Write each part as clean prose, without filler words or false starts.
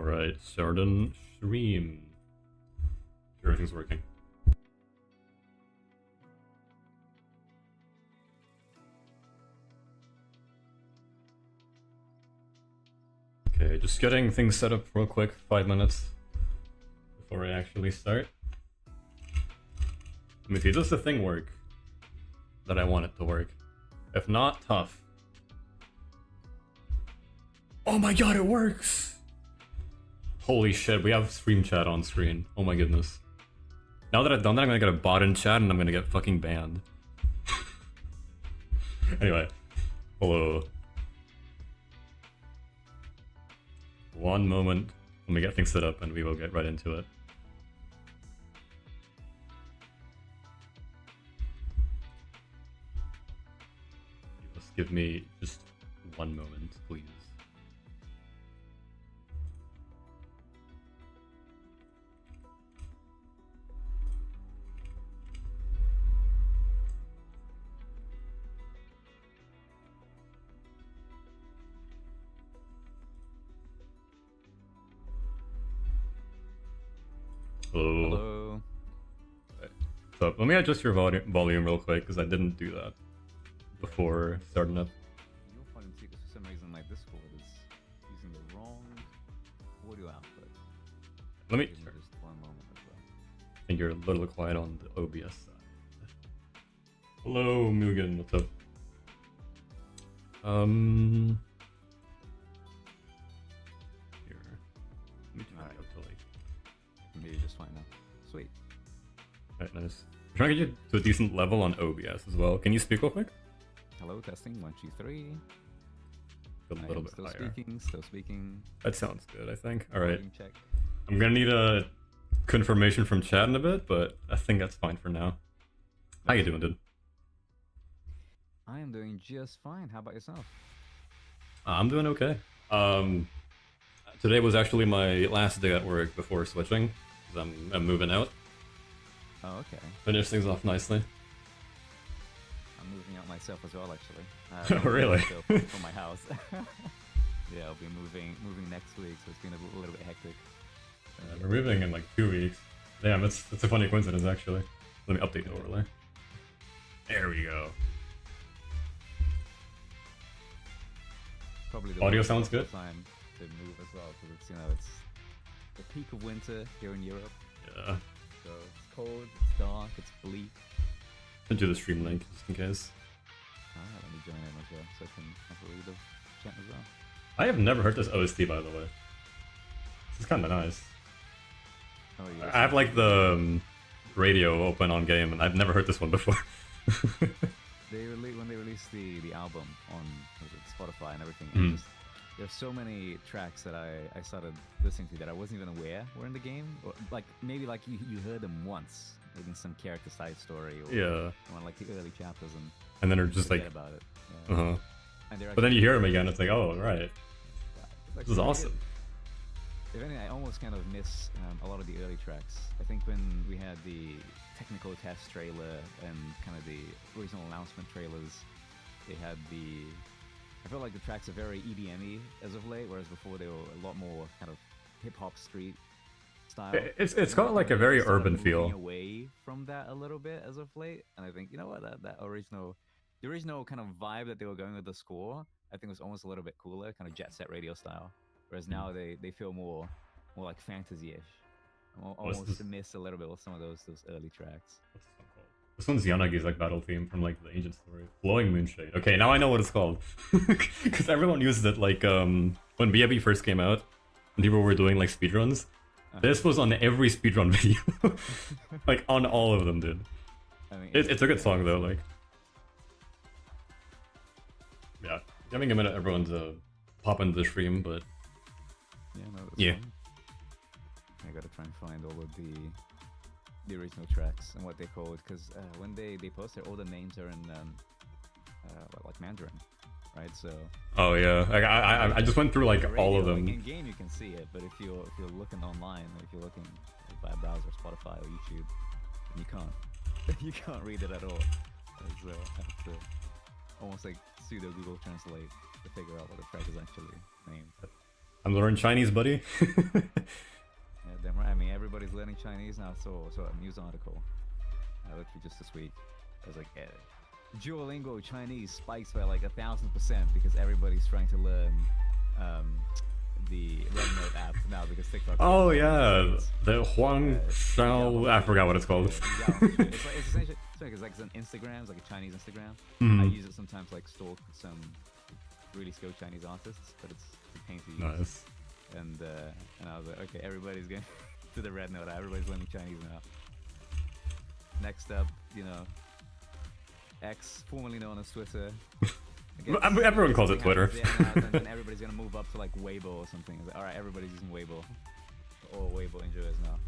Alright, Sarden stream. Everything's working. Okay, just getting things set up real quick, 5 minutes before I actually start. Let me see, does the thing work that I want it to work? If not, tough. Oh my god, it works! Holy shit, we have stream chat on screen. Oh my goodness. Now that I've done that, I'm gonna get a bot in chat and I'm gonna get fucking banned. Anyway, hello. One moment, let me get things set up and we will get right into it. Just give me just one moment, please. Hello. Hello. Okay. So let me adjust your volume real quick because I didn't do that before starting up. You'll find too, because for some reason my Discord is using the wrong audio output. Let me. Give me just one moment as well. I think you're a little quiet on the OBS side. Hello, Mugen. What's up? Here. Let me turn it up to like. Maybe just fine now. Sweet. Alright, nice. I'm trying to get you to a decent level on OBS as well. Can you speak real quick? Hello, testing 1, 2, 3. A little bit still higher. Still speaking. That sounds good, I think. Alright. Volume check. I'm gonna need a confirmation from chat in a bit, but I think that's fine for now. How you doing, dude? I am doing just fine. How about yourself? I'm doing okay. Today was actually my last day at work before switching, because I'm moving out. Oh, okay. Finish things off nicely. I'm moving out myself as well, actually. Oh, really? From my house. Yeah, I'll be moving next week, so it's been a little bit hectic. We're moving in like 2 weeks. Damn, it's a funny coincidence actually. Let me update the overlay. There we go. Probably the Audio worst sounds good? time to move as well, because it's, it's the peak of winter here in Europe. Yeah. So it's cold, it's dark, it's bleak. I'll do the stream link just in case. Let me join in as well, so I can have a read of chat as well. I have never heard this OST by the way. This is kind of nice. Oh, yes. I have like the radio open on game, and I've never heard this one before. When they released the album on Spotify and everything, there's so many tracks that I started listening to that I wasn't even aware were in the game. Or, like maybe like you heard them once, maybe in some character side story or Yeah. one like the early chapters, And then they're just forget like, about it. Yeah. uh-huh. And But then you hear them again, it's like, oh, right. it's like This is awesome. If anything, I almost kind of miss a lot of the early tracks. I think when we had the technical test trailer and kind of the original announcement trailers, they had I felt like the tracks are very EDM-y as of late, whereas before they were a lot more kind of hip-hop street style. It's got like a very urban feel. Away from that a little bit as of late, and I think, you know what, the original kind of vibe that they were going with the score, I think was almost a little bit cooler, kind of Jet Set Radio style. Whereas now they feel more like fantasy-ish. Almost to miss a little bit with some of those early tracks. What's this one called? This one's Yanagi's like battle theme from like the ancient story. Blowing Moonshade. Okay, now I know what it's called. Because everyone used it like when BFB first came out, and people were doing like speedruns. This was on every speedrun video. Like on all of them, dude. I mean, It's a good song though, like. Yeah. Giving a minute everyone to pop into the stream, but yeah, no, that's yeah. fine. I gotta try and find all of the original tracks and what they're called, because when they post it, all the names are in like Mandarin, right? So. Oh yeah, like, I just went through like all of them. Like, in game you can see it, but if you're looking online, or if you're looking by browser, Spotify or YouTube, then you can't read it at all. So I have to almost like pseudo Google Translate to figure out what the track is actually named. I'm learning Chinese, buddy. Yeah, damn right. I mean, everybody's learning Chinese now. So a news article, literally just this week. I was like, Duolingo Chinese spikes by like 1,000% because everybody's trying to learn the Rednote app now because TikTok. Oh yeah, the Huang Shao. I forgot what it's called. It's essentially it's like an Instagram, it's like a Chinese Instagram. I use it sometimes like stalk some really skilled Chinese artists, but it's a pain to use. Nice. And I was like, okay, everybody's going to the Red Note. Everybody's learning Chinese now. Next up, X, formerly known as Twitter. Everyone calls it Twitter. And then everybody's gonna move up to like Weibo or something. It's like, all right, everybody's using Weibo. Or Weibo enjoyers now.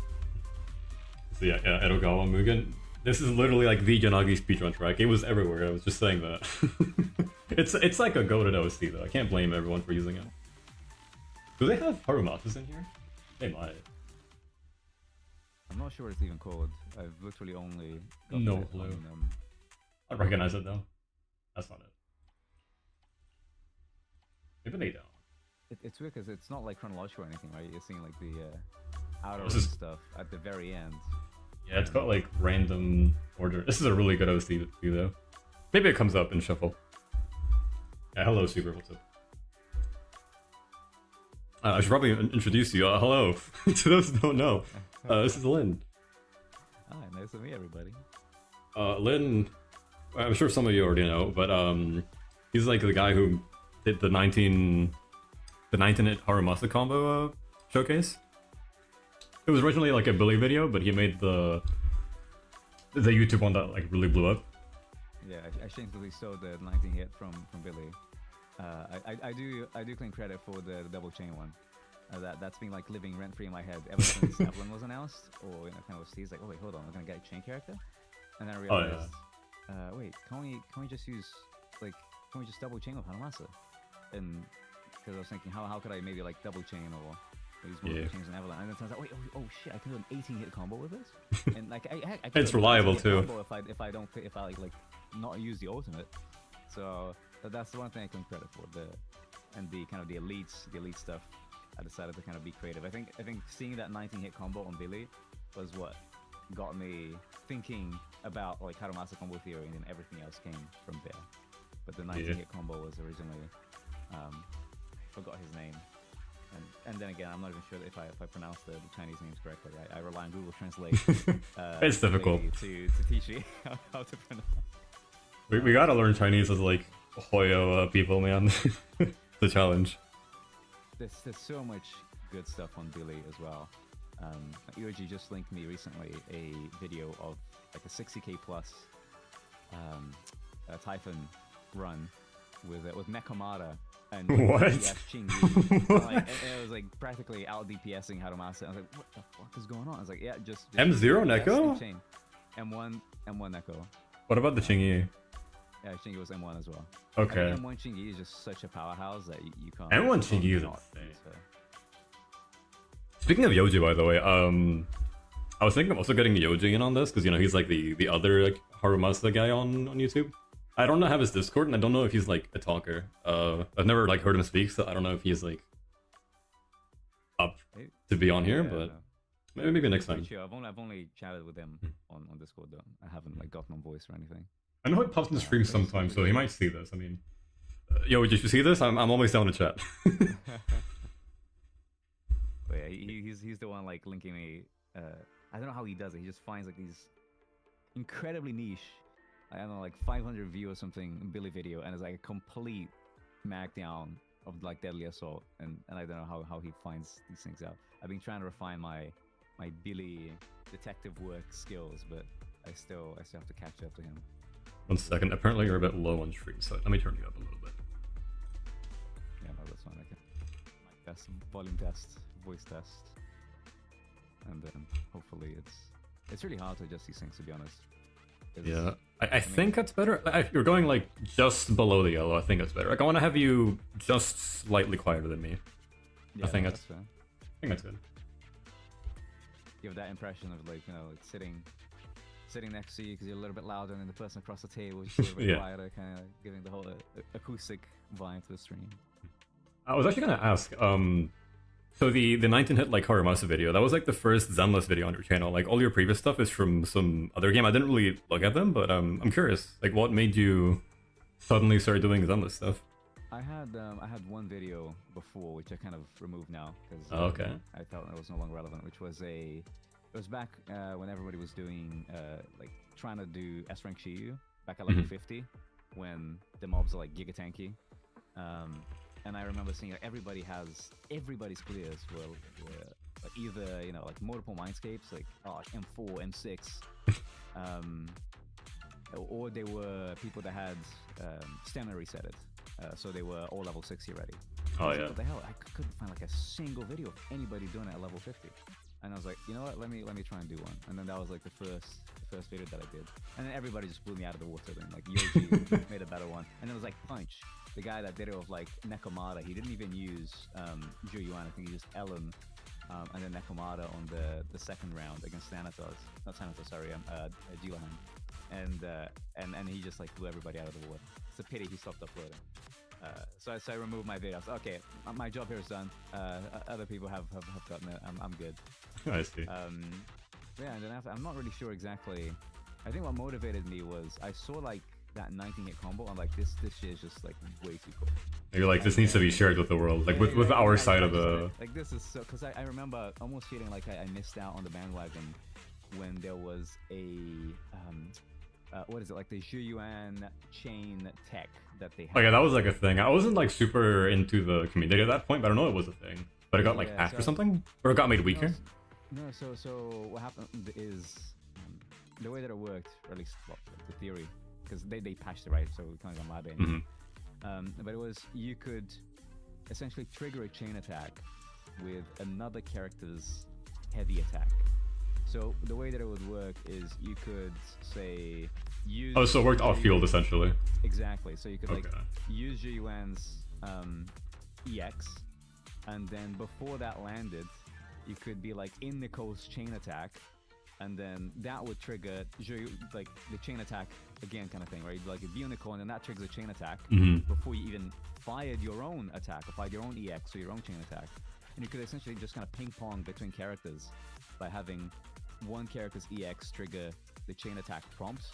So yeah, Edogawa Mugen. This is literally like the Yanagi speedrun track. It was everywhere. I was just saying that. it's like a goated OC though. I can't blame everyone for using it. Do they have Harumasas in here? They might. I'm not sure what it's even called. I've literally only got no clue. I recognize it though. That's not it. Maybe they don't. It's weird because it's not like chronological or anything, right? You're seeing like the outer This is- stuff at the very end. Yeah, it's got like random order. This is a really good OC though. Maybe it comes up in shuffle. Yeah, hello Super, what's up? I should probably introduce you. Hello, to those who don't know. This is Lin. Hi, nice to meet everybody. Lin, I'm sure some of you already know, but he's like the guy who did the 19-hit Harumasa combo showcase. It was originally like a Billy video, but he made the YouTube one that like really blew up. Yeah, I shamefully stole the 19 hit from Billy. I do claim credit for the double chain one. That's been like living rent free in my head ever since Evelyn was announced, or kind of was teased like, oh wait, hold on, I'm gonna get a chain character, and then I realized, wait, can we just use can we just double chain with Harumasa? And because I was thinking, how could I maybe like double chain or use multiple chains in Evelyn? And then it turns out, wait, oh shit, I can do an 18 hit combo with this, and like I can It's do an reliable 18 hit too. combo if I like not use the ultimate. So that's the one thing I can credit for. The kind of the elite stuff. I decided to kind of be creative. I think seeing that 19 hit combo on Billy was what got me thinking about like Harumasa combo theory, and then everything else came from there. But the 19 hit combo was originally forgot his name. And then again, I'm not even sure if I pronounce the Chinese names correctly. I rely on Google Translate. It's difficult to teach me how to pronounce. We gotta learn Chinese as like Hoyo people, man. The challenge. There's so much good stuff on Billy as well. Yoji just linked me recently a video of like a 60k plus Typhon run with Nekomata and What? DPS Chingy. It was like practically out DPSing Harumasa. I was like, what the fuck is going on? I was like, yeah, just M0 DPS Neko? and chain. M1 Neko. What about the Chingy? Yeah, Chingy was M1 as well. Okay. I mean, M1 Chingy is just such a powerhouse that you can't. M1 Chingy is not insane. use her. Speaking of Yoji, by the way, I was thinking of also getting Yoji in on this because he's like the other like Harumasa guy on YouTube. I don't have his Discord, and I don't know if he's like a talker. I've never like heard him speak, so I don't know if he's like up to be on here. But maybe next time. Sure. I've only chatted with him on Discord though. I haven't like gotten on voice or anything. I know he pops in the stream sometimes, so he might see this. I mean, yo, did you see this? I'm always down to chat. But yeah, he's the one like linking me. I don't know how he does it. He just finds like these incredibly niche, I don't know, like 500 view or something Billy video, and it's like a complete smackdown of like Deadly Assault, and I don't know how he finds these things out. I've been trying to refine my Billy detective work skills, but I still have to catch up to him. 1 second. Apparently you're a bit low on stream, so let me turn you up a little bit. Yeah, no, that's fine. I can mic test, volume test, voice test, and then hopefully it's really hard to adjust these things, to be honest. Yeah, I think that's better. You're going like just below the yellow. I think that's better. Like I want to have you just slightly quieter than me. Yeah, I think that's fair. I think that's good. You have that impression of like like sitting next to you because you're a little bit louder than the person across the table, just a little bit quieter, kind of giving the whole acoustic vibe to the stream. I was actually gonna ask, So the 19 hit like Harumasa video, that was like the first Zenless video on your channel. Like all your previous stuff is from some other game. I didn't really look at them, but I'm curious. Like what made you suddenly start doing Zenless stuff? I had one video before which I kind of removed now because Okay. I felt it was no longer relevant. Which was it was back when everybody was doing like trying to do S rank Shiyu back at level 50 when the mobs are like giga tanky. And I remember seeing like everybody's clears were like either like multiple mindscapes like M4, M6, or they were people that had stamina resetted. So they were all level 60 already. Oh Like, yeah. what the hell? I couldn't find like a single video of anybody doing it at level 50. And I was like, you know what? Let me try and do one. And then that was like the first video that I did. And then everybody just blew me out of the water. Then like Yoji made a better one. And it was like Punch, the guy that did it with like Nekomata. He didn't even use Juyuan. I think he used Ellen. And then Nekomata on the second round against Thanatos. Not Thanatos, sorry, Jilahan. And he just like blew everybody out of the water. It's a pity he stopped uploading. So I removed my videos. Okay, my job here is done. Other people have gotten it. I'm good. I see. Yeah, and then after, I'm not really sure exactly. I think what motivated me was I saw like that 19 hit combo. I'm like, this shit is just like way too cool. You're like, this needs to be shared with the world, like with our side of the. Like this is so because I remember almost feeling like I missed out on the bandwagon when there was a what is it, like the Juyuan chain tech that they had. Oh yeah, that was like a thing. I wasn't like super into the community at that point, but I know it was a thing. But it got like hacked or something, or it got made weaker. No, so what happened is the way that it worked, or at least the theory, because they patched it right, so we can't go mad but it was you could essentially trigger a chain attack with another character's heavy attack. So the way that it would work is you could say use. Oh, so it worked off field essentially. Exactly. So you could like use Juyuan's EX, and then before that landed, you could be like in Nicole's chain attack, and then that would trigger like the chain attack again, kind of thing, right? Like it'd be on Nicole, and then that triggers a chain attack before you even fired your own attack or fired your own EX or your own chain attack, and you could essentially just kind of ping pong between characters by having one character's EX trigger the chain attack prompts,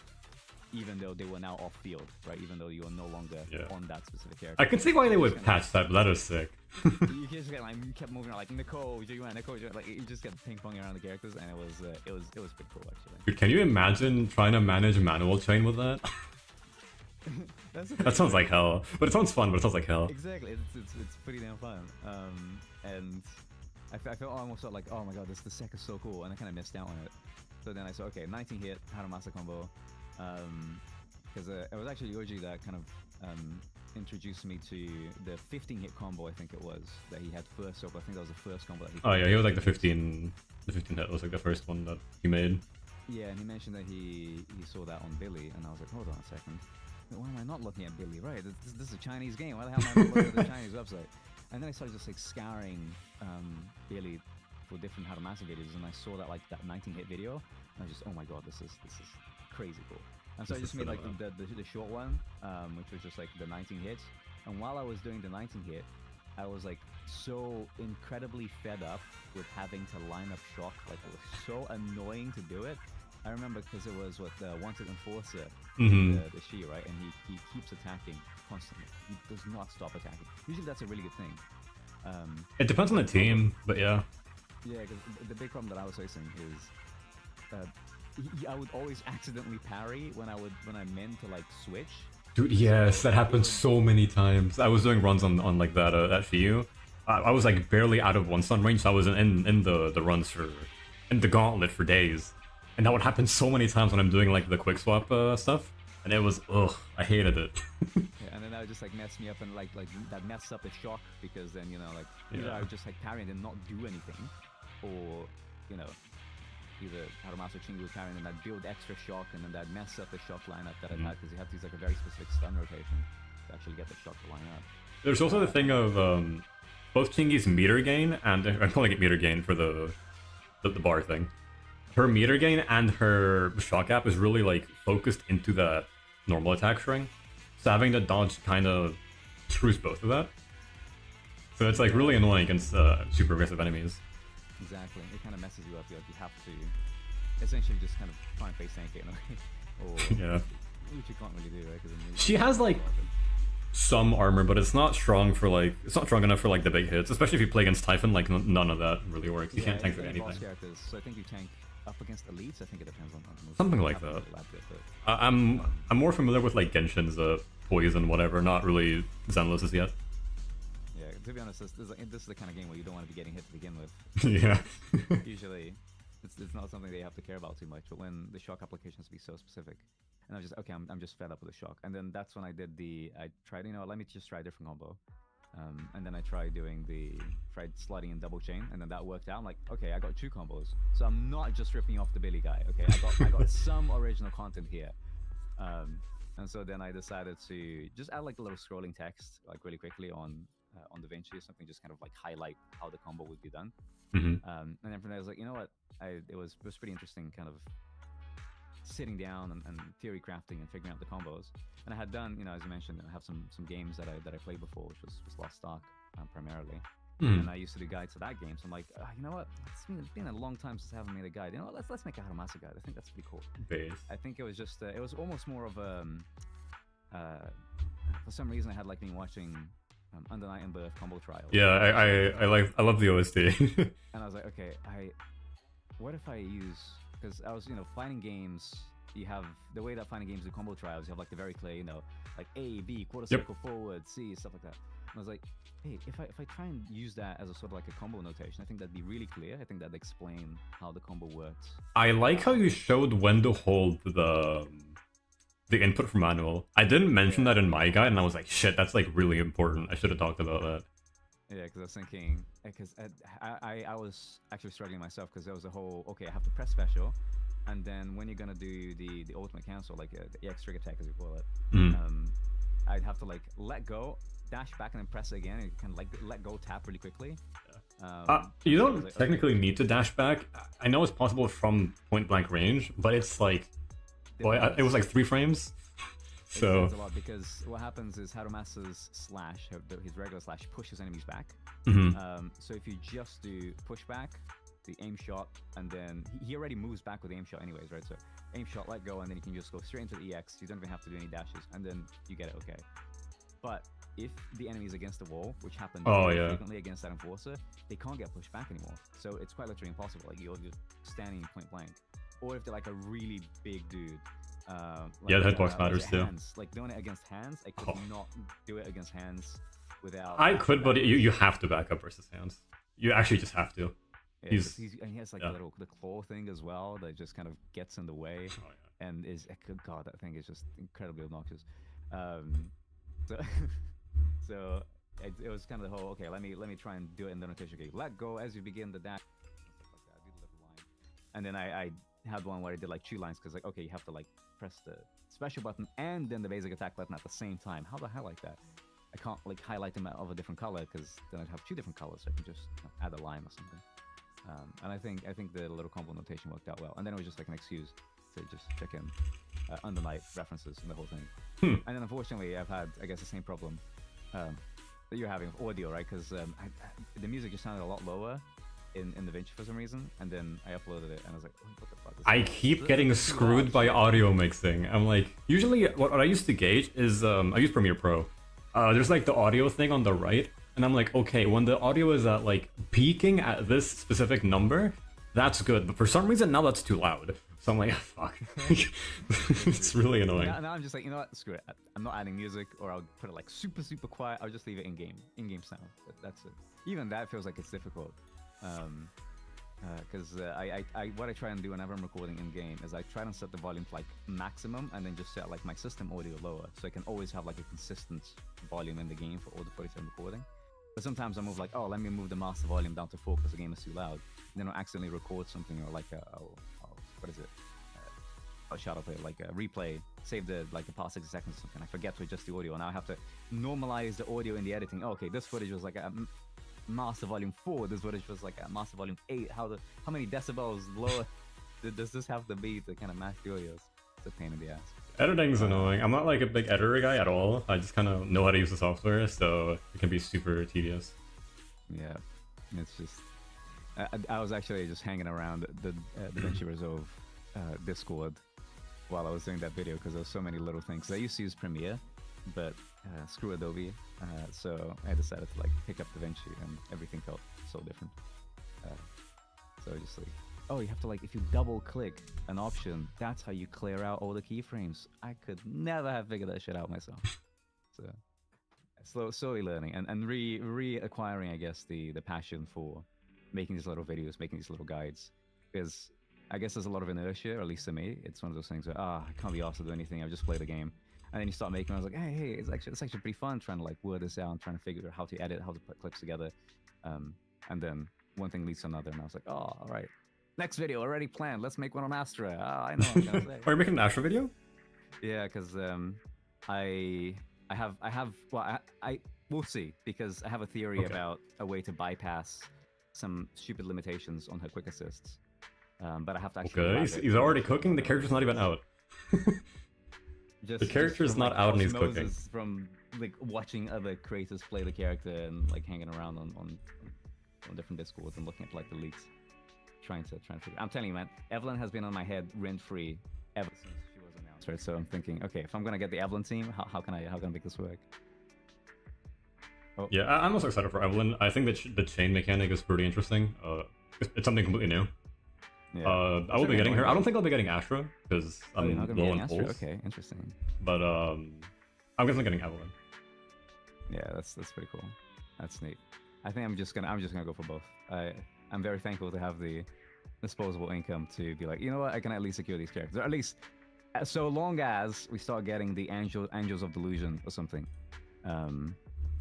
even though they were now off field, right? Even though you are no longer on that specific character. I can see why they would patch that, but that is sick. You just get like kept moving around like Nicole, Nicole, like you just kept ping ponging around the characters, and it was pretty cool actually. Dude, can you imagine trying to manage manual chain with that? That sounds like hell, but it sounds fun. But it sounds like hell. Exactly, it's pretty damn fun. And I felt almost felt like, oh my god, this sec is so cool, and I kind of missed out on it. So then I said, okay, 19 hit Harumasa combo, because it was actually Yoji that kind of introduced me to the 15 hit combo. I think it was that he had first. So I think that was the first combo that he. Oh yeah, he was like the 15 hit was like the first one that he made. Yeah, and he mentioned that he saw that on Billy, and I was like, hold on a second, why am I not looking at Billy? Right, this is a Chinese game. Why the hell am I not looking at the Chinese website? And then I started just like scouring Billy for different Harumasa videos, and I saw that 19 hit video, and I was just, oh my god, this is crazy cool. And so I just made like the short one, which was just like the 19 hits. And while I was doing the 19 hit, I was like so incredibly fed up with having to line up shock. Like it was so annoying to do it. I remember because it was with the Wanted Enforcer, the Shi, right? And he keeps attacking constantly. He does not stop attacking. Usually that's a really good thing. It depends on the team, but yeah. Yeah, because the big problem that I was facing is I would always accidentally parry when I meant to like switch. Dude, yes, that happened so many times. I was doing runs on like that Shiyu. I was like barely out of one stun range, so I was in the runs in the gauntlet for days. And that would happen so many times when I'm doing like the quick swap stuff. And it was, I hated it. Yeah, and then that would just like mess me up, and like that messed up the shock, because then either I would just like parry and then not do anything, or either Harumasa or Chingu would parry and then I'd build extra shock, and then that'd mess up the shock lineup that I had, because you have to use like a very specific stun rotation to actually get the shock to line up. There's also the thing of both Chingy's meter gain, and I'm calling it meter gain for the bar thing. Her meter gain and her shock gap is really like focused into that normal attack string, so having to dodge kind of screws both of that. So it's like really annoying against super aggressive enemies. Exactly. It kind of messes you up. You have to essentially just kind of try and face tank it in a way. Or, Yeah. which you can't really do, right? She has like some armor, but it's not strong for like it's not strong enough for like the big hits. Especially if you play against Typhon, like none of that really works. You can't tank for anything. So I think you tank up against elites. I think it depends on the Something like that. I'm more familiar with like Genshin's poison, whatever. Not really Zenless's yet. Yeah, to be honest, this is the kind of game where you don't want to be getting hit to begin with. Yeah. Usually, it's not something they have to care about too much. But when the shock applications be so specific, and I was just okay, I'm just fed up with the shock. And then that's when I tried, let me just try a different combo. And then I tried sliding in double chain, and then that worked out. I'm like, okay, I got 2 combos, so I'm not just ripping off the Billy guy. Okay, I got some original content here. And so then I decided to just add like a little scrolling text, like really quickly on DaVinci or something, just kind of like highlight how the combo would be done. Mm-hmm. And then from there I was like, you know what, it was pretty interesting, kind of sitting down and theory crafting and figuring out the combos. And I had done, as you mentioned, I have some games that I played before, which was Lost Ark primarily. And I used to do guides to that game. So I'm like, you know what? It's been a long time since I haven't made a guide. You know what? Let's make a Harumasa guide. I think that's pretty cool. Base. I think it was just it was almost more of a for some reason I had like been watching Under Night and Birth combo trials. Yeah, I love the OST. And I was like, okay, what if I use, because I was fighting games. You have the way that fighting games do combo trials. You have like the very clear, like A, B, quarter circle forward, C, stuff like that. And I was like, hey, if I try and use that as a sort of like a combo notation, I think that'd be really clear. I think that'd explain how the combo works. I like how you showed when to hold the input for manual. I didn't mention that in my guide, and I was like, shit, that's like really important. I should have talked about that. Yeah, because I was thinking, because I was actually struggling myself, because there was a whole, okay, I have to press special, and then when you're gonna do the ultimate cancel, like the EX trigger attack as you call it, I'd have to like let go, dash back, and then press it again, and kind of like let go, tap really quickly. You don't technically need to dash back. I know it's possible from point blank range, but it's like, it was like 3 frames. So it's a lot, because what happens is Harumasa's slash, his regular slash, pushes enemies back. So if you just do pushback, the aim shot, and then he already moves back with the aim shot anyways, right? So aim shot, let go, and then you can just go straight into the EX. You don't even have to do any dashes, and then you get it okay. But if the enemy is against the wall, which happens frequently against that enforcer, they can't get pushed back anymore. So it's quite literally impossible. Like you're just standing point blank. Or if they're like a really big dude. The hitbox matters too. Hands. Like doing it against hands, I could not do it against hands without. I could, but you have to back up versus hands. You actually just have to. Yeah, and he has like the claw thing as well that just kind of gets in the way, and God, that thing is just incredibly obnoxious. So it was kind of the whole, okay, let me try and do it in the notation. Okay, let go as you begin the dash, stuff like that. I do the little line, and then I had one where I did like 2 lines, because like, okay, you have to like press the special button and then the basic attack button at the same time. How the hell like that? I can't like highlight them of a different color, because then I'd have 2 different colors. So I can just add a line or something. And I think the little combo notation worked out well. And then it was just like an excuse to just check in Under Night references and the whole thing. And then unfortunately, I've had, I guess, the same problem that you're having with audio, right? Because the music just sounded a lot lower in DaVinci for some reason. And then I uploaded it, and I was like, oh, what the fuck? I keep getting screwed by audio mixing. I'm like, usually what I used to gauge is, I use Premiere Pro. There's like the audio thing on the right. And I'm like, okay, when the audio is at like peaking at this specific number, that's good. But for some reason now that's too loud. So I'm like, fuck. It's really annoying. Now I'm just like, you know what? Screw it. I'm not adding music, or I'll put it like super, super quiet. I'll just leave it in-game sound. That's it. Even that feels like it's difficult. Because what I try and do whenever I'm recording in-game is I try and set the volume to like maximum, and then just set like my system audio lower, so I can always have like a consistent volume in the game for all the footage I'm recording. But sometimes I move like, oh, let me move the master volume down to 4 because the game is too loud. And then I'll accidentally record something, or like what is it? I'll shadow play, like a replay, save the past 60 seconds or something. I forget to adjust the audio, and now I have to normalize the audio in the editing. Oh, okay, this footage was like a master volume 4. This footage was like a master volume 8. How many decibels lower does this have to be to kind of match the audios? It's a pain in the ass. Editing's annoying. I'm not like a big editor guy at all. I just kind of know how to use the software, so it can be super tedious. Yeah, it's just. I was actually just hanging around the DaVinci Resolve Discord while I was doing that video because there was so many little things. I used to use Premiere, but screw Adobe, so I decided to like pick up DaVinci, and everything felt so different. So just like, oh, you have to like if you double click an option, that's how you clear out all the keyframes. I could never have figured that shit out myself. So slowly learning and reacquiring, I guess, the passion for making these little videos, making these little guides, because I guess there's a lot of inertia, or at least to me, it's one of those things where I can't be asked to do anything. I've just played the game, and then you start making. I was like, hey, it's actually pretty fun trying to like word this out, and trying to figure out how to edit, how to put clips together, and then one thing leads to another, and I was like, oh, all right, next video already planned. Let's make one on Astra. I know what I'm gonna say. Are you making an Astra video? Yeah, because I have well I we'll see, because I have a theory about a way to bypass some stupid limitations on her quick assists. But I have to actually. Okay, he's already cooking. The character's not even out. The character's not out and he's cooking. From like watching other creators play the character and like hanging around on different discords and looking at like the leaks, trying to figure. I'm telling you, man, Evelyn has been on my head rent free ever since she was announced. Right, so I'm thinking, okay, if I'm gonna get the Evelyn team, how can I make this work? Oh. Yeah, I'm also excited for Evelyn. I think that the chain mechanic is pretty interesting. It's something completely new. Yeah. I will be getting her. I don't think I'll be getting Astra because I'm low on pulls. Okay, interesting. But I'm guessing getting Evelyn. Yeah, that's pretty cool. That's neat. I think I'm just gonna go for both. I'm very thankful to have the disposable income to be like, you know what, I can at least secure these characters, or at least so long as we start getting the Angels of Delusion or something.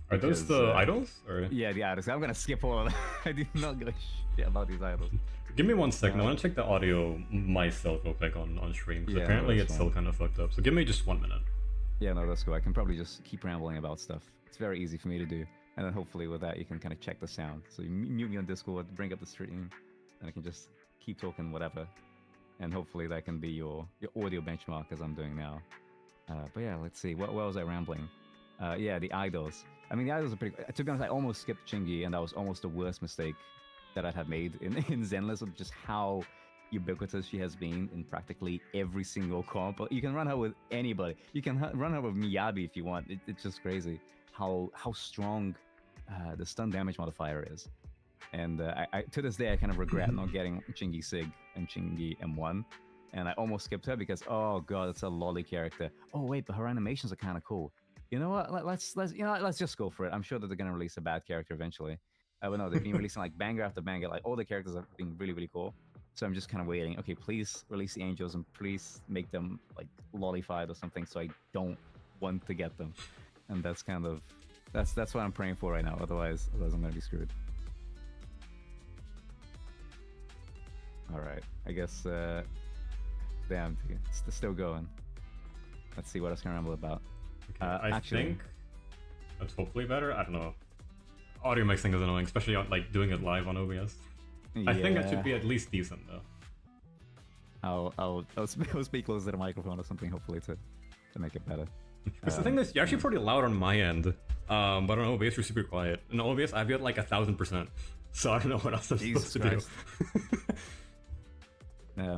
Are those the idols? Or? Yeah, the idols. I'm gonna skip all of that. I do not give a shit about these idols. Give me 1 second. I want to check the audio myself real quick on stream, because apparently it's still kind of fucked up. So give me just 1 minute. Yeah, no, that's cool. I can probably just keep rambling about stuff. It's very easy for me to do. And then hopefully with that, you can kind of check the sound. So you mute me on Discord, bring up the stream, and I can just keep talking whatever. And hopefully that can be your audio benchmark as I'm doing now. But yeah, let's see. Where was I rambling? Yeah, the idols. I mean, the idols are pretty. To be honest, I almost skipped Chingy, and that was almost the worst mistake that I had made in Zenless, of just how ubiquitous she has been in practically every single comp. You can run her with anybody. You can run her with Miyabi if you want. It's just crazy how strong the stun damage modifier is. And I to this day, I kind of regret not getting Chingy Sig and Chingy M1. And I almost skipped her because, oh god, it's a lolly character. Oh wait, but her animations are kind of cool. You know what? Let's just go for it. I'm sure that they're gonna release a bad character eventually. But no, they've been releasing like banger after banger. Like all the characters have been really, really cool. So I'm just kind of waiting. Okay, please release the Angels and please make them like lollified or something, so I don't want to get them. And that's kind of that's what I'm praying for right now. Otherwise I'm gonna be screwed. All right, I guess. Damn, dude, it's still going. Let's see what else can I ramble about. I think that's hopefully better. I don't know. Audio mixing is annoying, especially on, like doing it live on OBS. Yeah. I think it should be at least decent though. I'll speak closer to the microphone or something, hopefully to make it better. Because the thing is, you're actually pretty loud on my end, but on OBS you're super quiet. In OBS I've got like 1000%, so I don't know what else I'm supposed to do.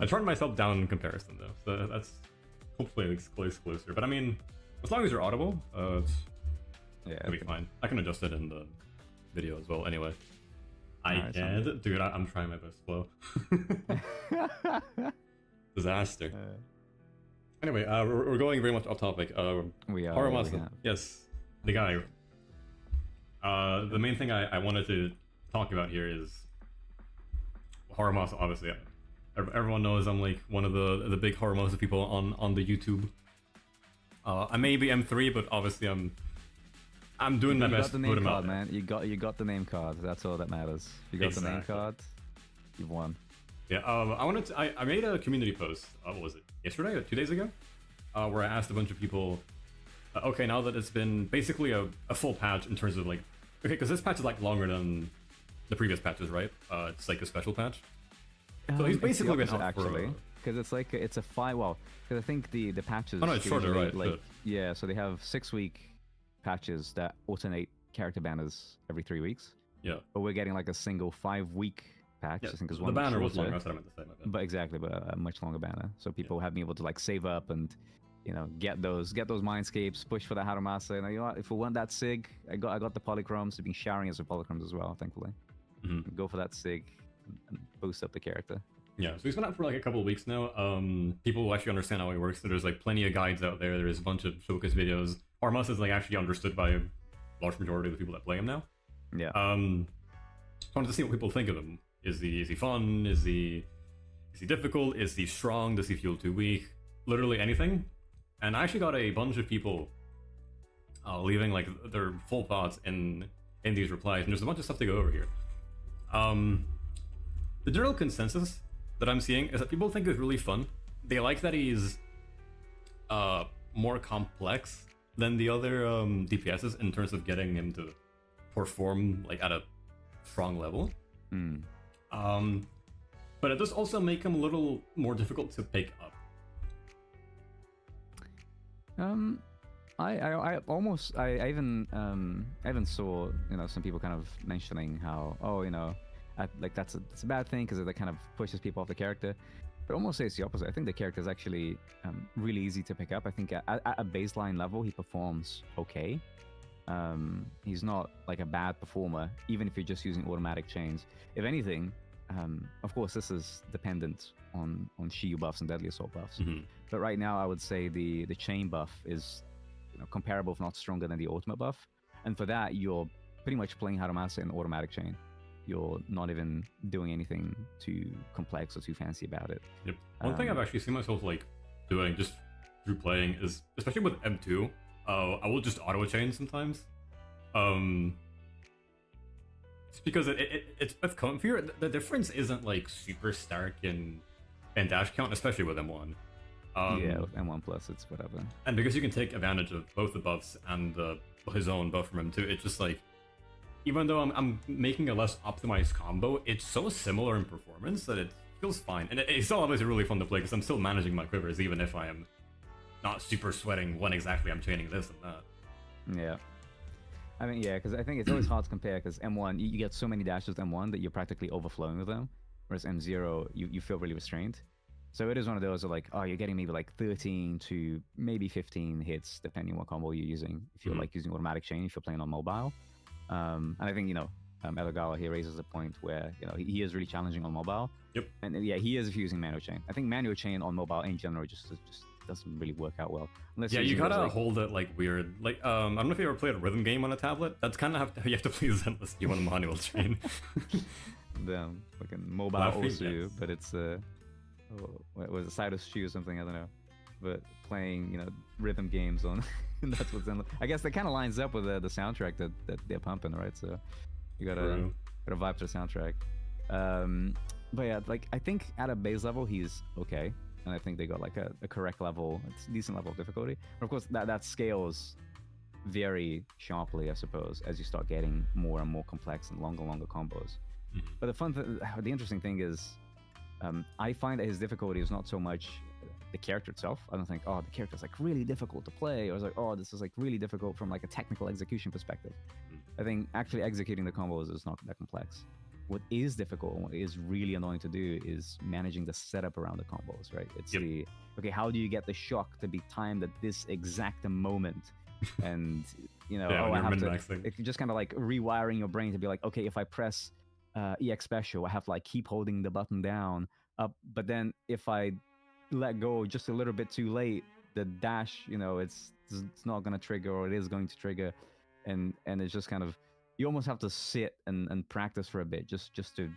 I turned myself down in comparison though, so that's hopefully closer. But I mean, as long as you're audible, it'll be fine. I can adjust it in the video as well. Anyway, dude, I'm trying my best flow. Disaster. Anyway, we're going very much off topic. We are. Harumasa. Yes, the guy. The main thing I wanted to talk about here is Harumasa. Obviously, everyone knows I'm like one of the big Harumasa people on the YouTube. I may be M3, but obviously I'm doing my best to put him out there. Man. You got the name card. That's all that matters. You got the name card. You've won. Yeah. I made a community post. What was it? Yesterday or 2 days ago? Where I asked a bunch of people. Okay, now that it's been basically a full patch in terms of like, okay, because this patch is like longer than the previous patches, right? It's like a special patch. So he's basically been out actually. Because it's like it's a because I think the patches. Oh no, it's shorter, right? Like, yeah, so they have 6-week patches that alternate character banners every 3 weeks. Yeah. but we're getting like a single 5-week patch. Yeah. I think is The one banner was shorter. long. That's what I meant to say. My bad. But exactly, but a much longer banner. So people have been able to like save up and, you know, get those mindscapes, push for the Harumasa. And you know what? If we want that sig, I got the polychromes. I've been showering us with polychromes as well, thankfully. Go for that sig and boost up the character. Yeah, so he's been out for like a couple of weeks now. People will actually understand how he works. So there's like plenty of guides out there. There's a bunch of showcase videos. Harumasa is like actually understood by a large majority of the people that play him now. Yeah. I wanted to see what people think of him. Is he fun? Is he difficult? Is he strong? Does he feel too weak? Literally anything. And I actually got a bunch of people leaving like their full thoughts in these replies, and there's a bunch of stuff to go over here. The general consensus that I'm seeing is that people think he's really fun. They like that he's more complex than the other DPSs in terms of getting him to perform like at a strong level. But it does also make him a little more difficult to pick up. I even saw, you know, some people kind of mentioning how, oh, you know, like it's a bad thing because it kind of pushes people off the character. But almost say it's the opposite. I think the character is actually really easy to pick up. I think at a baseline level he performs okay. He's not like a bad performer, even if you're just using automatic chains. If anything, of course this is dependent on Shiyu buffs and Deadly Assault buffs. But right now I would say the chain buff is, you know, comparable if not stronger than the ultimate buff. And for that you're pretty much playing Harumasa in automatic chain. You're not even doing anything too complex or too fancy about it. Yep. One thing I've actually seen myself like doing just through playing is, especially with M2, I will just auto chain sometimes. It's because it's comfier. The difference isn't like super stark in dash count, especially with M1. Yeah, with M1 plus, it's whatever. And because you can take advantage of both the buffs and his own buff from M2, it's just like, even though I'm making a less optimized combo, it's so similar in performance that it feels fine. And it's still obviously really fun to play because I'm still managing my quivers, even if I am not super sweating when exactly I'm chaining this and that. Yeah. I mean, yeah, because I think it's always hard to compare because M1, you get so many dashes with M1 that you're practically overflowing with them, whereas M0, you feel really restrained. So it is one of those that like, oh, you're getting maybe like 13 to maybe 15 hits, depending on what combo you're using. If you're like using automatic chain, if you're playing on mobile. And I think, you know, Elogala here raises a point where, you know, he is really challenging on mobile. Yep. And yeah, he is if you're using manual chain. I think manual chain on mobile in general just doesn't really work out well. Unless yeah, you gotta hold it like weird. Like, I don't know if you ever played a rhythm game on a tablet. That's kind of how you have to play Zenless if you want a manual chain. The fucking mobile Osu, yes. But it's what was it, Sidus Shoe or something, I don't know. But playing, you know, rhythm games on that's what's in. I guess that kind of lines up with the soundtrack that they're pumping, right? So you gotta vibe to the soundtrack. But yeah, like I think at a base level he's okay, and I think they got like a correct level, it's a decent level of difficulty. But of course that scales very sharply, I suppose, as you start getting more and more complex and longer combos. But the interesting thing is, I find that his difficulty is not so much the character itself. I don't think, oh, the character is like really difficult to play, or it's like, oh, this is like really difficult from like a technical execution perspective. I think actually executing the combos is not that complex. What is difficult and what is really annoying to do is managing the setup around the combos, right? It's okay, how do you get the shock to be timed at this exact moment? And, you know, I have to, it's just kind of like rewiring your brain to be like, okay, if I press EX special, I have to like keep holding the button down up, but then if I let go just a little bit too late, the dash, you know, it's not going to trigger, or it is going to trigger, and it's just kind of, you almost have to sit and practice for a bit just to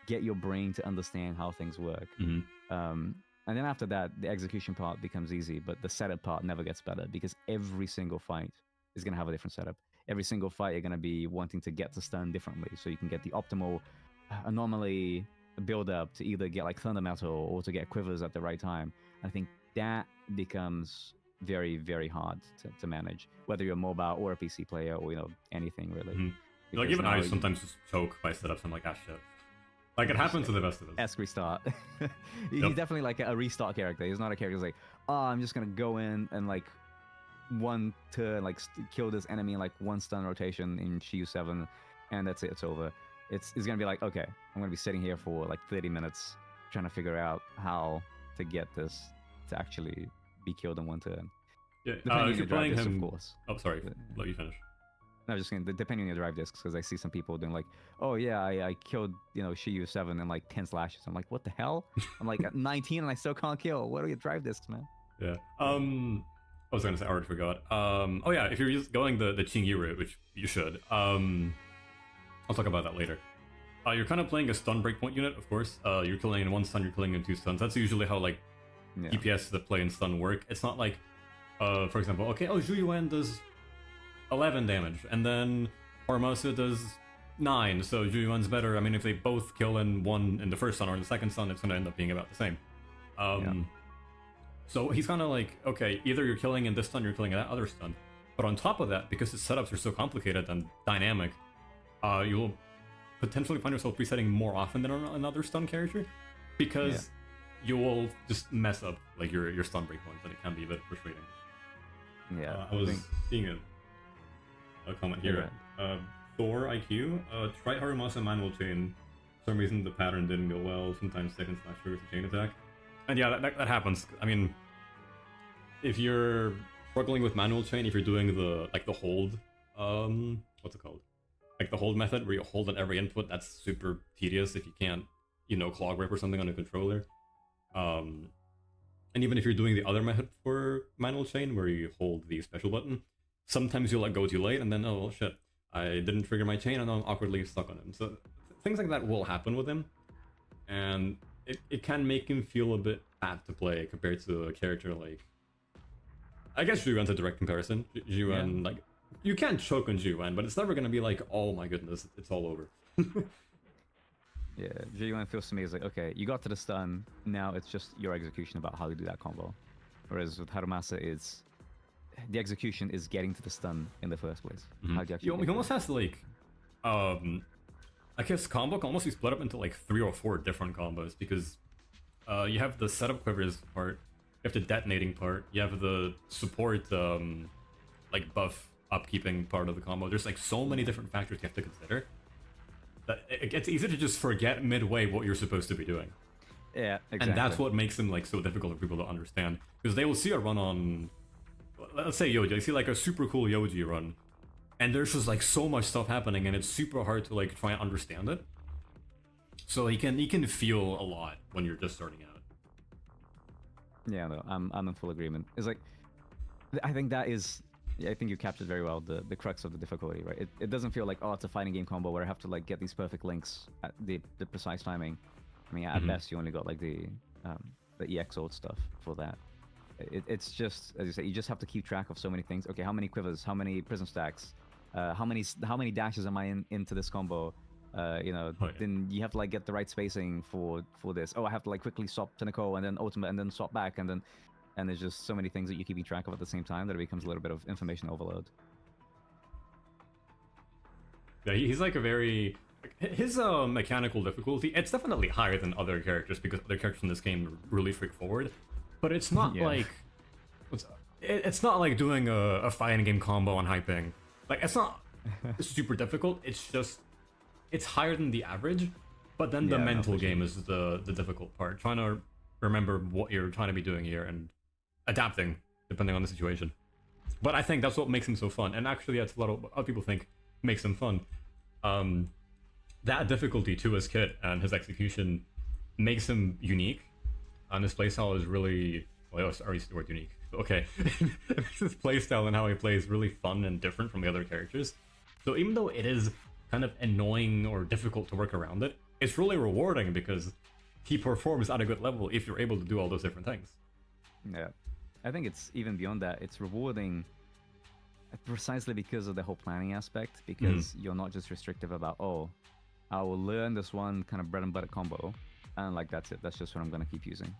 get your brain to understand how things work. And then after that, the execution part becomes easy, but the setup part never gets better because every single fight is going to have a different setup. Every single fight you're going to be wanting to get to stun differently, so you can get the optimal anomaly build up to either get like thunder metal or to get quivers at the right time. I think that becomes very, very hard to manage, whether you're a mobile or a PC player, or, you know, anything really. Like even I sometimes just choke my setups. I'm like, ah, shit. Like it happens to the best of us. Ask restart. He's definitely like a restart character. He's not a character who's like, oh, I'm just gonna go in and like one turn, like kill this enemy in like one stun rotation in Shiyu 7, and that's it. It's over. It's gonna be like, okay, I'm gonna be sitting here for like 30 minutes trying to figure out how to get this to actually be killed in one turn. Yeah, Depending on if your you're drive playing disc, him. of course. Oh, sorry. But- Let you finish. No, I was just saying, depending on your drive discs, because I see some people doing like, oh yeah, I killed, Shiyu 7 in like 10 slashes. I'm like, what the hell? I'm like at 19 and I still can't kill. What are your drive discs, man? Yeah. I was gonna say, I already forgot. Oh yeah, if you're just going the Qingyu route, which you should, I'll talk about that later. You're kind of playing a stun breakpoint unit, of course. You're killing in 1 stun, you're killing in 2 stuns. That's usually how like Yeah. DPS that play in stun work. It's not like, for example, okay, Zhu Yuan does 11 damage, and then Harumasa does 9, so Zhu Yuan's better. I mean, if they both kill in the first stun or the second stun, it's gonna end up being about the same. So he's kind of like, okay, either you're killing in this stun, you're killing in that other stun. But on top of that, because the setups are so complicated and dynamic, you will potentially find yourself resetting more often than on another stun character, because you will just mess up like your stun breakpoints, and it can be a bit frustrating. Yeah. I was seeing a comment here. Thor IQ, try Harumasa manual chain. For some reason the pattern didn't go well. Sometimes second slash triggers a chain attack. And yeah, that happens. I mean, if you're struggling with manual chain, if you're doing the hold, what's it called? Like the hold method where you hold on every input, that's super tedious if you can't, clog grip or something on a controller. And even if you're doing the other method for manual chain where you hold the special button, sometimes you'll let go too late and then, oh well, shit, I didn't trigger my chain and I'm awkwardly stuck on him. So things like that will happen with him, and it can make him feel a bit bad to play compared to a character like, I guess Zhu Yuan's a direct comparison. Zhu Yuan, like, you can't choke on Zhu Yuan, but it's never gonna be like, oh my goodness, it's all over. Yeah, Zhu Yuan feels to me is like, okay, you got to the stun, now it's just your execution about how to do that combo. Whereas with Harumasa, it's the execution is getting to the stun in the first place. Mm-hmm. How do you actually He almost has to like, I guess combo can almost be split up into like 3 or 4 different combos, because you have the setup quivers part, you have the detonating part, you have the support like buff upkeeping part of the combo. There's like so many different factors you have to consider that it gets easy to just forget midway what you're supposed to be doing. Yeah, exactly. And that's what makes them like so difficult for people to understand, because they will see a run on, let's say Yoji, they see like a super cool Yoji run, and there's just like so much stuff happening, and it's super hard to like try and understand it. So he can feel a lot when you're just starting out. Yeah, no, I'm in full agreement. It's like, I think that is, I think you captured very well the crux of the difficulty, right? It doesn't feel like, oh, it's a fighting game combo where I have to like get these perfect links at the precise timing. I mean, at best you only got like the EX old stuff for that. It's just, as you say, you just have to keep track of so many things. Okay, how many quivers? How many prison stacks? How many dashes am I into this combo? Then you have to like get the right spacing for this. Oh, I have to like quickly swap to Nicole and then ultimate and then swap back and there's just so many things that you're keeping track of at the same time that it becomes a little bit of information overload. Yeah, he's like a very, his mechanical difficulty, it's definitely higher than other characters, because other characters in this game are really straightforward. But it's not like, it's not like doing a fighting game combo on high ping. Like, it's not super difficult. It's just, it's higher than the average. But then the mental game is the difficult part. Trying to remember what you're trying to be doing here and adapting depending on the situation. But I think that's what makes him so fun. And actually, that's a lot of what other people think makes him fun. That difficulty to his kit and his execution makes him unique. And his playstyle is really, well, I already used the word unique. Okay. It makes his playstyle and how he plays really fun and different from the other characters. So even though it is kind of annoying or difficult to work around it, it's really rewarding because he performs at a good level if you're able to do all those different things. Yeah. I think it's even beyond that. It's rewarding precisely because of the whole planning aspect, because you're not just restrictive about, oh, I will learn this one kind of bread and butter combo, and like that's it. That's just what I'm going to keep using.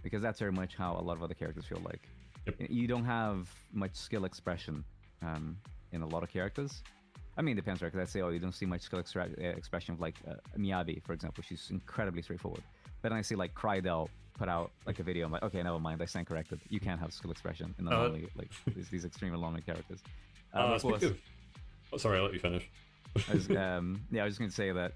Because that's very much how a lot of other characters feel like. Yep. You don't have much skill expression in a lot of characters. I mean, it depends, right? Because I say, oh, you don't see much skill expression of like Miyabi, for example. She's incredibly straightforward. But then I see like Krydel put out like a video. I'm like, okay, never mind. I stand corrected. You can't have skill expression in normally like these extreme anomaly characters. Oh, sorry, I'll let you finish. Yeah, I was just going to say that,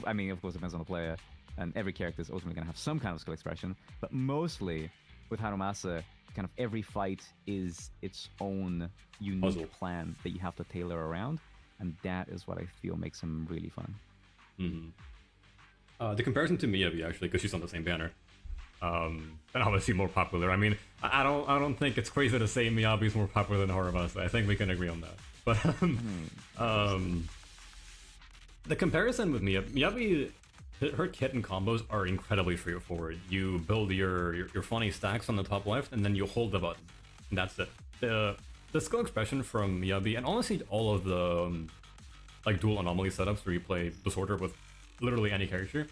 I mean, of course, it depends on the player, and every character is ultimately going to have some kind of skill expression, but mostly with Harumasa, kind of every fight is its own unique Puzzle. plan that you have to tailor around, and that is what I feel makes him really fun. The comparison to Miyabi, actually, because she's on the same banner, and obviously more popular. I mean, I don't think it's crazy to say Miyabi's more popular than Harumasa. I think we can agree on that. But the comparison with Miyabi, her kit and combos are incredibly straightforward. You build your funny stacks on the top left, and then you hold the button. And that's it. The skill expression from Miyabi, and honestly all of the like dual anomaly setups where you play Disorder with literally any character,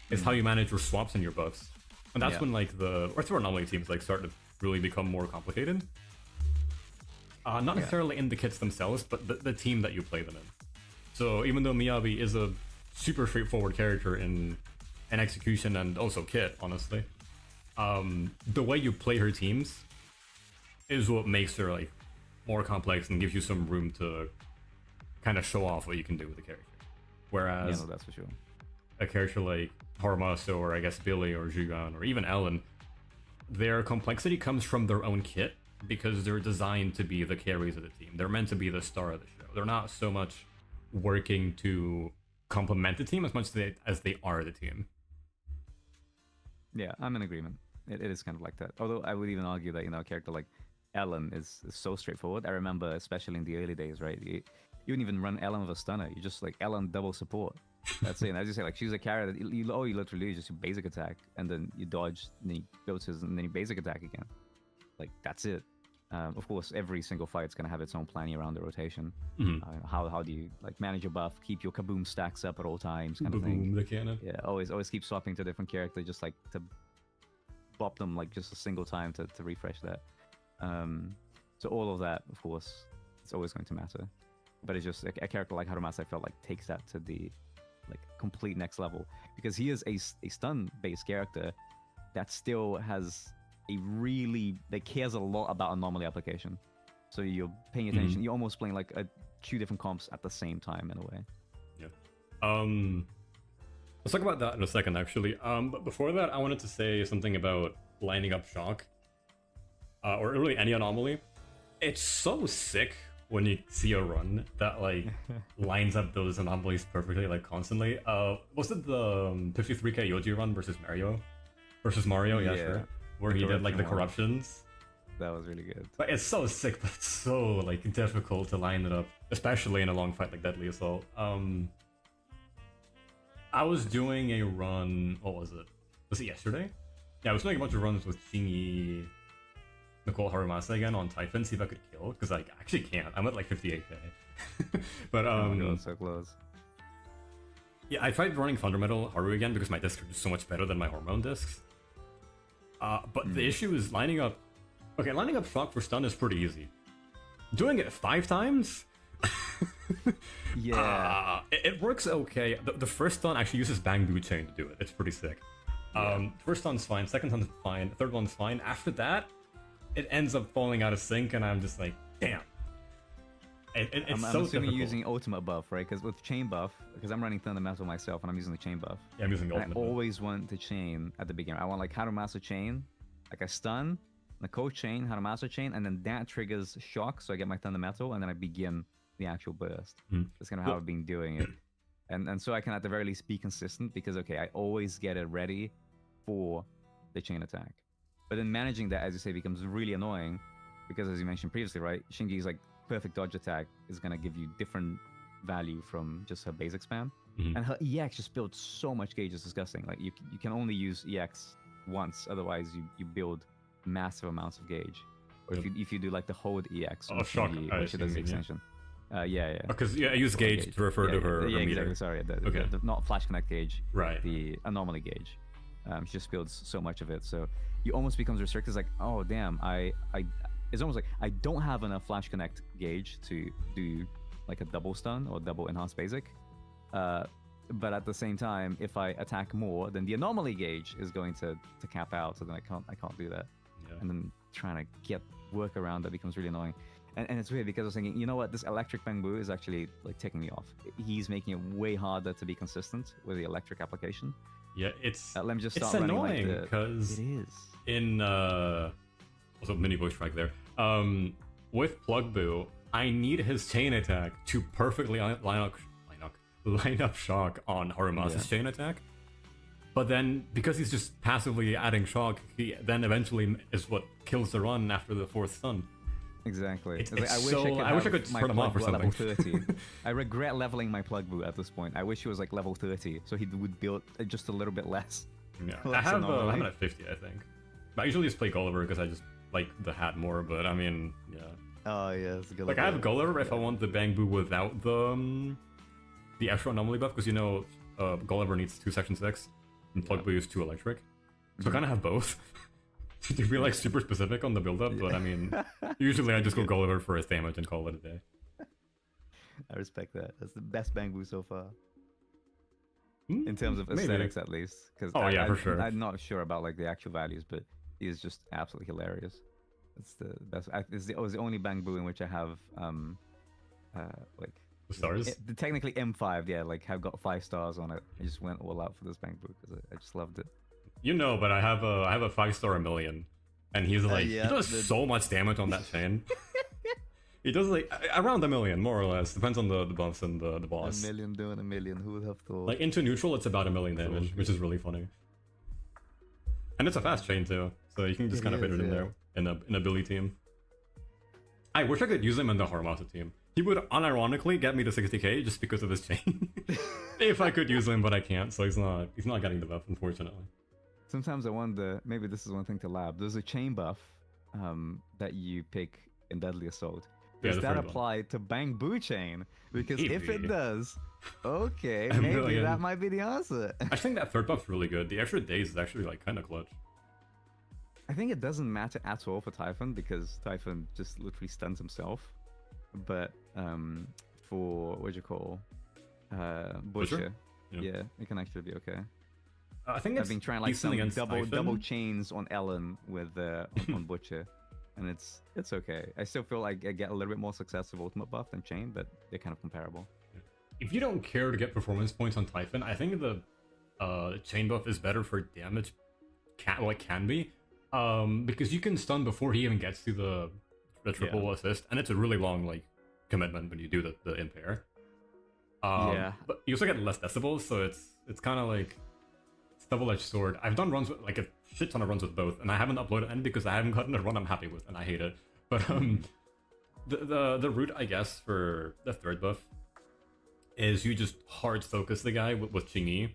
is how you manage your swaps and your buffs. And that's when like the Retro Anomaly teams like start to really become more complicated. Not necessarily in the kits themselves, but the team that you play them in. So even though Miyabi is a super straightforward character in execution and also kit, honestly, the way you play her teams is what makes her like more complex and gives you some room to kind of show off what you can do with the character. Whereas Yeah, no, that's for sure. a character like Harumasa or I guess Billy or Jugan or even Ellen, their complexity comes from their own kit because they're designed to be the carries of the team. They're meant to be the star of the show. They're not so much working to complement the team as much as they are the team. Yeah, I'm in agreement. It is kind of like that. Although I would even argue that, a character like Ellen is so straightforward. I remember, especially in the early days, right? You wouldn't even run Ellen with a stunner. You just like Ellen double support. That's it. And as you say, like she's a character that you literally do is just your basic attack, and then you dodge, and then you go to, and then you basic attack again. Like that's it. Of course, every single fight's gonna have its own planning around the rotation. How do you like manage your buff, keep your kaboom stacks up at all times, kind of thing. The cannon. Yeah, always keep swapping to a different character, just like to bop them like just a single time to refresh that. So all of that, of course, it's always going to matter. But it's just a character like Harumasa, I felt like takes that to the like complete next level, because he is a stun-based character that still has a really that cares a lot about anomaly application. So you're paying attention. You're almost playing like two different comps at the same time in a way. Yeah. Let's talk about that in a second, actually. But before that, I wanted to say something about lining up shock, or really any anomaly. It's so sick when you see a run that like lines up those anomalies perfectly, like constantly. Was it the 53k Yoji run versus Mario? Yeah, sure. Where he did like the corruptions. That was really good. But it's so sick, but it's so like difficult to line it up, especially in a long fight like Deadly Assault. I was doing a run. What was it? Was it yesterday? Yeah, I was doing a bunch of runs with Shingy, Nicole, Harumasa again on Typhon, see if I could kill, because I actually can't. I'm at like 58k. But oh my God, so close. Yeah, I tried running Fundamental Haru again because my discs are just so much better than my Hormone discs. But the issue is lining up. Okay, lining up shock for stun is pretty easy. Doing it 5 times. Yeah, it works okay. The first stun actually uses Bang Boo Chain to do it. It's pretty sick. First stun's fine, second stun's fine, third one's fine. After that, it ends up falling out of sync, and I'm just like, damn. It's I'm so assuming difficult. you're using ultimate buff, right? Because with chain buff, because I'm running Thunder Metal myself, and I'm using the chain buff. Yeah, I'm using the And ultimate. I always want the chain at the beginning. I want like Harumasa chain, like I stun, Nicole chain, Harumasa chain, and then that triggers shock, so I get my Thunder Metal, and then I begin the actual burst. That's kind of how I've been doing it. And so I can at the very least be consistent, because okay, I always get it ready for the chain attack. But then managing that, as you say, becomes really annoying, because as you mentioned previously, right, Shingi's like perfect dodge attack is gonna give you different value from just her basic spam. And her EX just builds so much gauge, it's disgusting. Like you can only use EX once, otherwise you build massive amounts of gauge. Or if you do like the hold EX on shock, Shingi, which does the extension. Yeah. Because I use gauge to refer to her Yeah, meter. exactly. Sorry, Okay. the not flash connect gauge. Right. The anomaly gauge. She just builds so much of it, so you almost becomes restricted. It's like, oh damn, it's almost like I don't have enough flash connect gauge to do like a double stun or double enhanced basic. But at the same time, if I attack more, then the anomaly gauge is going to cap out. So then I can't do that. Yeah. And then trying to work around that becomes really annoying. And it's weird because I was thinking, you know what, this electric Bangbu is actually like ticking me off. He's making it way harder to be consistent with the electric application. Yeah, it's Let me just it's start running annoying like because it is. in also mini voice track there. With Plugbu, I need his chain attack to perfectly line up shock on Harumasa's chain attack. But then, because he's just passively adding shock, he then eventually is what kills the run after the 4th stun. Exactly. It's like, I wish I could turn him off or something. Level 30. I regret leveling my plug boot at this point. I wish he was like level 30, so he would build just a little bit less. Yeah, I'm at 50, I think. I usually just play Gulliver because I just like the hat more, but I mean, yeah. Oh yeah, it's good. Like I have Gulliver if I want the Bangbu without the extra anomaly buff, because you know Gulliver needs 2 section 6 and Plugbu is 2 electric. So I kind of have both. To be like super specific on the build up, but I mean, usually I just go Gulliver for his damage and call it a day. I respect that. That's the best Bangbu so far. In terms of aesthetics, at least. Because for sure. I'm not sure about like the actual values, but he is just absolutely hilarious. It's the best. It was the only Bangbu in which I have like the stars. Technically M5, yeah. Like have got 5 stars on it. I just went all out for this Bangbu because I just loved it. You know, but I have a 5-star a million, and he's like he does so much damage on that chain. He does like around a million, more or less. Depends on the buffs and the boss. A million doing a million. Who would have thought? Like into neutral, it's about a million damage, which is really funny. And it's a fast chain too, so you can just kind of fit it in there in a Billy team. I wish I could use him in the Harumasa team. He would unironically get me to 60k just because of his chain. If I could use him, but I can't, so he's not getting the buff, unfortunately. Sometimes I wonder, maybe this is one thing to lab. There's a chain buff that you pick in Deadly Assault. Does that apply to Bangbu chain? Because if it does, okay, maybe that might be the answer. I think that 3rd buff's really good. The extra days is actually like kind of clutch. I think it doesn't matter at all for Typhon because Typhon just literally stuns himself. But for Butcher, yeah, it can actually be okay. I think I've been trying like some double chains on Ellen with on Butcher, and it's okay. I still feel like I get a little bit more success with Ultimate buff than chain, but they're kind of comparable. If you don't care to get performance points on Typhon, I think the chain buff is better for damage. Can be, because you can stun before he even gets to the triple assist, and it's a really long like commitment when you do the impair. But you also get less decibels, so it's kind of like double-edged sword. I've done runs with like a shit ton of runs with both, and I haven't uploaded any because I haven't gotten a run I'm happy with, and I hate it. But the route I guess for the 3rd buff is you just hard focus the guy with Chingy,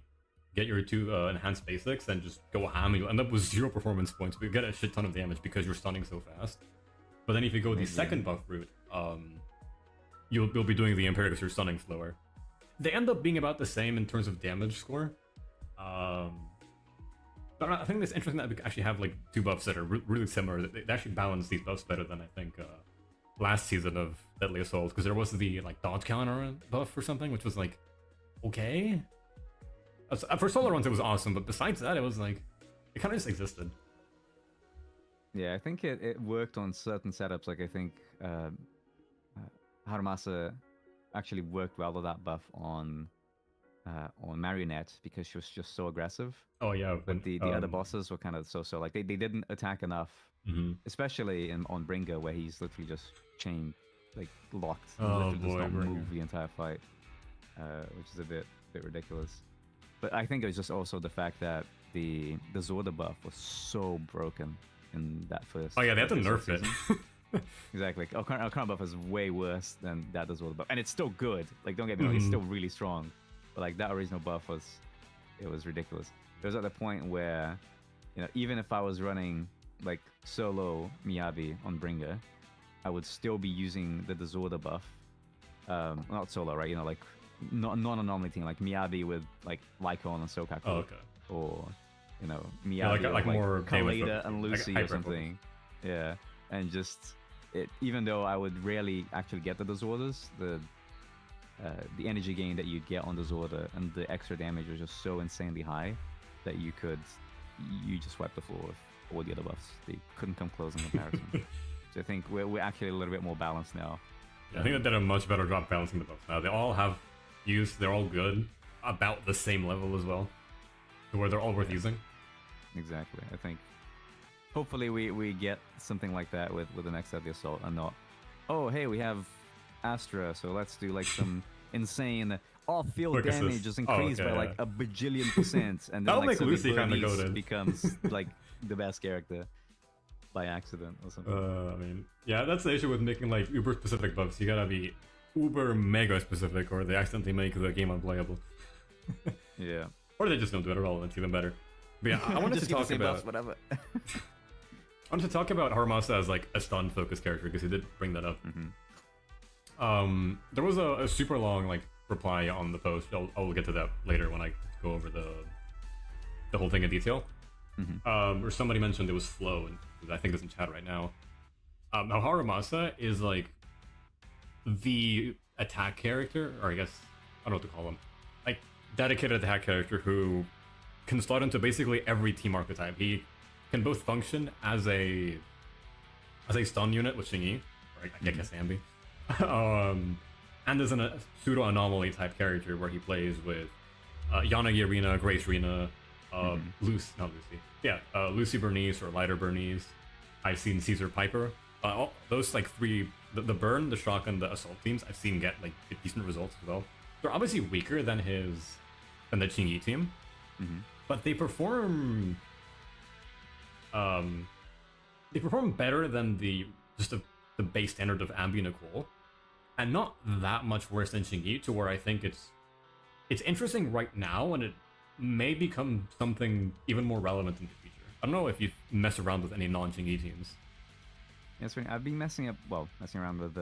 get your 2 enhanced basics, and just go ham, and you'll end up with 0 performance points, but you get a shit ton of damage because you're stunning so fast. But then if you go the 2nd buff route, you'll be doing the impair because you're stunning slower. They end up being about the same in terms of damage score. But I think it's interesting that we actually have like 2 buffs that are really similar. They actually balance these buffs better than I think last season of Deadly Assault, because there was the like dodge counter buff or something, which was like okay. For solo runs it was awesome, but besides that it was like it kind of just existed. Yeah, I think it worked on certain setups. Like I think Harumasa actually worked well with that buff on Marionette because she was just so aggressive. Oh yeah, but the other bosses were kind of so like they didn't attack enough, especially on Bringer where he's literally just chained, like locked, literally does not move the entire fight, which is a bit ridiculous. But I think it was just also the fact that the Zorda buff was so broken in that first. Oh yeah, they had to nerf it. Exactly. Our current buff is way worse than that Zorda buff, and it's still good. Like don't get me wrong, it's still really strong. But like that original buff was ridiculous. It was at the point where, you know, even if I was running like solo Miyabi on Bringer, I would still be using the Zorda buff. Not solo, right? You know, like non-anomaly team, like Miyabi with like Lycon and Sokaku. Oh, okay. Or, you know, Miyabi yeah, like more Kaleda and Lucy or something. Yeah, and just even though I would rarely actually get the Zordas, the energy gain that you get on the Zorda and the extra damage was just so insanely high that you just wiped the floor with all the other buffs. They couldn't come close in comparison. So I think we're actually a little bit more balanced now. Yeah, I think they did a much better job balancing the buffs now. They all have use, they're all good, about the same level as well, to where they're all worth using. Exactly. I think hopefully we get something like that with the next set of the assault, and not, oh hey, we have Astra, so let's do like some insane off-field Quick damage assist. just increased okay, by like a bajillion %, and then That'll like make suddenly Lucy kinda Bernice goated. becomes like the best character by accident or something. I mean, yeah, that's the issue with making like uber specific buffs. You gotta be uber mega specific, or they accidentally make the game unplayable. Yeah. Or they just don't do it at all, and it's even better. But yeah, I wanted Just to give the talk same about buffs, whatever. I wanted to talk about Harumasa as like a stun focused character, because he did bring that up. There was a super long like reply on the post. I'll get to that later when I go over the whole thing in detail. Where somebody mentioned it was flow, and I think it's in chat right now. Now Harumasa is like the attack character, or I guess I don't know what to call him, like dedicated attack character who can slot into basically every team archetype. He can both function as a stun unit with Xingyi, or I guess Ambi, and as a pseudo anomaly type character where he plays with Yanagi Arena, Grace Rena, Lucy Bernice or Lighter Bernice. I've seen Caesar Piper. All those like three, the burn, the shotgun, the assault teams, I've seen get like decent results as well. They're obviously weaker than the Qingyi team, but they perform better than the base standard of Ambi Nicole, and not that much worse than Qingyi, to where I think it's interesting right now, and it may become something even more relevant in the future. I don't know if you mess around with any non-Qingyi teams. Yes, I've been messing around with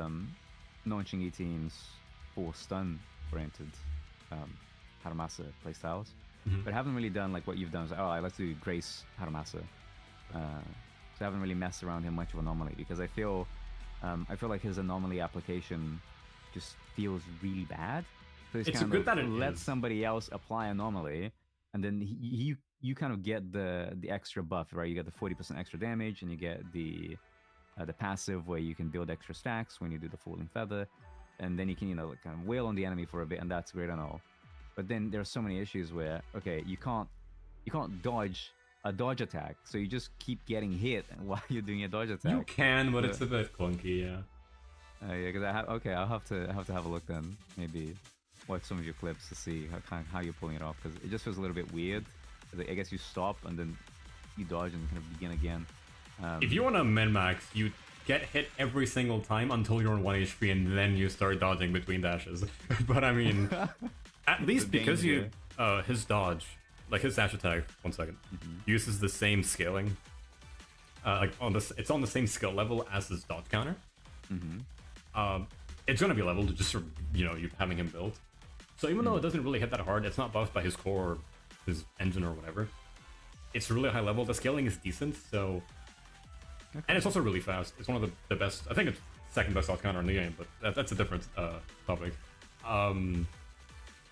non-Qingyi teams for stun-oriented Harumasa playstyles, but I haven't really done like what you've done. It's like, oh, let's do Grace Harumasa. So I haven't really messed around him much of Anomaly, because I feel like his Anomaly application just feels really bad. So It's good that it let is. somebody else apply Anomaly, and then you kind of get the extra buff, right? You get the 40% extra damage, and you get the passive where you can build extra stacks when you do the Falling Feather, and then you can like, kind of wail on the enemy for a bit, and that's great and all. But then there's so many issues where, okay, you can't dodge a dodge attack, so you just keep getting hit while you're doing a dodge attack. You can, but it's a bit clunky, yeah. Yeah, because I'll have to have a look then, maybe watch some of your clips to see how you're pulling it off, because it just feels a little bit weird. I guess you stop and then you dodge and kind of begin again. If you want to min-max, you get hit every single time until you're on 1 HP, and then you start dodging between dashes. But I mean, at least because his dodge, like his dash attack, 1 second, uses the same scaling. It's on the same skill level as his dodge counter. It's gonna be leveled just for you having him built. So even though it doesn't really hit that hard, it's not buffed by his core, or his engine, or whatever. It's really high level. The scaling is decent, so. Okay. And it's also really fast. It's one of the best. I think it's second best dodge counter in the game, but that's a different topic.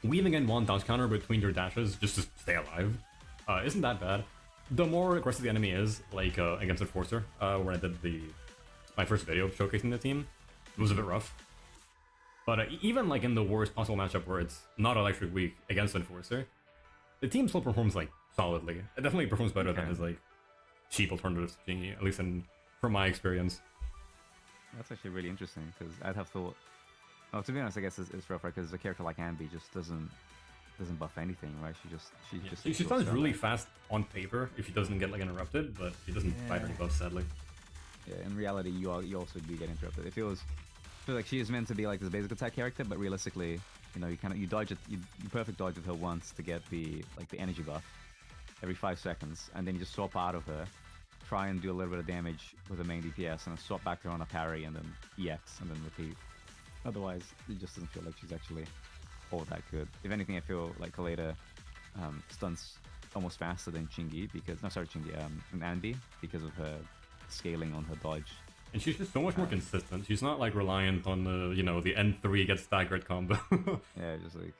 Weaving in one dodge counter between your dashes just to stay alive isn't that bad. The more aggressive the enemy is, like against Enforcer, where I did my first video showcasing the team, it was a bit rough. But even like in the worst possible matchup where it's not electric weak against Enforcer, the team still performs like solidly. It definitely performs better than his like cheap alternatives to Qingyi, at least from my experience. That's actually really interesting, because I'd have thought. Well, to be honest, I guess it's rough, right? Because a character like Ambi just doesn't buff anything, right? She stuns really fast on paper if she doesn't get like interrupted, but she doesn't fight any buffs, sadly. Yeah, in reality, you also do get interrupted. It feels like she is meant to be like this basic attack character, but realistically, you dodge it, you perfect dodge with her once to get the energy buff every 5 seconds, and then you just swap out of her, try and do a little bit of damage with the main DPS, and then swap back to her on a parry, and then EX, and then repeat. Otherwise, it just doesn't feel like she's actually all that good. If anything, I feel like Kaleda stuns almost faster than Qingyi, and Andy, because of her scaling on her dodge. And she's just so much more consistent. She's not like reliant on the the N3 gets staggered combo. Yeah, just like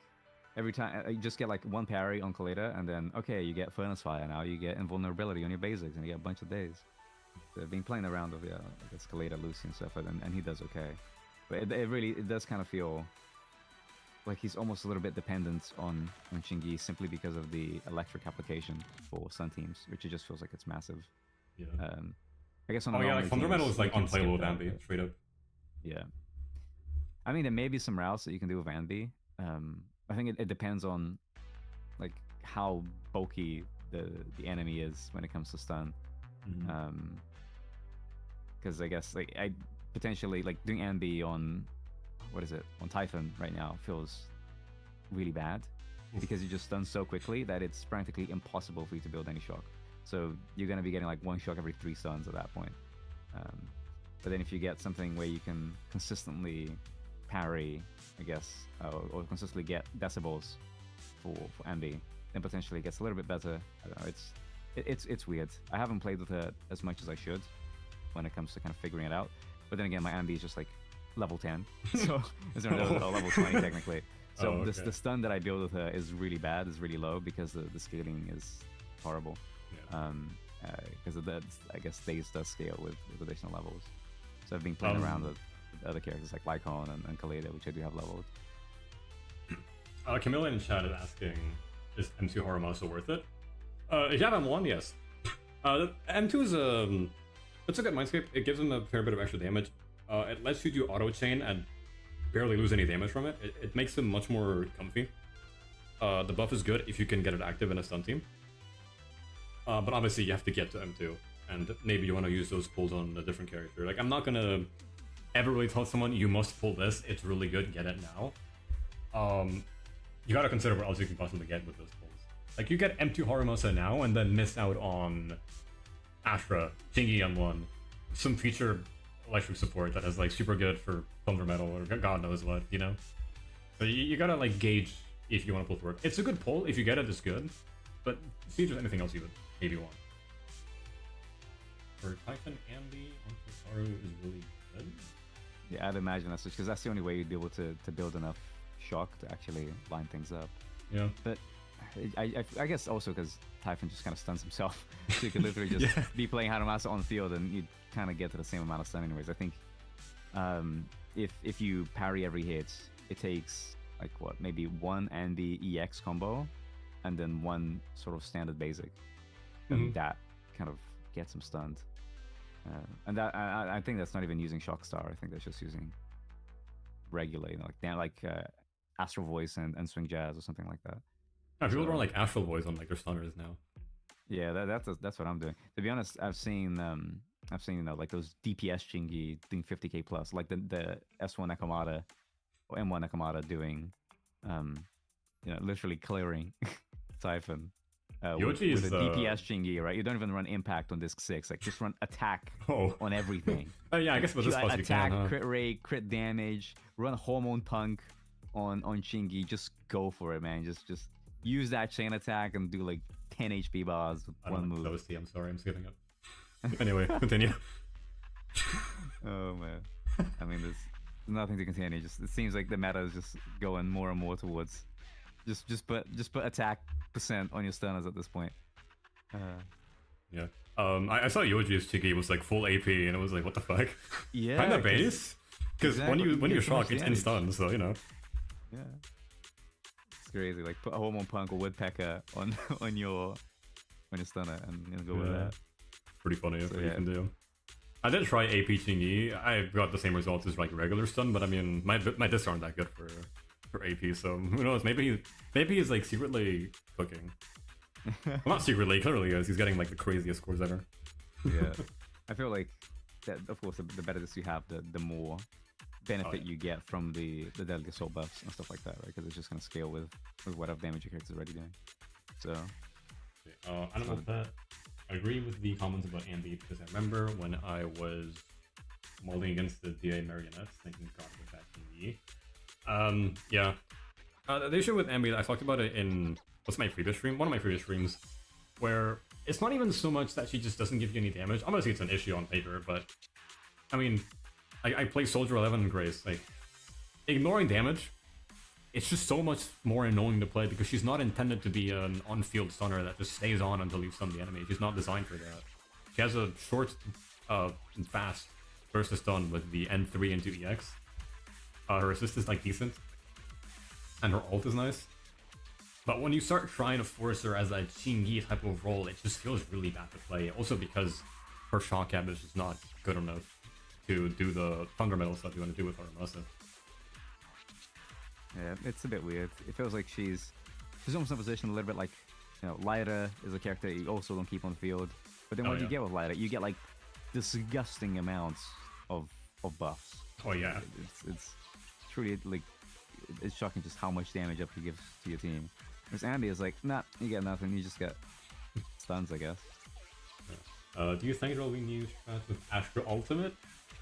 every time you just get like one parry on Kaleda, and then okay, you get Furnace Fire now, you get invulnerability on your basics, and you get a bunch of days. I've been playing around with like Escalator, Lucy and stuff, and he does okay. But it really it does kind of feel like he's almost a little bit dependent on Shingi simply because of the electric application for stun teams, which it just feels like it's massive. Yeah. I guess on Oh yeah, like Fundamental is like you can skip unplayable with that, Ambi, but- straight up. Yeah. I mean, there may be some routes that you can do with Anby. I think it depends on like how bulky the enemy is when it comes to stun. Mhm. Because I guess like I potentially like doing Anby on what is it on Typhon right now feels really bad because you just stun so quickly that it's practically impossible for you to build any shock. So you're gonna be getting like one shock every 3 stuns at that point. But then if you get something where you can consistently parry, I guess, or consistently get decibels for Andy, then potentially it gets a little bit better. I don't know. It's weird. I haven't played with her as much as I should when it comes to kind of figuring it out. But then again, my Andy is just like level 10, so it's level 20 technically. So okay. the stun that I build with her is really bad, is really low because the scaling is horrible. Yeah. Because of that, I guess Daze does scale with additional levels. So I've been playing around with other characters like Lycon and Kaleda, which I do have leveled. Camilla in chat is asking, is M2 Harumasa worth it? If you have M1, yes. M2 is it's a good mindscape. It gives him a fair bit of extra damage. It lets you do auto chain and barely lose any damage from it. It makes him much more comfy. The buff is good if you can get it active in a stun team. But obviously you have to get to M2, and maybe you want to use those pulls on a different character. Like, I'm not gonna ever really tell someone, you must pull this, it's really good, get it now. You gotta consider what else you can possibly get with those pulls. Like, you get M2 Harumasa now, and then miss out on Astra, Shingi M1, some feature electric support that is, like, super good for Thunder Metal, or god knows what, you know? So you gotta, like, gauge if you want to pull through it. It's a good pull, if you get it, it's good. But see if there's anything else you would maybe want. For Typhon, Ambi on Kizaru is really good. Yeah, I'd imagine that's because that's the only way you'd be able to build enough shock to actually line things up. Yeah. But I guess also because Typhon just kind of stuns himself, so you could literally just be playing Harumasa on field and you'd kind of get to the same amount of stun anyways. I think if you parry every hit, it takes like what, maybe one Andy EX combo and then one sort of standard basic, and that kind of gets him stunned. And that I think that's not even using Shock Star. I think that's just using regular, you know, like Astral Voice and Swing Jazz or something like that. Yeah, people run like Astral Voice on like their stunners now. Yeah, that's what I'm doing. To be honest, I've seen you know, like those DPS Chingy doing 50k plus, like the S1 Nakamata or M1 Nakamata doing, you know, literally clearing Typhon. With a DPS Chingy, right? You don't even run impact on disc 6. Like, just run attack on everything. Oh yeah, I guess with this class you attack, can, huh? crit rate, crit damage, run Hormone Punk on Chingy. Just go for it, man. Just use that chain attack and do like 10 HP bars with one move. That was T, I'm sorry, I'm skipping it. Anyway, continue. Oh man. I mean, there's nothing to continue. It seems like the meta is just going more and more towards just put attack % on your stunners at this point. Yeah. I saw Yoji's Chigi was like full AP, and it was like, what the fuck? Yeah. Kinda base. Because exactly. when you shock, it's in stun, so you know. Yeah. It's crazy. Like, put a Hormone Punk or Woodpecker on your stunner and go with that. Pretty funny So, what you can do. I did try AP Chingy. I got the same results as like regular stun, but I mean my discs aren't that good for AP, so who knows? Maybe he's like secretly cooking. Well, not secretly, clearly is. He's getting like the craziest scores ever. Yeah. I feel like that, of course, the better this you have, the more benefit you get from the deadly assault buffs and stuff like that, right? Because it's just gonna scale with whatever damage your character's already doing. So I don't know if that. I agree with the comments about Ambi because I remember when I was molding against the DA marionettes, thinking God with that Ambi. Yeah. The issue with Ambi, I talked about it in one of my previous streams, where it's not even so much that she just doesn't give you any damage. Obviously, it's an issue on paper, but I mean, I play Soldier 11 and Grace. Like, ignoring damage, it's just so much more annoying to play because she's not intended to be an on-field stunner that just stays on until you stun the enemy. She's not designed for that. She has a short and fast burst of stun with the N3 into EX. Her assist is like decent, and her ult is nice. But when you start trying to force her as a Qingyi type of role, it just feels really bad to play. Also because her shock cap is just not good enough to do the fundamental stuff you want to do with Harumasa. Yeah, it's a bit weird. It feels like she's almost in a position a little bit like, you know, Lyra is a character you also don't keep on the field. But then what you get with Lyra, you get like disgusting amounts of buffs. Oh yeah. It's truly like it's shocking just how much damage up he gives to your team. Whereas Andy is like, nah, you get nothing, you just get stuns, I guess. Do you think there will be new strats with Astra Ultimate?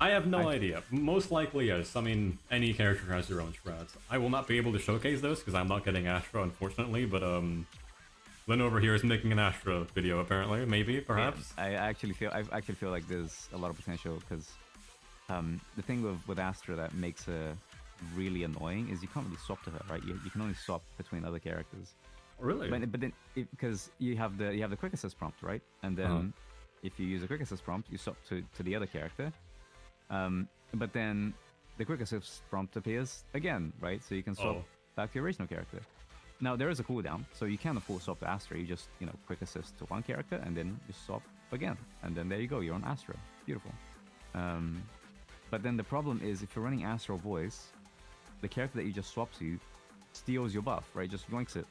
I have no idea. Most likely, yes. I mean, any character has their own strats. I will not be able to showcase those because I'm not getting Astra, unfortunately, but Lynn over here is making an Astra video, apparently. Maybe, perhaps. Yeah, I actually feel like there's a lot of potential because the thing with Astra that makes her really annoying is you can't really swap to her, right? You can only swap between other characters. Really? But then because you have the quick assist prompt, right? And then if you use a quick assist prompt, you swap to the other character. But then the quick assist prompt appears again, right? So you can swap back to your original character. Now there is a cooldown, so you can of course swap to Astra. You just quick assist to one character and then you swap again, and then there you go, you're on Astra. Beautiful. But then the problem is if you're running Astral Voice, the character that you just swap to steals your buff, right? Just yoinks it.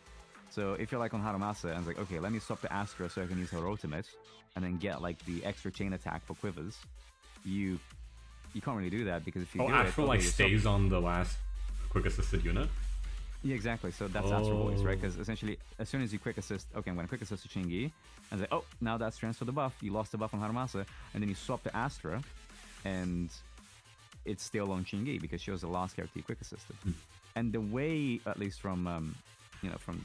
So if you're like on Harumasa and it's like, okay, let me swap to Astra so I can use her ultimate and then get like the extra chain attack for quivers, you can't really do that because if you do Astra it, like stays on the last quick assisted unit? Yeah, exactly. So that's Astral Voice, right? Because essentially, as soon as you quick assist, okay, I'm going to quick assist to Qingyi, and say, oh, now that's transferred the buff. You lost the buff on Harumasa, and then you swap to Astra, and it's still on Qingyi because she was the last character you quick assisted. And the way, at least from from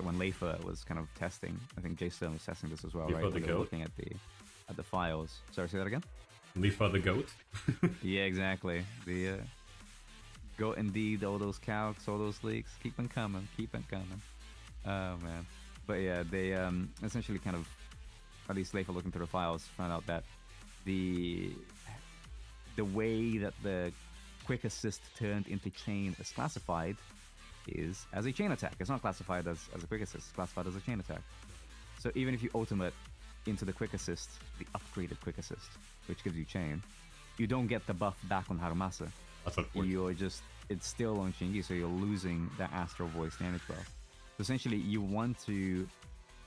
when Leifa was kind of testing, I think Jason was testing this as well, right? The goat? Looking at the files. Sorry, say that again. Leifa the goat. Yeah, exactly. The goat indeed. All those calcs, all those leaks, keep on coming, keep on coming. Oh man. But yeah, they essentially kind of, at least Leifa looking through the files, found out that the way that the quick assist turned into chain is classified is as a chain attack. It's not classified as a quick assist, it's classified as a chain attack. So even if you ultimate into the quick assist, the upgraded quick assist, which gives you chain, you don't get the buff back on Harumasa. That's unfortunate. You're just, it's still on Qingyi, so you're losing that Astral Voice damage buff. So essentially, you want to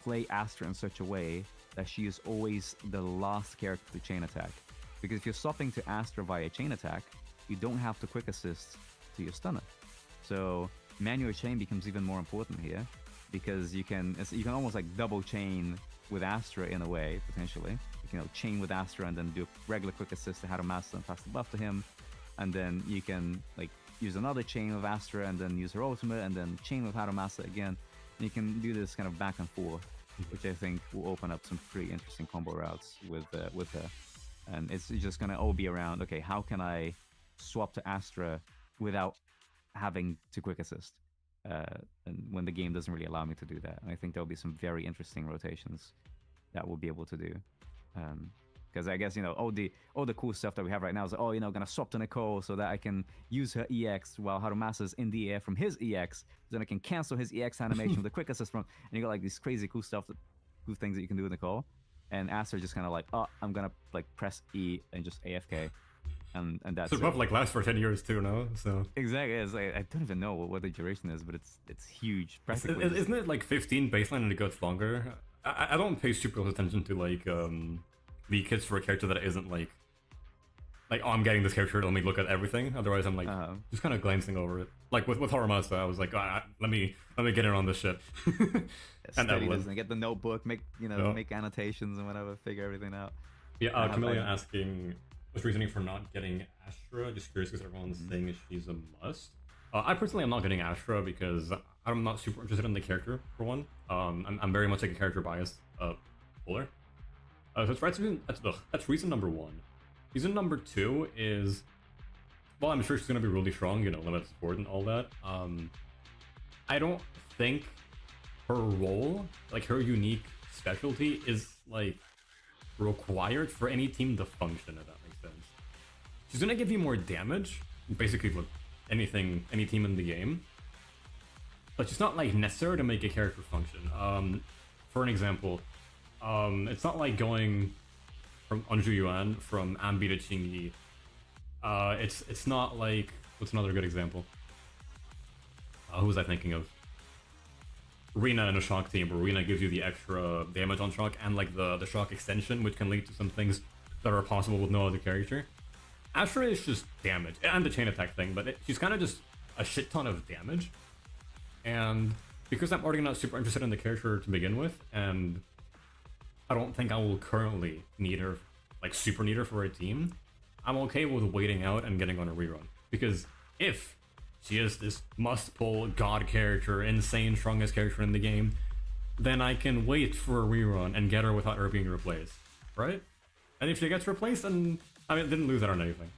play Astra in such a way that she is always the last character to chain attack. Because if you're swapping to Astra via chain attack, you don't have to quick assist to your stunner. So manual chain becomes even more important here because you can almost like double chain with Astra in a way, potentially. You can chain with Astra and then do a regular quick assist to Harumasa and pass the buff to him. And then you can like use another chain with Astra and then use her ultimate and then chain with Harumasa again. And you can do this kind of back and forth, which I think will open up some pretty interesting combo routes with her. And it's just gonna all be around, okay, how can I swap to Astra without having to quick assist? And when the game doesn't really allow me to do that. And I think there'll be some very interesting rotations that we'll be able to do. Because I guess, all the cool stuff that we have right now is, gonna swap to Nicole so that I can use her EX while Harumasa's in the air from his EX. Then I can cancel his EX animation with a quick assist from, and you got like these crazy cool things that you can do with Nicole. And Astra just kind of like, oh, I'm gonna like press E and just AFK. And that's so buff like lasts for 10 years too, no? So exactly, it's like, I don't even know what the duration is, but it's huge. Practically, isn't it like 15 baseline and it goes longer? I don't pay super close attention to like the kits for a character that isn't like oh, I'm getting this character, let me look at everything. Otherwise I'm like just kind of glancing over it. Like with Harumasa, I was like, let me get in on this shit. And that was, and get the notebook, make make annotations and whatever, figure everything out. Yeah, Camellia asking what's reasoning for not getting Astra. Just curious because everyone's saying she's a must. I personally am not getting Astra because I'm not super interested in the character, for one. I'm very much like a character biased puller. So that's reason number one. Reason number two is, well, I'm sure she's going to be really strong, limited support and all that. I don't think her role, like her unique specialty, is like required for any team to function, if that makes sense. She's gonna give you more damage, basically with any team in the game. But she's not like necessary to make a character function. For an example, it's not like going from Anju Yuan from Ambi to Qingyi. It's not like, what's another good example? Who was I thinking of? Rina in a shock team, where Rina gives you the extra damage on shock and like the shock extension, which can lead to some things that are possible with no other character. Astra is just damage, and the chain attack thing, but she's kind of just a shit ton of damage. And because I'm already not super interested in the character to begin with, and I don't think I will currently need her, like super need her for a team, I'm okay with waiting out and getting on a rerun. Because if she is this must-pull god character, insane strongest character in the game, then I can wait for a rerun and get her without her being replaced, right? And if she gets replaced, then I mean, didn't lose out on anything.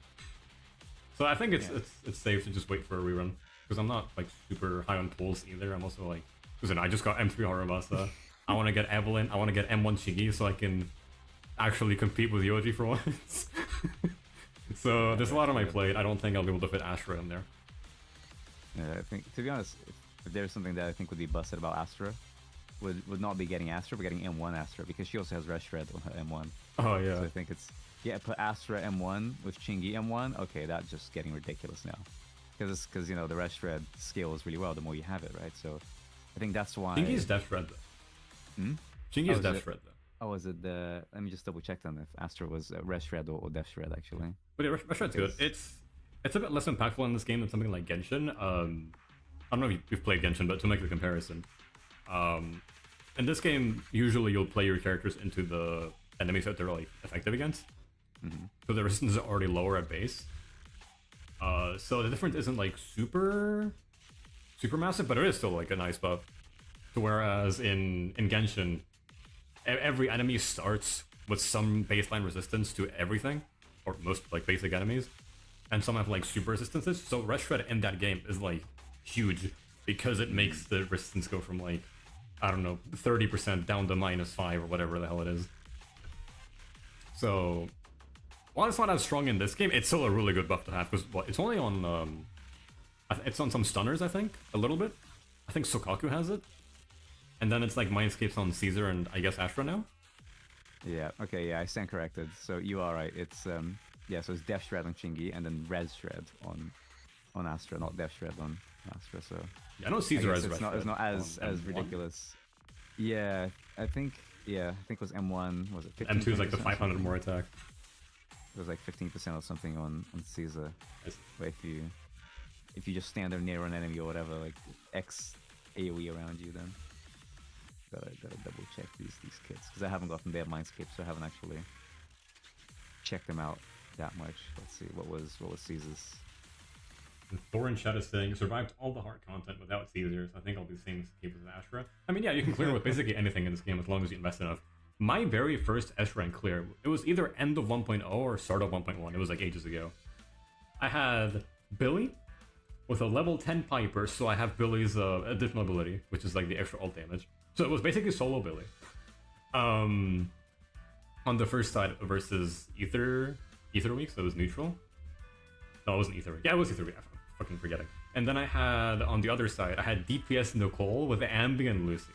So I think it's safe to just wait for a rerun, because I'm not like super high on pulls either. I'm also like, listen, I just got M3 Harumasa. I want to get Evelyn. I want to get M1 Shigi so I can actually compete with Yoji for once. So there's a lot on my plate. I don't think I'll be able to fit Astra in there. Yeah, I think, to be honest, if there's something that I think would be busted about Astra, would not be getting Astra, but getting M1 Astra, because she also has Red Shred on her M1. Oh yeah. So I think it's, yeah, put Astra M1 with Chingy M1. Okay, that's just getting ridiculous now, because you know the Red Shred scales really well the more you have it, right? So I think that's why. Chingy's Death Shred though. Hmm? Chingy's Death Shred though. Oh, was it the? Let me just double check then if Astra was Red Shred or Death Shred actually. But yeah, Red Shred's good. It's a bit less impactful in this game than something like Genshin. I don't know if you've played Genshin, but to make the comparison, in this game, usually you'll play your characters into the enemies that they're like effective against. So the resistance is already lower at base. So the difference isn't like super massive, but it is still like a nice buff. So whereas in Genshin, every enemy starts with some baseline resistance to everything, or most like basic enemies. And some have like super resistances, so Red Shred in that game is like huge because it makes the resistance go from like, I don't know, 30% down to -5 or whatever the hell it is. So while it's not as strong in this game, it's still a really good buff to have, because it's only on it's on some stunners, I think, a little bit. I think Sokaku has it, and then it's like Mindscapes on Caesar and I guess Astra now. Yeah. Okay. Yeah, I stand corrected. So you are right. It's yeah. So it's Death Shred on Chingy and then Red Shred on Astra, not Death Shred on Astra. So yeah, I know Caesar has it's not as ridiculous. Yeah, I think it was M1. Was it 15%? M2 is like the 500 more attack. It was like 15% or something on Caesar. But if you just stand there near an enemy or whatever, like X AoE around you, then gotta double check these kits, because I haven't gotten their Mindscape, so I haven't actually checked them out that much. Let's see, what was Caesar's? Thorin Chet is saying, survived all the hard content without Caesar, so I think I'll be the same case as Astra. I mean, yeah, you can clear with basically anything in this game as long as you invest enough. My very first S rank clear, it was either end of 1.0 or start of 1.1. It was like ages ago. I had Billy with a level 10 Piper, so I have Billy's additional ability, which is like the extra ult damage. So it was basically solo Billy. On the first side versus Ether Week, so it was neutral. No, it wasn't Ether Week. Yeah, it was Ether Week. I'm fucking forgetting. And then I had, on the other side, I had DPS Nicole with Ambi and Lucy.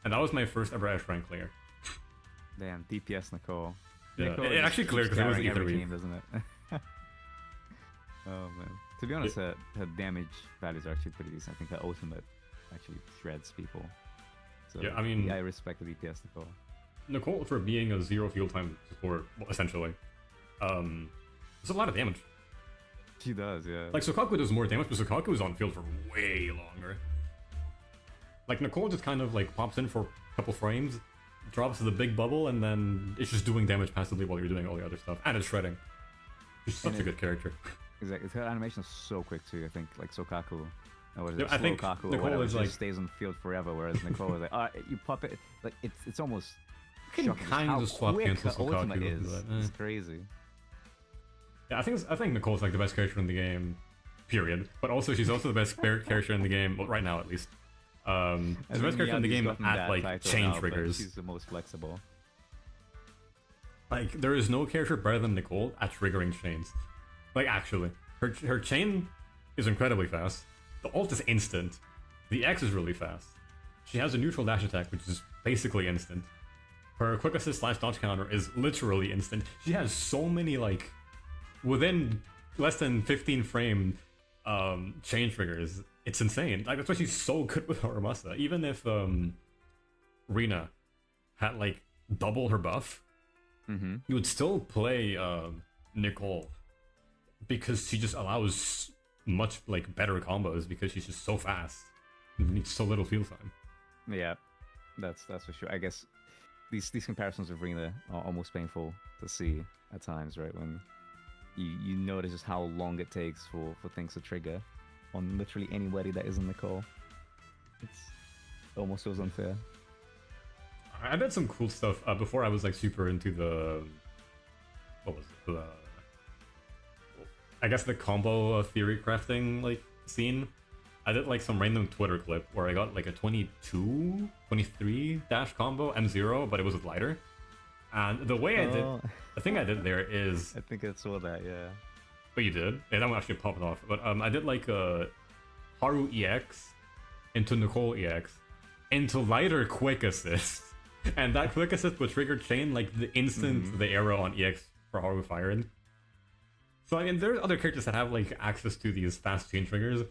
And that was my first ever S rank clear. Damn, DPS Nicole. Yeah, Nicole it actually cleared because it was Ether Week. Team, doesn't it? Oh man. To be honest, her damage values are actually pretty decent. I think her ultimate actually shreds people. So yeah, I mean, yeah, I respect the DPS Nicole. Nicole, for being a 0 field time support, well, essentially, there's a lot of damage. She does, yeah. Like, Sokaku does more damage, but Sokaku is on field for way longer. Like, Nicole just kind of, like, pops in for a couple frames, drops the big bubble, and then it's just doing damage passively while you're doing all the other stuff. And it's shredding. She's such a good character. Exactly. Her animation is so quick, too, I think. Like, Sokaku. Yeah, I think Kaku Nicole or whatever, is like, stays on the field forever, whereas Nicole is like, you pop it, like it's almost you can kind of swap cancel ultimate Sokaku. is. It's crazy. Yeah, I think Nicole's like the best character in the game, period. But also she's also the best character in the game, well, right now at least. She's the best character in the game at like chain triggers. She's the most flexible. Like, there is no character better than Nicole at triggering chains. Like, actually. Her chain is incredibly fast. The ult is instant. The X is really fast. She has a neutral dash attack, which is basically instant. Her quick assist slash dodge counter is literally instant. She has so many, like, within less than 15 frame chain triggers. It's insane. Like, that's why she's so good with Harumasa. Even if Rina had, like, double her buff, you would still play Nicole because she just allows much, like, better combos because she's just so fast and needs so little field time. Yeah, that's for sure. I guess these comparisons of Rina are almost painful to see at times, right? When you notice just how long it takes for things to trigger on literally anybody that isn't Nicole. It's almost feels unfair. I did some cool stuff before I was like super into the what was it? I guess the combo theory crafting like scene. I did like some random Twitter clip where I got like a 23 dash combo M0, but it was with lighter. And the way I did, the thing I did there is I think I saw that, yeah. But you did? Yeah, that one actually popped off. But I did like a Haru EX into Nicole EX into lighter quick assist. And that quick assist would trigger chain like the instant the arrow on EX for Haru fired. So I mean, there's other characters that have like access to these fast chain triggers,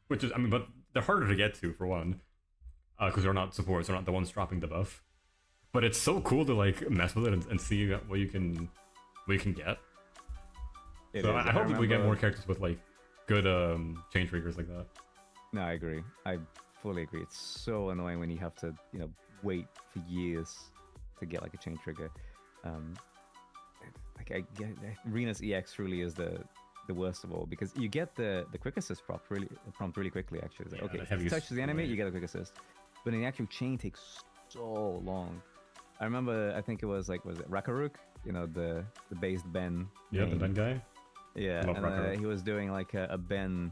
which is, I mean, but they're harder to get to for one, because they're not supports, they're not the ones dropping the buff. But it's so cool to like mess with it and see what you can get. So I hope we get more characters with like good chain triggers like that. No, I agree. I fully agree. It's so annoying when you have to, you know, wait for years to get like a chain trigger. Like I get Rina's EX really is the worst of all because you get the quick assist prompt really quickly. Actually, it's like, okay, if it touches the enemy, you get a quick assist, but the actual chain takes so long. I remember, I think it was like, was it Rakaruk? You know, the based Ben. Yeah, the Ben guy. Yeah, and he was doing like a Ben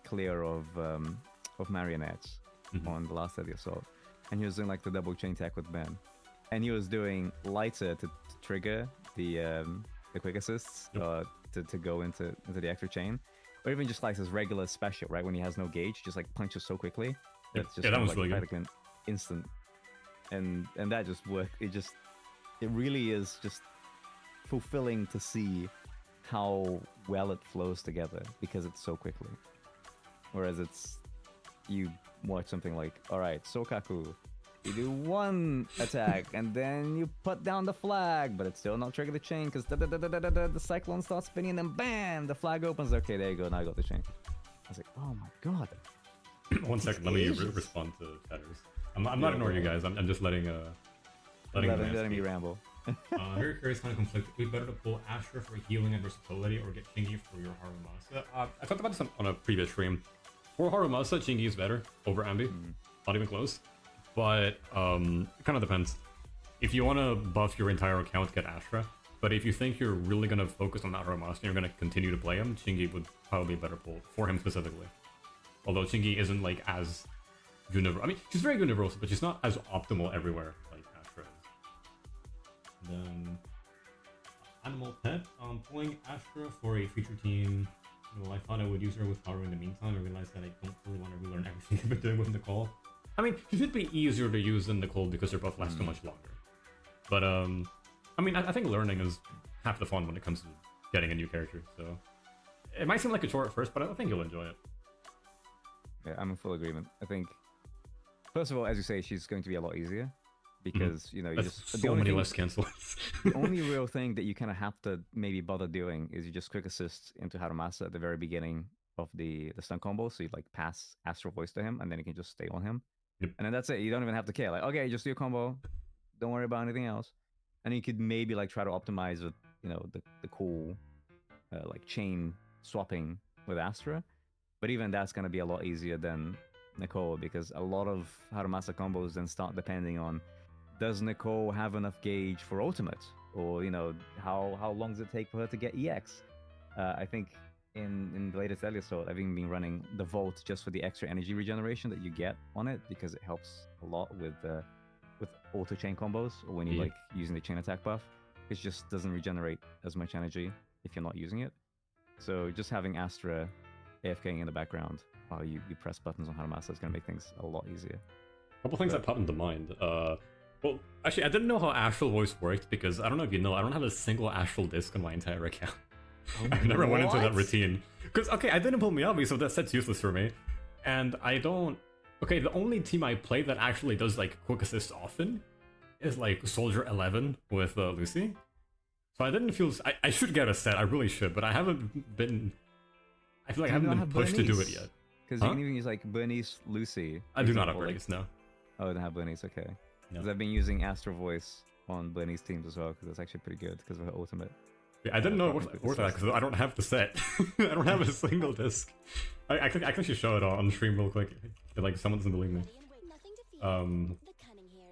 clear of marionettes on the last Deadly Assault, and he was doing like the double chain attack with Ben, and he was doing lighter to trigger the quick assists to go into the extra chain, or even just like his regular special, right, when he has no gauge, just like punches so quickly that's just that was like really good. Instant, and that just worked. It really is just fulfilling to see how well it flows together because it's so quickly. Whereas you watch something like, all right, Sokaku, you do one attack and then you put down the flag, but it's still not trigger the chain because the cyclone starts spinning and then bam, the flag opens. Okay, there you go. Now I got the chain. I was like, oh my god. 1 second, let me respond to chatters. I'm not ignoring you guys. I'm just letting me ramble. Very curious kind of conflict. Would it be better to pull Astra for healing and versatility or get Chingy for your Harumasa? I talked about this on a previous stream. For Harumasa, Chingy is better over Ambi. Not even close. But it kind of depends. If you want to buff your entire account, get Astra. But if you think you're really going to focus on that Harumasa and you're going to continue to play him, Chingy would probably be a better pull for him specifically. Although Chingy isn't like as universal. I mean, she's very universal, but she's not as optimal everywhere like Astra is. Then Animal Pet, pulling Astra for a future team. Well, I thought I would use her with Haru in the meantime. I realized that I don't really want to relearn everything I've been doing with Nicole. I mean, she should be easier to use than Nicole because her buff lasts so much longer. But I mean, I think learning is half the fun when it comes to getting a new character. So it might seem like a chore at first, but I think you'll enjoy it. Yeah, I'm in full agreement. I think, first of all, as you say, she's going to be a lot easier because you know you just so many less cancels. The only real thing that you kind of have to maybe bother doing is you just quick assist into Harumasa at the very beginning of the stun combo, so you like pass Astral Voice to him, and then you can just stay on him, and then that's it. You don't even have to care. Like, okay, just do your combo, don't worry about anything else, and you could maybe like try to optimize with the cool like chain swapping with Astra. But even that's going to be a lot easier than Nicole because a lot of Harumasa combos then start depending on, does Nicole have enough gauge for ultimate? Or, you know, how long does it take for her to get EX? I think in the latest Deadly Assault, I've even been running the Vault just for the extra energy regeneration that you get on it because it helps a lot with auto chain combos or when you're like using the chain attack buff. it just doesn't regenerate as much energy if you're not using it. So just having Astra AFKing in the background while you press buttons on Harumasa is going to make things a lot easier. A couple things that popped into mind. Well, actually, I didn't know how Astral Voice worked because I don't know if you know, I don't have a single Astral disc on my entire account. I never went into that routine. Because, okay, I didn't pull Miyabi, so that's useless for me. And I don't... Okay, the only team I play that actually does, like, quick assist often is, like, Soldier 11 with Lucy. So I didn't feel... I should get a set, I really should, but I haven't been... I feel like I haven't been pushed to do it yet. Because you can even use, like, Bernice Lucy. I do not have Bernice, no. Oh, I don't have Bernice, okay. No. Because I've been using Astro Voice on Bernice teams as well, because it's actually pretty good because of her ultimate. Yeah, I didn't know it worked that because I don't have the set. I don't have a single disc. I can actually show it on stream real quick. If, like, someone doesn't believe me.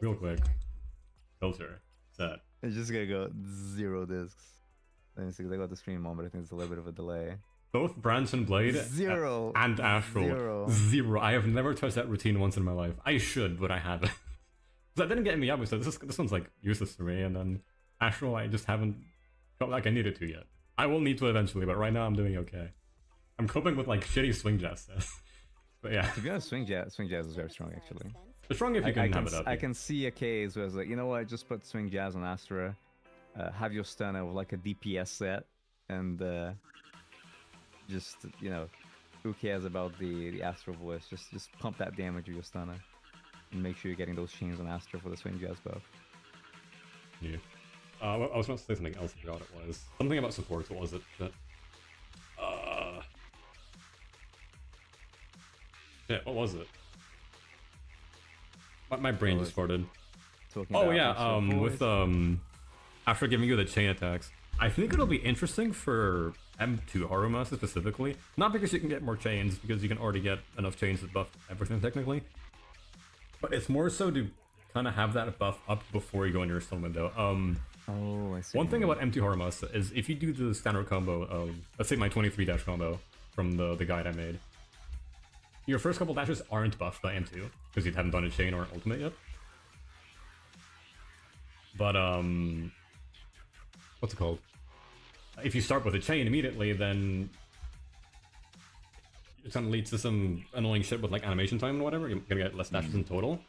Real quick. Filter. Set. It's just gonna go 0 discs. Let me see, because I got the stream on, but I think it's a little bit of a delay. Both Branson Blade 0 and Astral. 0. 0. I have never touched that routine once in my life. I should, but I haven't. That didn't get me up, so this one's like useless to me, and then Astral I just haven't felt like I needed to yet. I will need to eventually, but right now I'm doing okay. I'm coping with like shitty swing jazz stats. But yeah. To be honest, swing jazz is very strong actually. It's strong if you can have it up. I can see a case where it's like, you know what, just put swing jazz on Astra, have your stunner with like a DPS set, and just, you know, who cares about the Astral Voice? Just pump that damage with your stunner. And make sure you're getting those chains on Astra for the swing jazz buff. Yeah. I was about to say something else, I forgot what it was. Something about support, what was it? That, yeah, what was it? My brain just farted. Oh yeah, with after giving you the chain attacks, I think it'll be interesting for M2 Harumasa specifically. Not because you can get more chains, because you can already get enough chains to buff everything technically. But it's more so to kind of have that buff up before you go into your stun window. Oh, I see. One thing about M2 Harumasa is if you do the standard combo, let's say my 23 dash combo from the guide I made, your first couple dashes aren't buffed by M2 because you haven't done a chain or an ultimate yet. But what's it called? If you start with a chain immediately, then it's gonna lead to some annoying shit with like animation time and whatever. You're gonna get less dashes in total.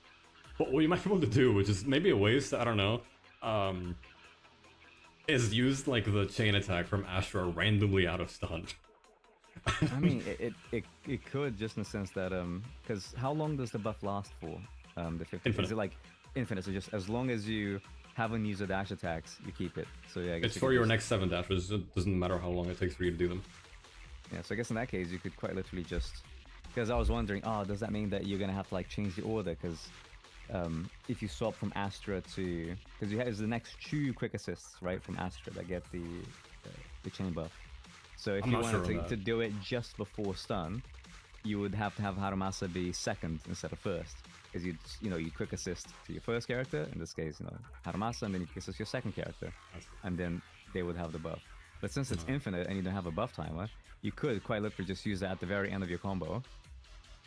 But what you might be able to do, which is maybe a waste, I don't know, is use like the chain attack from Astra randomly out of stun. I mean, it could, just in the sense that because how long does the buff last for? The 50. Infinite. Is it like infinite? So just as long as you haven't used the dash attacks, you keep it. So yeah, I guess it's for your next 7 dashes. It doesn't matter how long it takes for you to do them. Yeah, so I guess in that case, you could quite literally just... Because I was wondering, does that mean that you're going to have to like change the order? Because if you swap from Astra to... Because you have the next 2 quick assists, right, from Astra that get the chain buff. So if you wanted to do it just before stun, you would have to have Harumasa be second instead of first. Because you quick assist to your first character, in this case, Harumasa, and then you quick assist your second character. And then they would have the buff. But since it's infinite and you don't have a buff timer, you could quite literally just use that at the very end of your combo,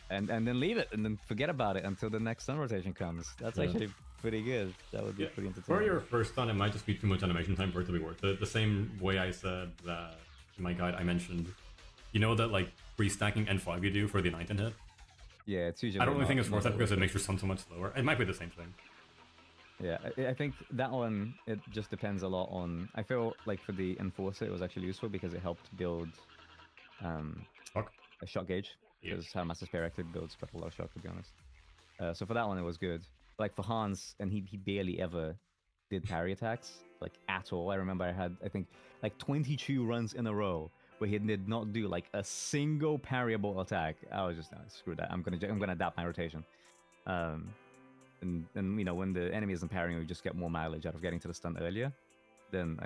and then leave it, and then forget about it until the next stun rotation comes. That's actually pretty good. That would be pretty entertaining. For your first stun, it might just be too much animation time for it to be worth it. The same way I said that in my guide I mentioned, that like pre-stacking N5 you do for the 9th hit? Yeah, it's usually... I don't really think it's worth it because it makes your stun so much slower. It might be the same thing. Yeah, I think that one, it just depends a lot on... I feel like for the Enforcer, it was actually useful because it helped build a shock gauge. Because Harumasa Spear actually builds quite a lot of shock, to be honest. So for that one, it was good. Like for Hans, and he barely ever did parry attacks, like at all. I remember I had, I think, like 22 runs in a row where he did not do like a single parryable attack. I was just, screw that. I'm gonna adapt my rotation. And when the enemy isn't parrying, we just get more mileage out of getting to the stun earlier. Then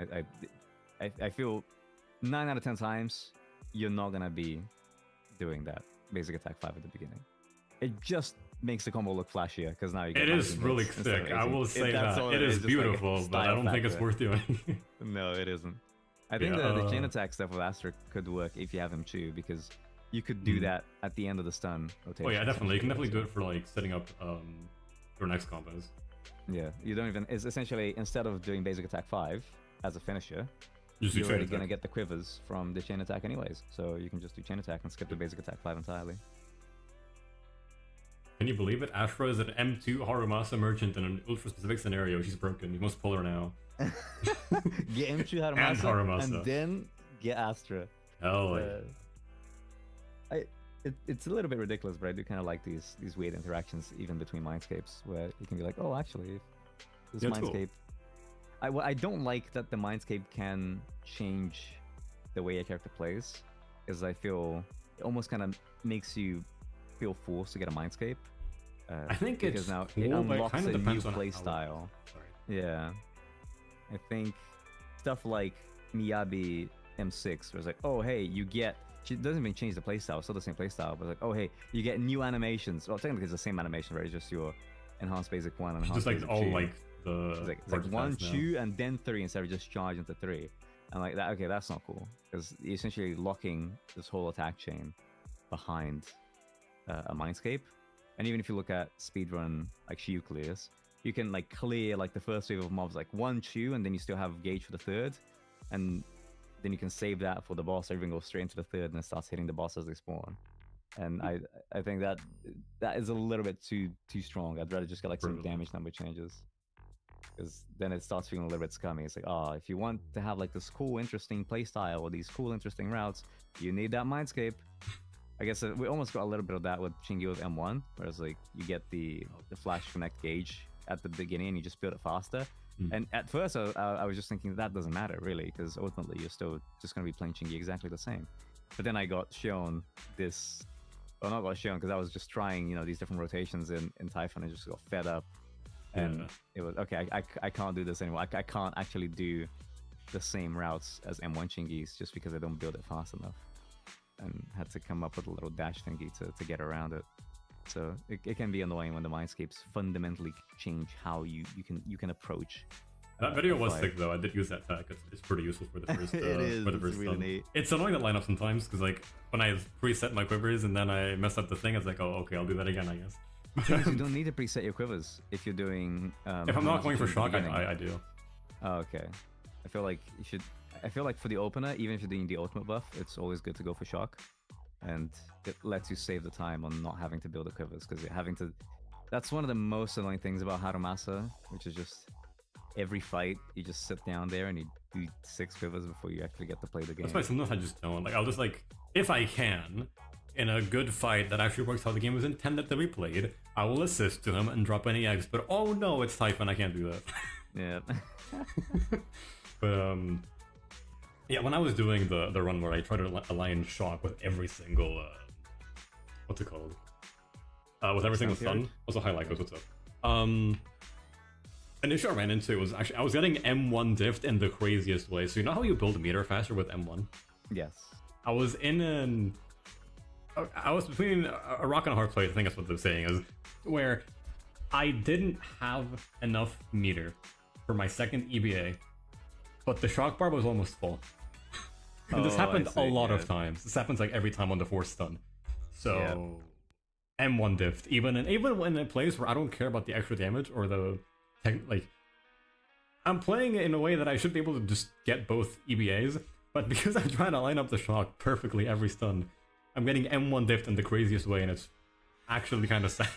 I feel 9 out of 10 times you're not gonna be doing that basic attack 5 at the beginning. It just makes the combo look flashier because now you get... It is really sick. I will say that. It is beautiful, like but I don't think it's worth doing. No, it isn't. I think the chain attack stuff with Astra could work if you have him too, because you could do that at the end of the stun rotation. Oh yeah, definitely. You can definitely do it for like setting up your next combos. Yeah, you don't even... It's essentially, instead of doing basic attack 5, as a finisher, Just do you're chain already attack. gonna get the quivers from the chain attack anyways. So you can just do chain attack and skip the basic attack 5 entirely. Can you believe it? Ashra is an M2 Harumasa merchant in an ultra-specific scenario. She's broken. You must pull her now. Get him to Harumasa, And Harumasa. and then get Astra. Hell yeah. It's a little bit ridiculous, but I do kind of like these weird interactions even between mindscapes where you can be like, oh, actually, this Yeah, it's cool. mindscape. I don't like that the mindscape can change the way a character plays, because I feel it almost kind of makes you feel forced to get a mindscape. I think because it's now cool, it but it unlocks kind a of new depends on play how style. Sorry. Yeah, I think stuff like Miyabi M6, where it's like, oh hey, you get. It doesn't even change the playstyle, it's still the same playstyle, but like, oh hey, you get new animations. Well, technically it's the same animation, right? It's just your enhanced basic 1 and It's enhanced just like basic all 2. like the. It's like 1, now. 2, and then 3 instead of just charge into 3. And like that, okay, that's not cool, because you're essentially locking this whole attack chain behind a mindscape. And even if you look at speedrun like Shiu clears, you can like clear like the first wave of mobs like 1 Chew, and then you still have gauge for the third, and then you can save that for the boss. Everything goes straight into the third, and it starts hitting the boss as they spawn. And I think that is a little bit too strong. I'd rather just get like some damage number changes, because then it starts feeling a little bit scummy. It's like, oh, if you want to have like this cool, interesting playstyle or these cool, interesting routes, you need that mindscape. I guess we almost got a little bit of that with Shingi with M1, whereas like you get the flash connect gauge at the beginning and you just build it faster. And at first I was just thinking that doesn't matter really, because ultimately you're still just going to be playing Shingi exactly the same. But then I got shown this, well, not got shown, because I was just trying, you know, these different rotations in Typhon and just got fed up. And it was, okay, I can't do this anymore. I can't actually do the same routes as M1 Shingis just because I don't build it fast enough. And had to come up with a little dash thingy to get around it. So it can be annoying when the mindscapes fundamentally change how you can approach. That video was sick though. I did use that tech. It's pretty useful for the first. It is. For the first really neat. It's annoying that lineup sometimes because like when I preset my quivers and then I mess up the thing, it's like, oh okay, I'll do that again, I guess. You don't need to preset your quivers if you're doing. If I'm not going for shock, I do. Oh, okay. I feel like you should. I feel like for the opener, even if you're doing the ultimate buff, it's always good to go for shock, and it lets you save the time on not having to build the quivers, because having to. That's one of the most annoying things about Harumasa, which is just every fight you just sit down there and you do 6 quivers before you actually get to play the game. That's why sometimes I just don't. Like I'll just like, if I can, in a good fight that actually works how the game was intended to be played, I will assist to him and drop any eggs. But oh no, it's Typhon, I can't do that. Yeah. But yeah, when I was doing the run where I tried to align shock with every single what's it called? With every single stun. Also, hi Lycos, what's up? An issue I ran into was actually I was getting M1 diffed in the craziest way. So you know how you build a meter faster with M1? Yes. I was I was between a rock and a hard place, I think that's what they're saying, is where I didn't have enough meter for my second EBA, but the shock bar was almost full. And this happened a lot of times. This happens like every time on the 4th stun. So M1 diffed, even in a place where I don't care about the extra damage or the like, I'm playing it in a way that I should be able to just get both EBAs, but because I'm trying to line up the shock perfectly every stun, I'm getting M1 diffed in the craziest way, and it's actually kind of sad.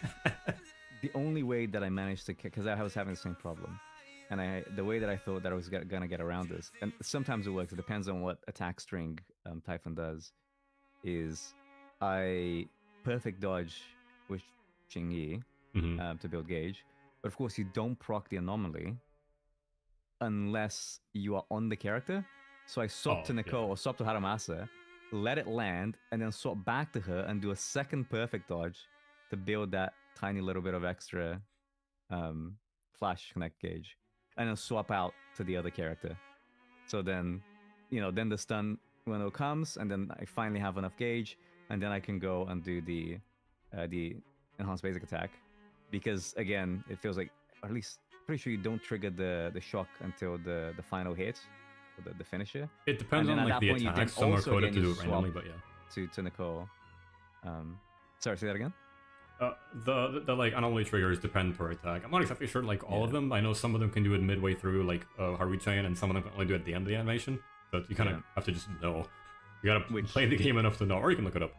The only way that I managed to, because I was having the same problem, and the way that I thought that I was gonna get around this, and sometimes it works. It depends on what attack string Typhon does. Is I perfect dodge with Qingyi to build gauge, but of course you don't proc the anomaly unless you are on the character. So I swap to Nicole or swap to Harumasa, let it land, and then swap back to her and do a second perfect dodge to build that tiny little bit of extra flash connect gauge, and then swap out to the other character. So then, then the stun window comes, and then I finally have enough gauge, and then I can go and do the enhanced basic attack, because again, it feels like, or at least pretty sure you don't trigger the shock until the final hit, or the finisher. It depends on like the attacks. Some are coded to do it randomly, but yeah. To Nicole. Sorry, say that again. The like anomaly triggers depend per attack. I'm not exactly sure like all of them. I know some of them can do it midway through, like Haruchain, and some of them can only do it at the end of the animation. But you kind of have to just know. You gotta play the game enough to know, or you can look it up.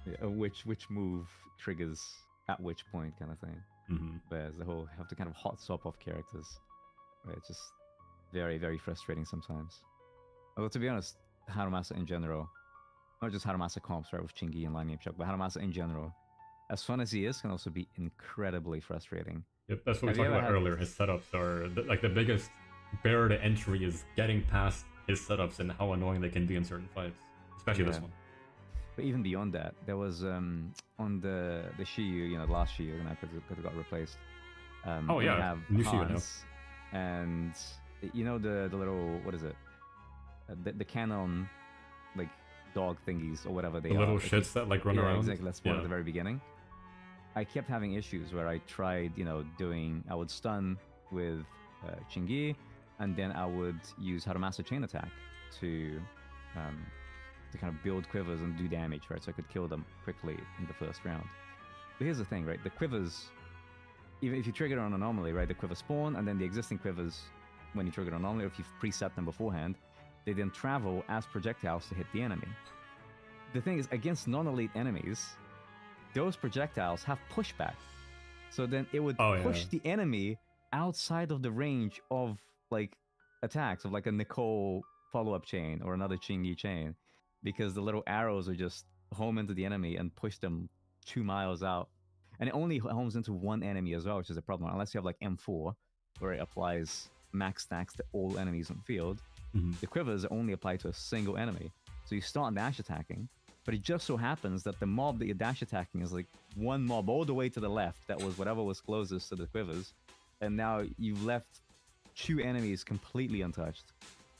Yeah, which move triggers at which point, kind of thing. Mm-hmm. Whereas the whole have to kind of hot swap off characters. Where it's just very, very frustrating sometimes. Well, to be honest, Harumasa in general, not just Harumasa comps, right, with Chingy and Lightning Chuck, but Harumasa in general, as fun as he is, can also be incredibly frustrating. Yep, that's what we talked about earlier. His setups are like the biggest barrier to entry is getting past his setups and how annoying they can be in certain fights, especially this one. But even beyond that, there was on the Shiyu, you know, the last Shiyu, and I could have got replaced. Oh yeah, have new Shiyu now. And you know the little, what is it? The canon, like dog thingies or whatever they are. The little shits that like run around. Exactly. That's one at the very beginning. I kept having issues where I tried, you know, I would stun with Chingy, and then I would use Harumasa chain attack to kind of build quivers and do damage, right? So I could kill them quickly in the first round. But here's the thing, right? The quivers, even if you trigger an anomaly, right? The quivers spawn, and then the existing quivers, when you trigger an anomaly, or if you've preset them beforehand, they then travel as projectiles to hit the enemy. The thing is, against non-elite enemies, those projectiles have pushback. So then it would push the enemy outside of the range of like attacks of like a Nicole follow-up chain or another Chingy chain, because the little arrows would just home into the enemy and push them 2 miles out. And it only homes into one enemy as well, which is a problem. Unless you have like M4, where it applies max stacks to all enemies on field, the quivers only apply to a single enemy. So you start dash attacking, but it just so happens that the mob that you're dash attacking is like one mob all the way to the left that was whatever was closest to the quivers, and now you've left 2 enemies completely untouched.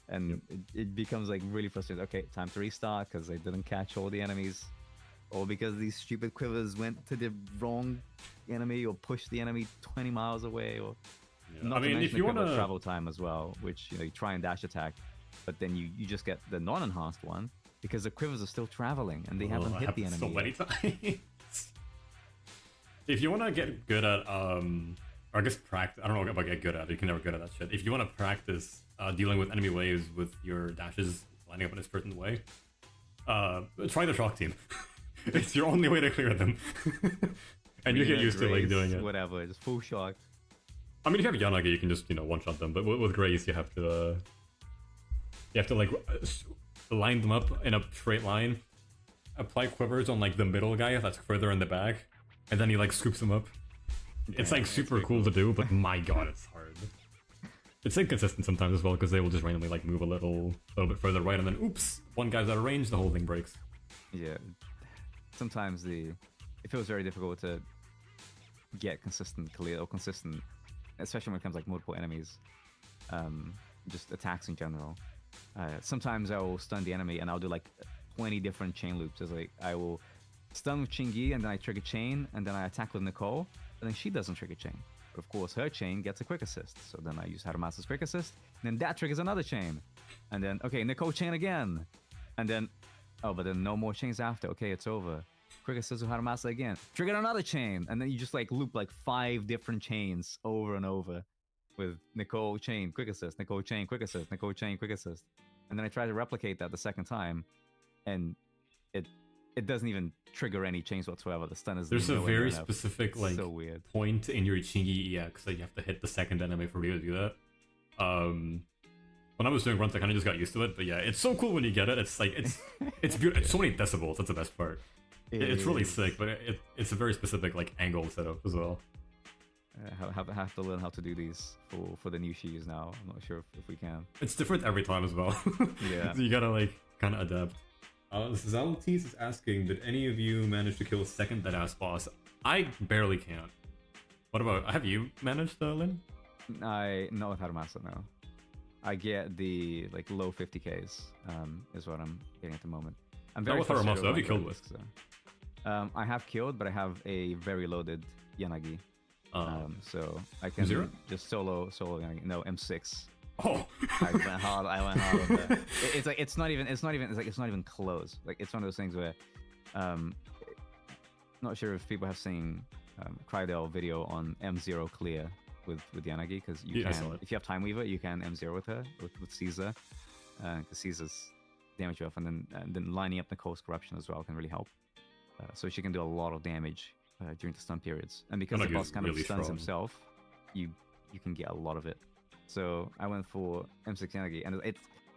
And it becomes like really frustrating. Okay, time to restart because I didn't catch all the enemies, or because these stupid quivers went to the wrong enemy or pushed the enemy 20 miles away, or not to mention if you want to travel time as well, which you try and dash attack, but then you just get the non-enhanced one because the quivers are still traveling and they haven't hit the enemy so many times. If you want to get good at or I guess practice, I don't know about get good at it, you can never get at that shit. If you want to practice dealing with enemy waves with your dashes lining up in a certain way, try the shock team. It's your only way to clear them. And you get used to like doing it. Whatever, just full shock. I mean, if you have Yanagi, you can just one-shot them. But with Grace, you have to like line them up in a straight line, apply quivers on like the middle guy that's further in the back, and then he like scoops them up. It's like super cool to do, but my god, it's hard. It's inconsistent sometimes as well, because they will just randomly like move a little bit further right, and then oops, one guy's out of range, the whole thing breaks. Yeah, sometimes it feels very difficult to get consistent clear or consistent, especially when it comes like multiple enemies, just attacks in general. Sometimes I will stun the enemy and I'll do like 20 different chain loops. It's like I will stun with Chingy and then I trigger chain and then I attack with Nicole and then she doesn't trigger chain. But of course her chain gets a quick assist. So then I use Harumasa's quick assist and then that triggers another chain. And then, okay, Nicole chain again. And then, oh, but then no more chains after. Okay, it's over. Quick assist with Harumasa again. Trigger another chain. And then you just like loop like 5 different chains over and over with Nicole chain, quick assist, Nicole chain, quick assist, Nicole chain, quick assist. And then I try to replicate that the second time, and it doesn't even trigger any chains whatsoever. The stun is there's a very specific like so weird point in your Chingy EX that you have to hit the second enemy for you to do that. When I was doing runs, I kind of just got used to it, but yeah, it's so cool when you get it. It's like it's beautiful. It's so many decibels. That's the best part. It's really sick, but it's a very specific like angle setup as well. Have to learn how to do these for the new Shiyus now. I'm not sure if we can. It's different every time as well. Yeah. So you gotta like kind of adapt. Zaltis is asking, did any of you manage to kill a second deadass boss? I barely can. What about, have you managed, Lin? Not with Harumasa, no. I get the like low 50Ks, is what I'm getting at the moment. I'm very not with Harumasa, have you killed with? So. I have killed, but I have a very loaded Yanagi. So I can just solo Yanagi. No, M6. Oh, I went hard on that. It's not even close. Like it's one of those things where, not sure if people have seen Crydell video on M0 clear with Yanagi, because you Yeah, I saw can, it. if you have Time Weaver, you can M0 with her, with Caesar, because Caesar's damage buff, and then lining up Nicole's Corruption as well can really help. So she can do a lot of damage during the stun periods, and because the Yanagi boss is kind of really stuns strong. himself, you can get a lot of it. So I went for M6 Yanagi, and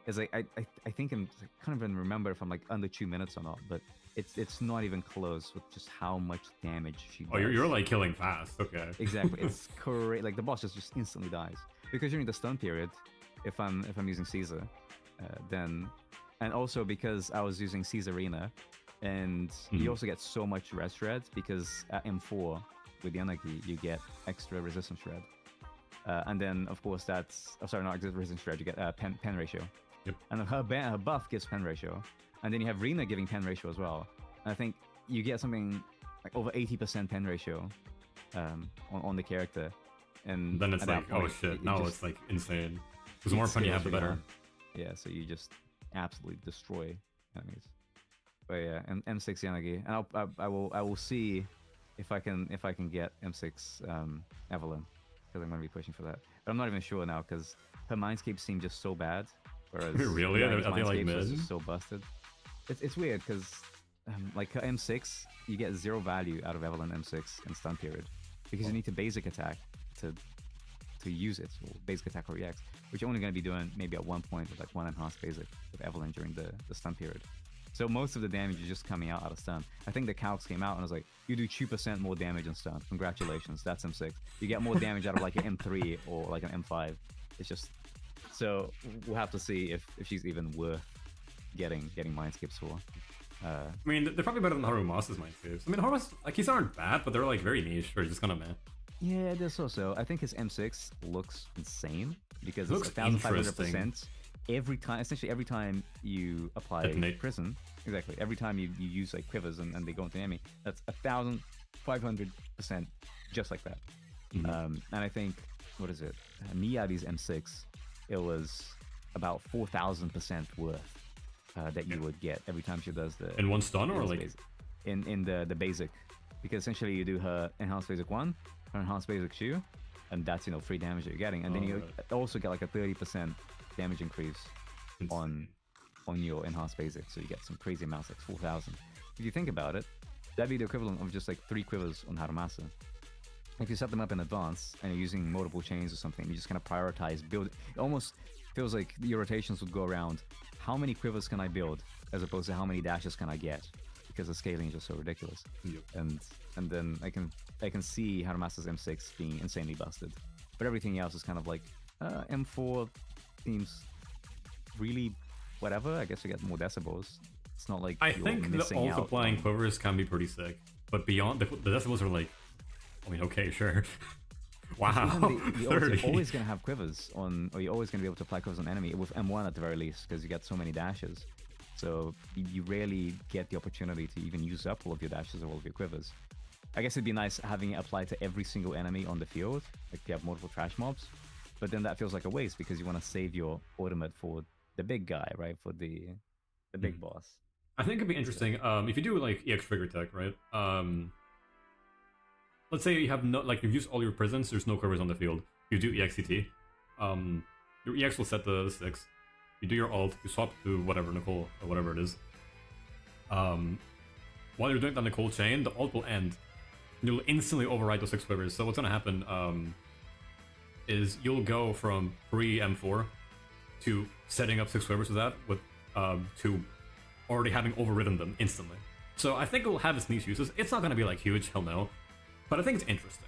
it's like I think I can't even remember if I'm like under 2 minutes or not, but it's not even close with just how much damage she does. Oh, you're like killing fast. Okay. Exactly. It's correct. Like the boss just instantly dies because during the stun period, if I'm using Caesar, then, and also because I was using Caesarina, and you also get so much res shred because at M4 with Yanagi you get extra resistance shred, and then of course that's sorry, not resistance shred, you get pen ratio. Yep. And her buff gives pen ratio, and then you have Rina giving pen ratio as well. And I think you get something like over 80% pen ratio on the character, and Then it's at like, that point, oh shit, now just- it's like insane. Because the more it fun you have, scales the really better. hard. Yeah, so you just absolutely destroy enemies. But yeah, M6 Yanagi, and I will see if I can get M6 Evelyn, because I'm gonna be pushing for that. But I'm not even sure now because her mindscapes seem just so bad. Whereas Really? Yanagi's Are they like mindscapes was mid? just so busted. It's weird because like her M6, you get 0 value out of Evelyn M6 in stun period because you need to basic attack to use it, or basic attack or reacts, which you're only going to be doing maybe at one point with like 1 enhanced basic with Evelyn during the stun period. So most of the damage is just coming out of stun. I think the calcs came out and I was like, you do 2% more damage in stun. Congratulations, that's M6. You get more damage out of like an M3 or like an M5. It's just, so we'll have to see if she's even worth getting mind skips for. I mean, they're probably better than Harumasa's mindscapes. I mean, Haruma's, like, he's aren't bad, but they're like very niche, or just kind of meh. Yeah, there's also, I think his M6 looks insane because It it's looks 1,500% every time, essentially every time you apply Detonate. prison. Exactly. Every time you use like quivers and they go into the enemy, that's 1,500% just like that. And I think, what is it? Miyabi's M6, it was about 4,000% worth that you would get every time she does the... In one stun, or like... basic. In the basic. Because essentially you do her enhanced basic 1, her enhanced basic 2, and that's, you know, free damage that you're getting. And then you also get like a 30% damage increase on your enhanced basic. So you get some crazy amounts, like 4,000. If you think about it, that'd be the equivalent of just like 3 quivers on Harumasa. If you set them up in advance and you're using multiple chains or something, you just kind of prioritize build. It almost feels like your rotations would go around, how many quivers can I build as opposed to how many dashes can I get, because the scaling is just so ridiculous. Yep. And then I can see Harumasa's M6 being insanely busted, but everything else is kind of like M4 seems really whatever. I guess you get more decibels. It's not like I you're think the missing out multiplying on- quivers can be pretty sick, but beyond the decibels are like, I mean, okay, sure. Wow, Even you're 30. always going to have quivers on, or you're always going to be able to apply quivers on enemy with M1 at the very least, because you get so many dashes. So you rarely get the opportunity to even use up all of your dashes or all of your quivers. I guess it'd be nice having it apply to every single enemy on the field, like if you have multiple trash mobs. But then that feels like a waste because you want to save your ultimate for the big guy, right? For the big boss. I think it'd be interesting if you do like EX trigger tech, right? Let's say you have no, like you've used all your prisons, there's no quivers on the field. You do EXCT. Your EX will set the 6. You do your ult, you swap to whatever, Nicole, or whatever it is. While you're doing that Nicole chain, the ult will end. You'll instantly override those 6 quivers. So what's gonna happen is you'll go from pre-M4 to setting up 6 quivers with that, to already having overridden them instantly. So I think it will have its niche uses. It's not gonna be like huge, hell no. But I think it's interesting.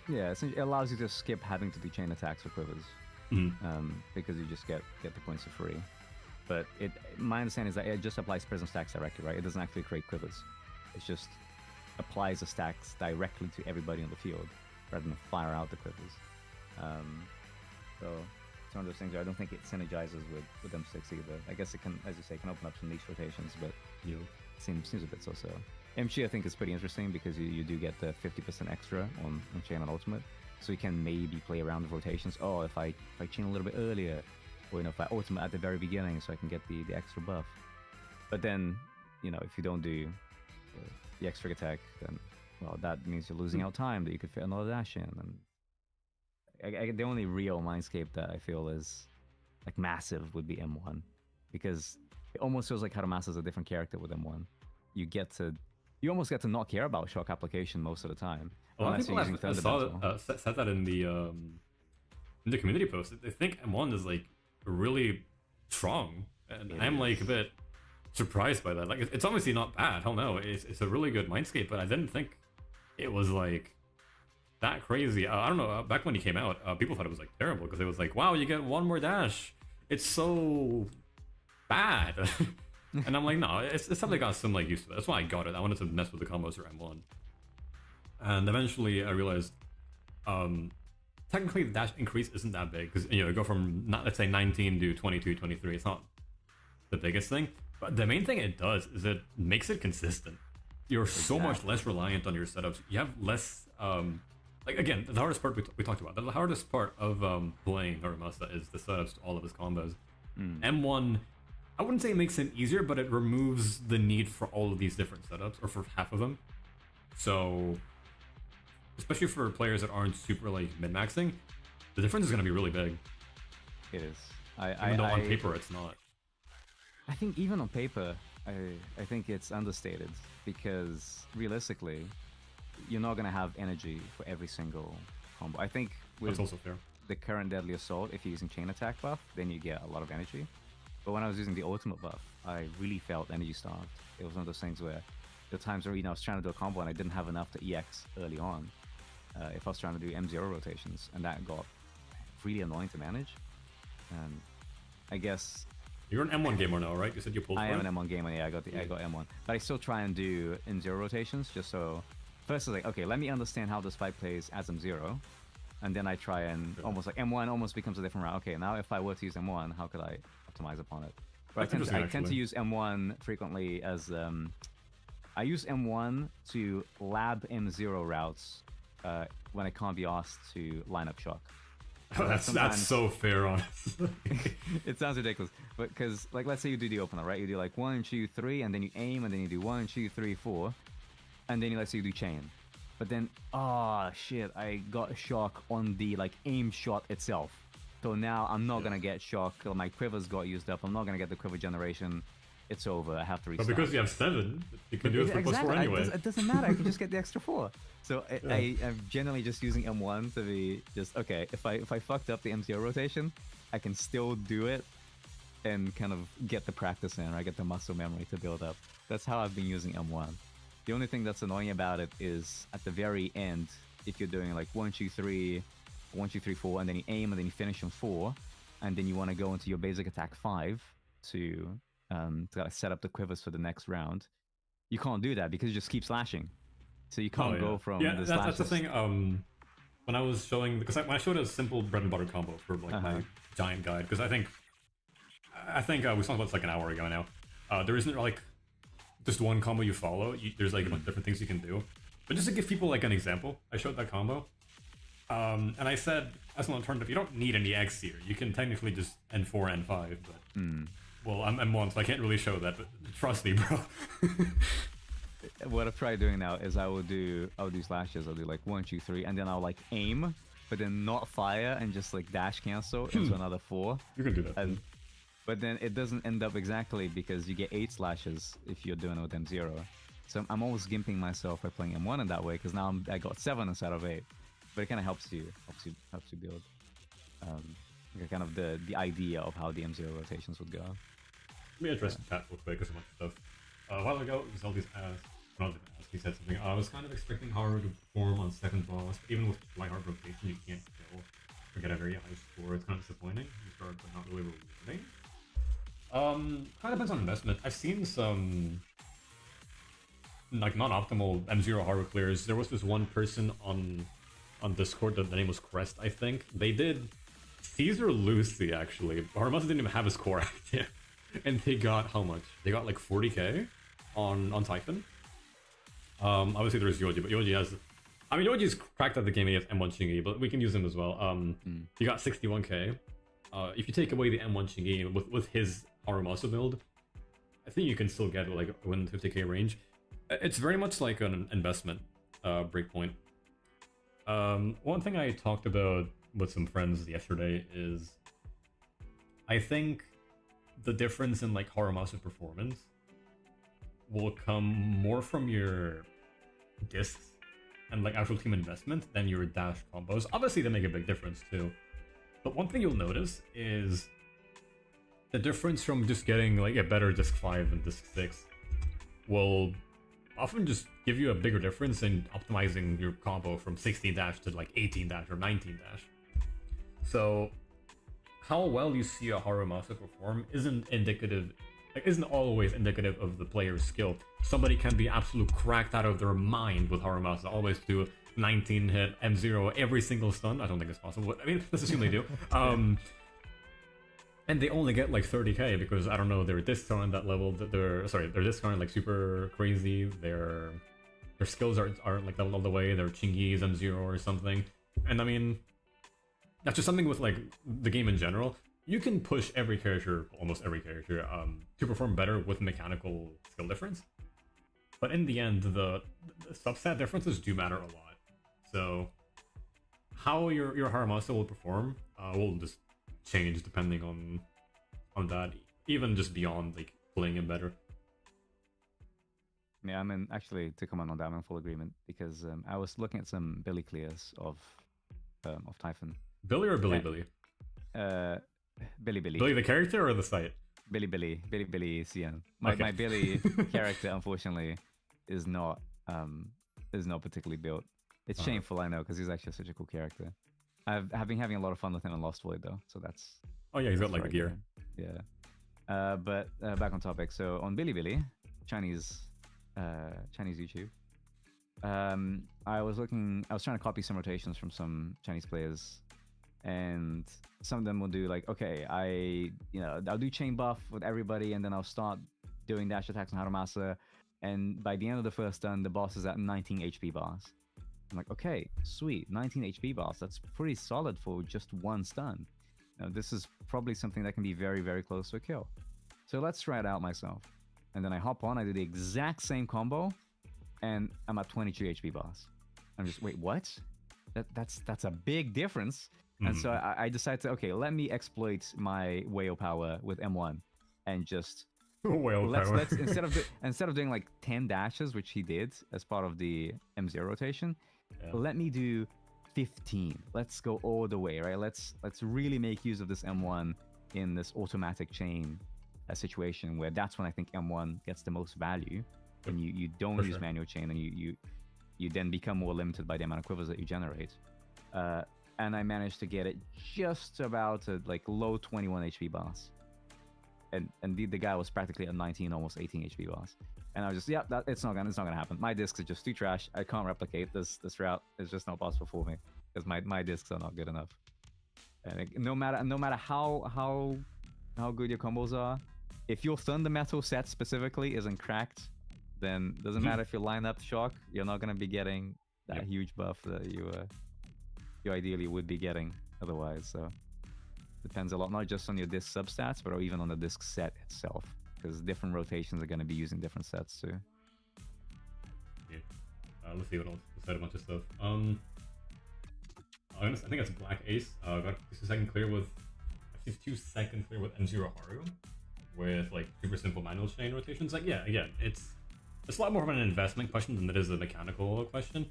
Yeah, it allows you to skip having to do chain attacks or quivers. Because you just get the points for free. But my understanding is that it just applies prison stacks directly, right? It doesn't actually create quivers. It just applies the stacks directly to everybody on the field rather than fire out the quivers. So it's one of those things where I don't think it synergizes with M6 either. I guess it can, as you say, can open up some niche rotations, but it seems a bit so-so. MC I think is pretty interesting because you do get the 50% extra on chain and ultimate. So you can maybe play around with rotations. Oh, if I chain a little bit earlier, or if I ultimate at the very beginning, so I can get the extra buff. But then, if you don't do the X trigger tech, then well, that means you're losing out time that you could fit another dash in. And the only real Mindscape that I feel is like massive would be M1, because it almost feels like Harumasa is a different character with M1. You almost get to not care about shock application most of the time. A lot of people said that in the community post. They think M1 is like really strong, and I'm like a bit surprised by that. Like, it's obviously not bad. Hell no, it's a really good Mindscape, but I didn't think it was like that crazy. I don't know. Back when he came out, people thought it was like terrible because it was like, wow, you get one more dash. It's so bad. And I'm like, no, it's something I got some like used to. That's why I got it. I wanted to mess with the combos for M1. And eventually I realized, technically the dash increase isn't that big because you go from let's say 19 to 22, 23. It's not the biggest thing, but the main thing it does is it makes it consistent. You're so much less reliant on your setups. You have less, like again, the hardest part we talked about. The hardest part of playing Harumasa is the setups to all of his combos. M1, I wouldn't say it makes it easier, but it removes the need for all of these different setups, or for half of them. So, especially for players that aren't super like min-maxing, the difference is going to be really big. It is. Even though on paper it's not. I think even on paper, I think it's understated, because realistically, you're not going to have energy for every single combo. I think with That's also fair. The current Deadly Assault, if you're using chain attack buff, then you get a lot of energy. But when I was using the ultimate buff, I really felt energy starved. It was one of those things where the times where I was trying to do a combo and I didn't have enough to EX early on, if I was trying to do M0 rotations, and that got really annoying to manage. And I guess you're an M1 gamer now, right? You said you pulled. I am an M1 gamer. Yeah, I got M1, but I still try and do M0 rotations just so. First, I was like, okay, let me understand how this fight plays as M0, and then I try and almost like M1 almost becomes a different route. Okay, now if I were to use M1, how could I optimize upon it? But I tend to use M1 frequently as I use M1 to lab M0 routes when I can't be asked to line up shock. Oh, that's so fair, honestly. It sounds ridiculous, but because like let's say you do the opener, right? You do like 1, 2, 3, and then you aim, and then you do 1, 2, 3, 4, and then let's say you do chain. But then, oh shit, I got shock on the like aim shot itself. So now I'm not gonna get shock. My quivers got used up. I'm not gonna get the quiver generation. It's over. I have to restart. But because you have 7, you can do it for +4 anyway. It doesn't matter. I can just get the extra 4. So I'm generally just using M1 to be just okay. If I fucked up the M0 rotation, I can still do it and kind of get the practice in. Or I get the muscle memory to build up. That's how I've been using M1. The only thing that's annoying about it is at the very end, if you're doing like 1, 2, 3, 1, 2, 3, 4, and then you aim and then you finish on 4, and then you want to go into your basic attack 5 to set up the quivers for the next round. You can't do that because you just keep slashing. So you can't go from the slashes. That's the thing. When I was showing, because when I showed a simple bread and butter combo for like my giant guide, because I think we talked about this like an hour ago now. There isn't like just one combo you follow. There's like a bunch of different things you can do. But just to give people like an example, I showed that combo, and I said as an alternative, you don't need any X here. You can technically just N4, N5, but well, I'm M1, so I can't really show that. But trust me, bro. What I've tried doing now is I'll do slashes. I'll do like 1, 2, 3, and then I'll like aim, but then not fire and just like dash cancel into another 4. You can do that. But then it doesn't end up exactly because you get 8 slashes if you're doing it with M0. So I'm almost gimping myself by playing M1 in that way because now I got 7 instead of 8. But it kind of helps you build kind of the idea of how the M0 rotations would go. Let me address the chat real quick because a bunch of stuff. A while ago, Zelda's asked, he said something. I was kind of expecting Haru to perform on second boss, but even with light hard rotation, you can't kill or get a very high score. It's kind of disappointing. You start, but not really rewarding. Kind of depends on investment. I've seen some like non-optimal M0 Haru clears. There was this one person on Discord, the name was Crest, I think. They did Caesar Lucy actually. Harumasa didn't even have his core active. And they got how much? They got like 40k on Typhon. Obviously there's Yoji, but Yoji has, I mean Yoji's cracked at the game. He has M1 Shingi, but we can use him as well. He got 61k. If you take away the M1 Shingi with his Harumasa build, I think you can still get like within 50k range. It's very much like an investment breakpoint. One thing I talked about with some friends yesterday is I think the difference in like Harumasa performance will come more from your discs and like actual team investment than your dash combos. Obviously, they make a big difference too. But one thing you'll notice is the difference from just getting like a better disc 5 and disc 6 will often just give you a bigger difference in optimizing your combo from 16 dash to like 18 dash or 19 dash. So how well you see a Harumasa perform isn't always indicative of the player's skill. Somebody can be absolute cracked out of their mind with Harumasa, always do 19 hit M0 every single stun. I don't think it's possible. I mean, let's assume they do. And they only get like 30k because I don't know, their discs are on that level. Their discs aren't like super crazy. Their skills aren't like leveled all the way. They're Chingy's M0 or something. And I mean, that's just something with like the game in general. You can push every character, almost every character, to perform better with mechanical skill difference. But in the end, the substat differences do matter a lot. So how your Harumasa will perform will just change depending on that, even just beyond like playing him better. Yeah, I mean, actually, to comment on that, I'm in full agreement because I was looking at some Billy clears of Typhon. Billy or Billy Billy? Billy. Billy the character or the site? Billy CN. My Billy character, unfortunately, is not particularly built. It's shameful, I know, because he's actually such a cool character. I've been having a lot of fun with him in Lost Void though, so that's. Oh yeah, he's got like the gear. Yeah. But back on topic. So on Billy, Chinese YouTube. I was trying to copy some rotations from some Chinese players, and some of them will do like, okay, I'll do chain buff with everybody, and then I'll start doing dash attacks on Harumasa, and by the end of the first stun, the boss is at 19 HP bars. I'm like, okay, sweet, 19 HP bars. That's pretty solid for just one stun. Now, this is probably something that can be very, very close to a kill. So let's try it out myself. And then I hop on, I do the exact same combo, and I'm at 22 HP bars. I'm just, wait, what? That's a big difference. And so I decided to, okay, let me exploit my whale power with M1 and just let's instead of doing like 10 dashes, which he did as part of the M0 rotation, let me do 15. Let's go all the way, right? Let's really make use of this M1 in this automatic chain situation where that's when I think M1 gets the most value. When you don't use manual chain, and you then become more limited by the amount of quivers that you generate. And I managed to get it just about to like low 21 HP bars. And the guy was practically at 19, almost 18 HP bars. And I was just, it's not gonna happen. My discs are just too trash. I can't replicate this route. It's just not possible for me because my discs are not good enough. And no matter how good your combos are, if your Thunder Metal set specifically isn't cracked, then it doesn't matter if you line up Shock, you're not gonna be getting that huge buff that you ideally would be getting otherwise. So depends a lot, not just on your disc substats, but even on the disc set itself, because different rotations are going to be using different sets too. Yeah. Let's see what else. We said a bunch of stuff. I think it's Black Ace. Got 2-second clear with 2-second clear with M0 Haru, with like super simple manual chain rotations. Like, yeah, again, it's a lot more of an investment question than it is a mechanical question.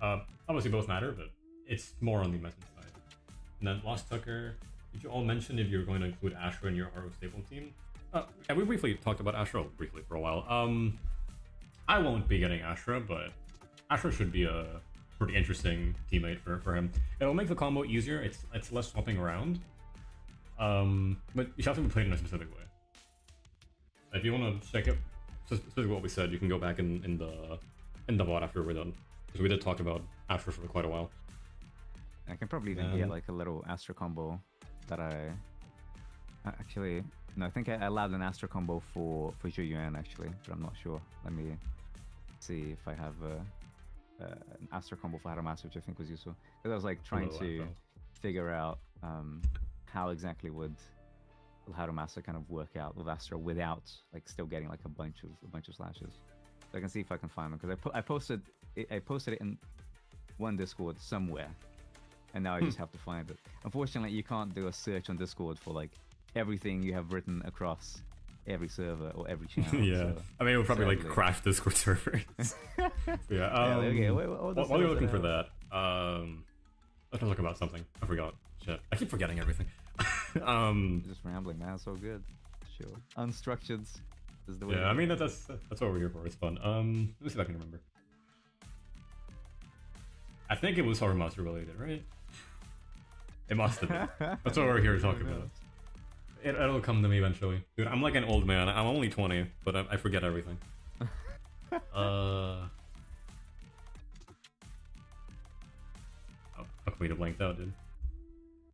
Obviously both matter, but it's more on the investment side. And then Lost Tucker, did you all mention if you're going to include Ashra in your Haru staple team? Yeah, we briefly talked about Ashra briefly for a while. I won't be getting Ashra, but Ashra should be a pretty interesting teammate for him. It'll make the combo easier. It's less swapping around. But you have to be played in a specific way. If you want to check it, specifically what we said, you can go back in the VOD after we're done, because we did talk about Ashra for quite a while. I can probably even get like a little Astra combo that I think I allowed an Astra combo for Zhu Yuan actually, but I'm not sure. Let me see if I have an Astra combo for Harumasa, which I think was useful. Because I was like trying to figure out how exactly would Harumasa kind of work out with Astra without like still getting like a bunch of slashes. I can see if I can find them because I posted it in one Discord somewhere, and now I just have to find it. Unfortunately, you can't do a search on Discord for like everything you have written across every server or every channel. Yeah, so, I mean, it would probably like crash Discord servers. Yeah. okay. While you're looking for that, let's talk about something. I forgot. Shit, I keep forgetting everything. Just rambling, man. So good. Sure. Unstructured is the way. Yeah, I mean that's what we're here for. It's fun. Let me see if I can remember. I think it was Harumasa related, right? It must have been. That's what we're here to talk about. It'll come to me eventually. Dude, I'm like an old man. I'm only 20, but I forget everything. Oh, I completely blanked out, dude.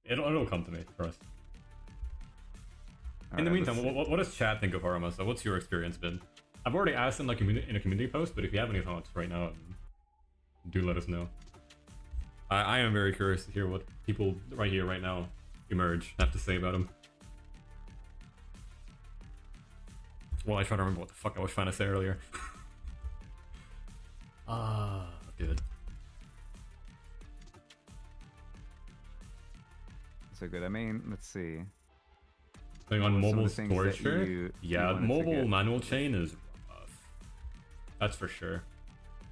It'll come to me, trust. In the meantime, what does chat think of Harumasa? What's your experience been? I've already asked in like in a community post, but if you have any thoughts right now, do let us know. I am very curious to hear what people right here, right now, emerge have to say about him. Well, I try to remember what the fuck I was trying to say earlier. Good. So good. I mean, let's see. Going on mobile storage share? Yeah, mobile manual chain is rough. That's for sure.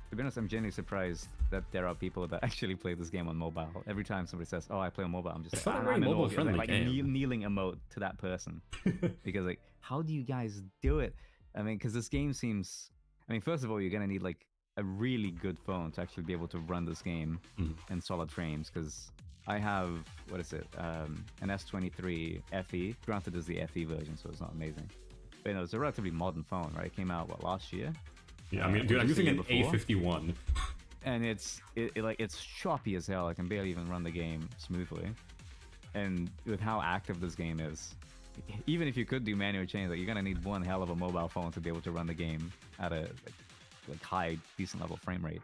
To be honest, I'm genuinely surprised that there are people that actually play this game on mobile. Every time somebody says, "Oh, I play on mobile," I'm just like, I'm mobile friendly like a kneeling emote to that person because like, how do you guys do it? I mean, because this game seems. I mean, first of all, you're gonna need like a really good phone to actually be able to run this game in solid frames. Because I have what is it? An S23 FE. Granted, it's the FE version, so it's not amazing. But you know, it's a relatively modern phone, right? It came out last year. Yeah, I mean, dude, I'm using an A51. And it's choppy as hell. I can barely even run the game smoothly. And with how active this game is, even if you could do manual chains, like you're gonna need one hell of a mobile phone to be able to run the game at a like high, decent level frame rate.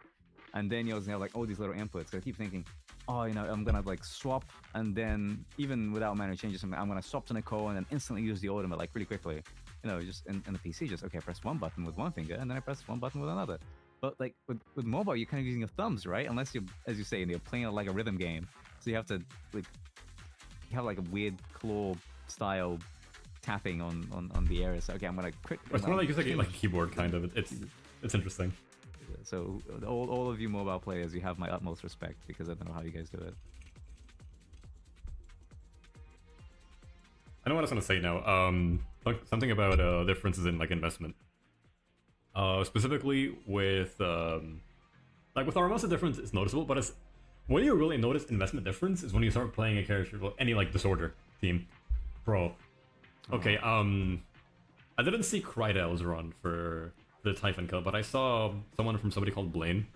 And then you also have like all these little inputs. So I keep thinking, oh, you know, I'm gonna like swap, and then even without manual changes, I'm gonna swap to Nicole and then instantly use the ultimate like really quickly. You know, just in the PC, just okay, press one button with one finger, and then I press one button with another. But like with mobile, you're kind of using your thumbs, right? Unless you're, as you say, you're playing like a rhythm game, so you have to like you have like a weird claw style tapping on the area. So okay, I'm gonna quick. It's more like a keyboard kind of. It's interesting. So all of you mobile players, you have my utmost respect because I don't know how you guys do it. I know what I was gonna say now. Something about differences in like investment. Specifically with like with Harumasa, difference is noticeable, but it's when you really notice investment difference is when you start playing a character, well, any like disorder team, bro. Okay, I didn't see Krydel's run for the Typhon kill, but I saw someone from somebody called Blaine.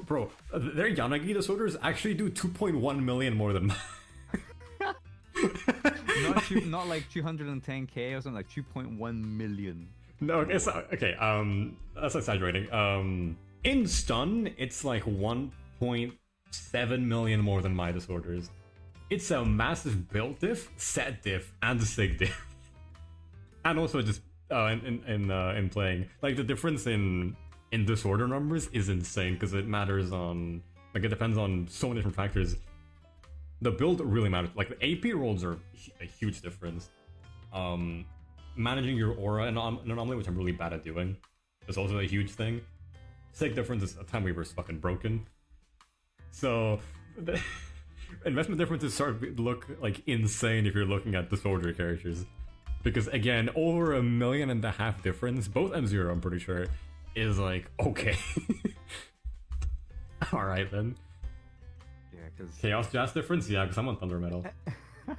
Bro, their Yanagi disorders actually do 2.1 million more than mine. not like 210k or something, like 2.1 million. No, it's okay. That's exaggerating. In stun, it's like 1.7 million more than my disorders. It's a massive build diff, set diff, and sig diff, and also just in playing. Like the difference in disorder numbers is insane because it matters on like it depends on so many different factors. The build really matters. Like the AP rolls are a huge difference. Managing your aura and anomaly, which I'm really bad at doing, is also a huge thing. Sig difference is a time we were fucking broken. So the investment differences start to look like insane if you're looking at disorder characters. Because again, over 1.5 million difference, both M0 I'm pretty sure, is like, okay. Alright then. Yeah, because Chaos Jazz difference? Yeah, because I'm on Thunder Metal. I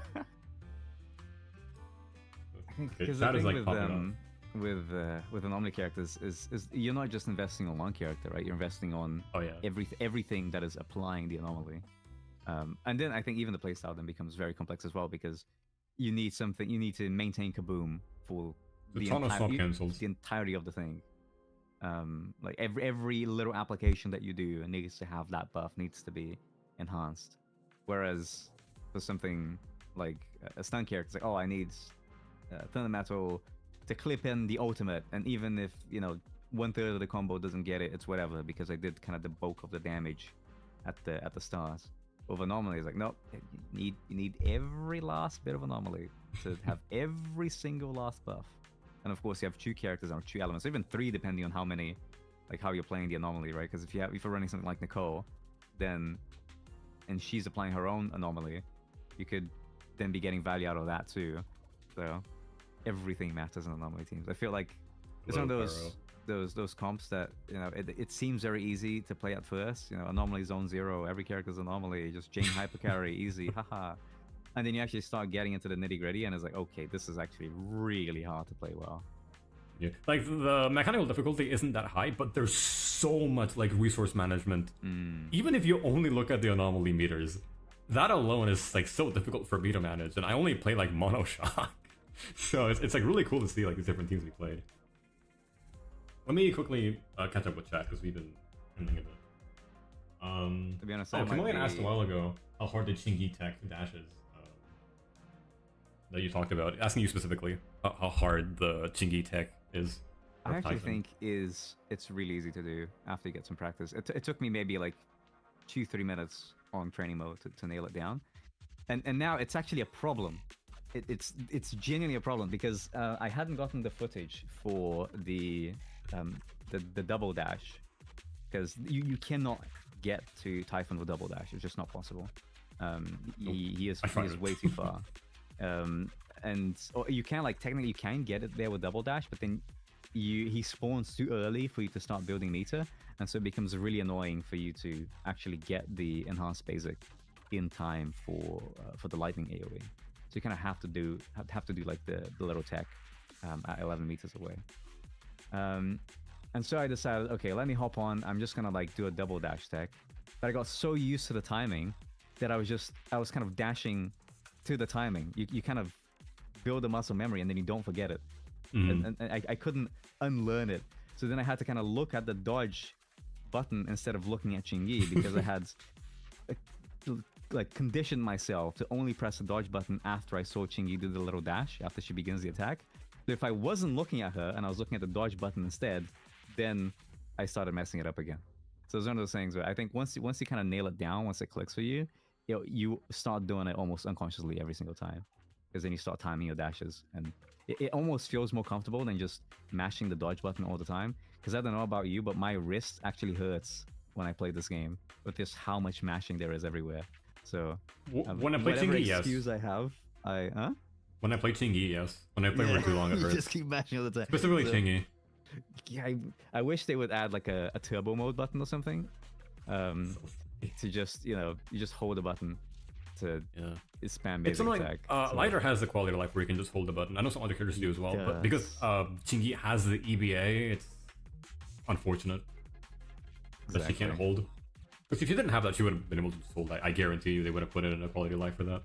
think because the thing with anomaly characters is you're not just investing on one character, right? You're investing on everything that is applying the anomaly. And then I think even the playstyle then becomes very complex as well because you need to maintain Kaboom for the entirety of the thing. Like every little application that you do needs to have that buff, needs to be enhanced. Whereas for something like a stun character, it's like, oh, I need Thunder Metal to clip in the ultimate, and even if, you know, 1/3 of the combo doesn't get it, it's whatever, because I did kind of the bulk of the damage at the start. With anomaly, it's like, nope, you need every last bit of anomaly to have every single last buff. And of course, you have 2 characters or 2 elements, even 3 depending on how many, like how you're playing the anomaly, right? Because if you're running something like Nicole, then, and she's applying her own anomaly, you could then be getting value out of that too. So everything matters in anomaly teams. I feel like it's one of those comps that, you know, it seems very easy to play at first. You know, anomaly zone 0, every character's anomaly, just Jane hypercarry, easy, haha. And then you actually start getting into the nitty gritty, and it's like, okay, this is actually really hard to play well. Yeah, like the mechanical difficulty isn't that high, but there's so much like resource management. Even if you only look at the anomaly meters, that alone is like so difficult for me to manage, and I only play like mono shock. So it's like really cool to see like these different teams we played. Let me quickly catch up with chat because we've been ending a bit. To be honest, Kamelian asked a while ago how hard the Chingy tech dashes that you talked about. Asking you specifically how hard the Chingy tech is. I actually think it's really easy to do after you get some practice. It took me maybe like 2-3 minutes on training mode to nail it down, and now it's actually a problem. It's genuinely a problem because I hadn't gotten the footage for the double dash, because you cannot get to Typhon with double dash. It's just not possible. He is way too far. And or you can, like, technically you can get it there with double dash, but then he spawns too early for you to start building meter, and so it becomes really annoying for you to actually get the enhanced basic in time for the lightning AoE. So you kind of have to do like the little tech at 11 meters away. And so I decided, okay, let me hop on. I'm just gonna like do a double dash tech. But I got so used to the timing that I was kind of dashing to the timing. You kind of build a muscle memory and then you don't forget it. And I couldn't unlearn it. So then I had to kind of look at the dodge button instead of looking at Chingy, because I had like conditioned myself to only press the dodge button after I saw Chingy do the little dash after she begins the attack. So if I wasn't looking at her and I was looking at the dodge button instead, then I started messing it up again. So it's one of those things where I think once you kind of nail it down, once it clicks for you, you start doing it almost unconsciously every single time, because then you start timing your dashes, and it almost feels more comfortable than just mashing the dodge button all the time. Because I don't know about you, but my wrist actually hurts when I play this game with just how much mashing there is everywhere. So when I play Chingy, yes. Excuse I have, When I play Chingy, yes. When I play for too long, it hurts. You just keep mashing all the time. Specifically Chingy. Yeah, I wish they would add like a turbo mode button or something. To just, you just hold the button to spam basic attack. Lighter has the quality of life where you can just hold the button. I know some other characters do as well, but because Chingy has the EBA, it's unfortunate that she can't hold. Because if you didn't have that, she would have been able to just hold. I guarantee you they would have put in a quality of life for that.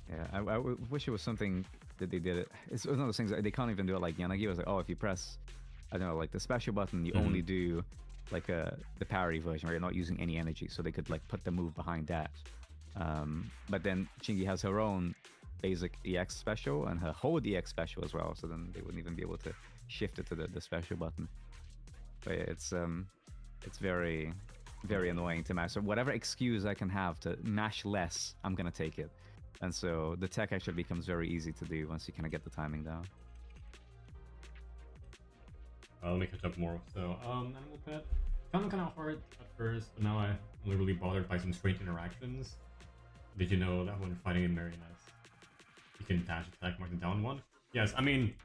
Yeah, I wish it was something that they did it. It's one of those things that they can't even do it like Yanagi. It was like, oh, if you press, I don't know, like the special button, you only do like the parry version where you're not using any energy, so they could like put the move behind that. But then Chingy has her own basic EX special and her hold EX special as well, so then they wouldn't even be able to shift it to the special button. But yeah, it's very, very annoying to mash. So whatever excuse I can have to mash less, I'm gonna take it. And so the tech actually becomes very easy to do once you kind of get the timing down. Let me catch up more. So, Animal Pet. Found it kind of hard at first, but now I'm literally bothered by some strange interactions. Did you know that when fighting in Marionettes, you can dash attack mark the down one? Yes, I mean,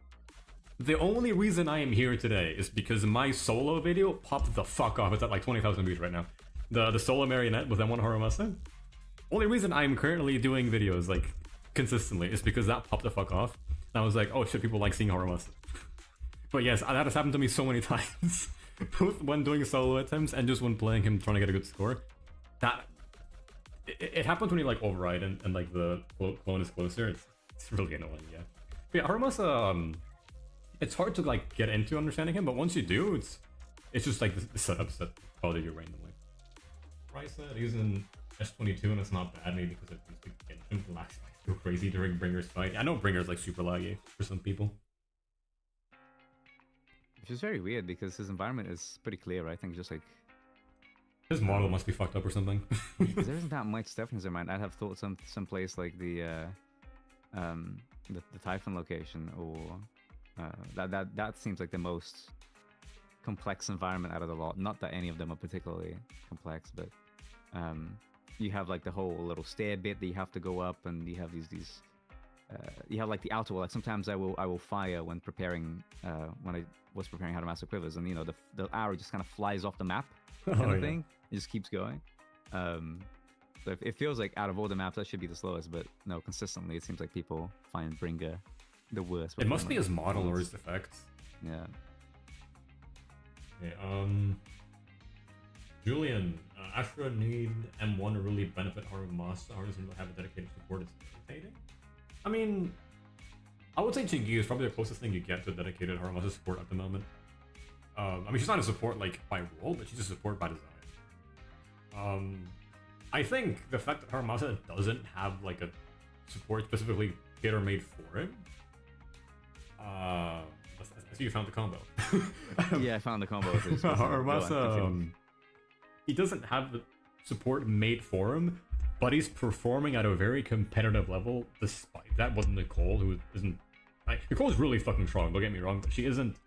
the only reason I am here today is because my solo video popped the fuck off. It's at like 20,000 views right now. The solo Marionette with M1 Harumasa. Only reason I'm currently doing videos like consistently is because that popped the fuck off. And I was like, oh shit, people like seeing Harumasa. But yes, that has happened to me so many times. Both when doing solo attempts and just when playing him trying to get a good score. That it happens when you like override and like the clone is closer. It's really annoying, yeah. But yeah, Harumasa, it's hard to like get into understanding him, but once you do, it's just like the setups that bother you randomly. Risa, he's in S22 and it's not bad, maybe because it used to get him to lag so crazy during Bringer's fight. I know Bringer's like super laggy for some people. Which is very weird because his environment is pretty clear, right? I think just like His model must be fucked up or something. 'cause there isn't that much stuff in his environment. I'd have thought some place like the Typhon location or that seems like the most complex environment out of the lot. Not that any of them are particularly complex, but you have like the whole little stair bit that you have to go up, and you have these you have like the outer wall. Like sometimes I will fire when preparing when I was preparing Harumasa quivers, and you know the arrow just kind of flies off the map kind of thing. It just keeps going. So it feels like out of all the maps that should be the slowest, but no, consistently it seems like people find Bringer the worst. It must be his model or his effects. Yeah. Okay, Julian, Astra need M1 to really benefit Harumasa. Harumasa doesn't have a dedicated support. It's irritating. I mean, I would say Chingy is probably the closest thing you get to a dedicated Harumasa support at the moment. I mean, she's not a support like by role, but she's a support by design. I think the fact that Harumasa doesn't have like a support specifically tailor-made for him. I see you found the combo. Yeah, I found the combo. Harumasa, he doesn't have the support made for him, but he's performing at a very competitive level despite that. Wasn't Nicole, who isn't... Nicole's really fucking strong, don't get me wrong, but she isn't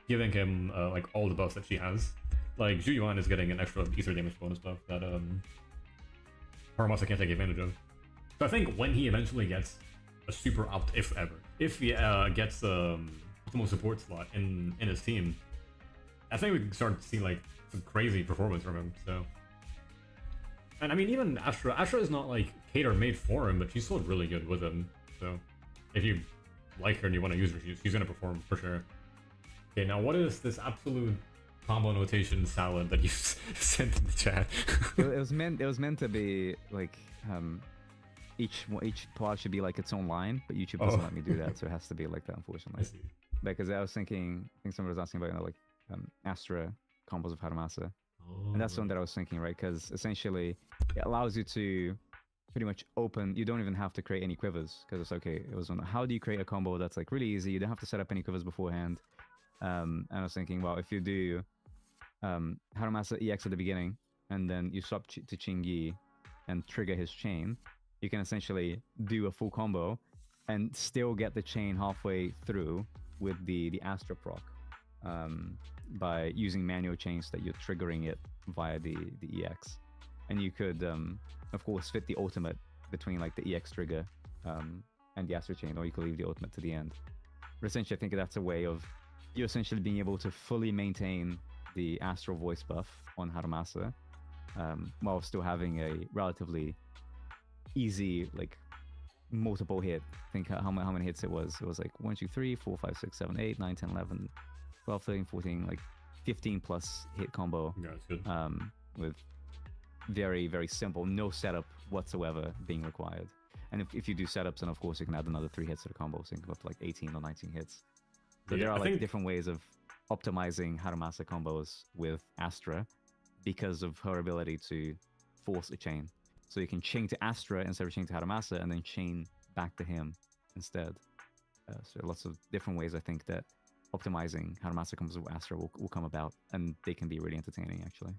giving him like all the buffs that she has. Like, Zhu Yuan is getting an extra ether damage bonus buff that Harumasa can't take advantage of. So I think when he eventually gets a super opt, if ever, if he gets optimal support slot in his team, I think we can start to see like some crazy performance from him. So, and I mean, even Astra is not like cater made for him, but she's still really good with him. So if you like her and you want to use her, she's gonna perform for sure. Okay, now what is this absolute combo notation salad that you sent in the chat? it was meant to be like each pod should be like its own line, but YouTube doesn't let me do that, so it has to be like that, unfortunately. I see. Because I was thinking, I think someone was asking about, you know, like Astra combos of Harumasa, and that's the one that I was thinking, right? Because essentially it allows you to pretty much open. You don't even have to create any quivers, because it's okay. It was on how do you create a combo that's like really easy? You don't have to set up any quivers beforehand. And I was thinking, well, if you do Harumasa EX at the beginning, and then you swap to Chingy and trigger his chain, you can essentially do a full combo and still get the chain halfway through with the Astra proc by using manual chains that you're triggering it via the EX. And you could, of course, fit the ultimate between like the EX trigger and the Astra chain, or you could leave the ultimate to the end. But essentially, I think that's a way of you essentially being able to fully maintain the Astral voice buff on Harumasa while still having a relatively easy, like, multiple hit. Think how many hits it was. It was like 1, 2, 3, 4, 5, 6, 7, 8, 9, 10, 11, 12, 13, 14, like 15 plus hit combo. Yeah, that's good. With very, very simple, no setup whatsoever being required. And if you do setups, then of course you can add another 3 hits to the combo, so you can go up to like 18 or 19 hits. So yeah, there are like different ways of optimizing Harumasa combos with Astra because of her ability to force a chain. So you can chain to Astra instead of chain to Harumasa, and then chain back to him instead. So lots of different ways I think that optimizing Harumasa combos with Astra will come about, and they can be really entertaining actually.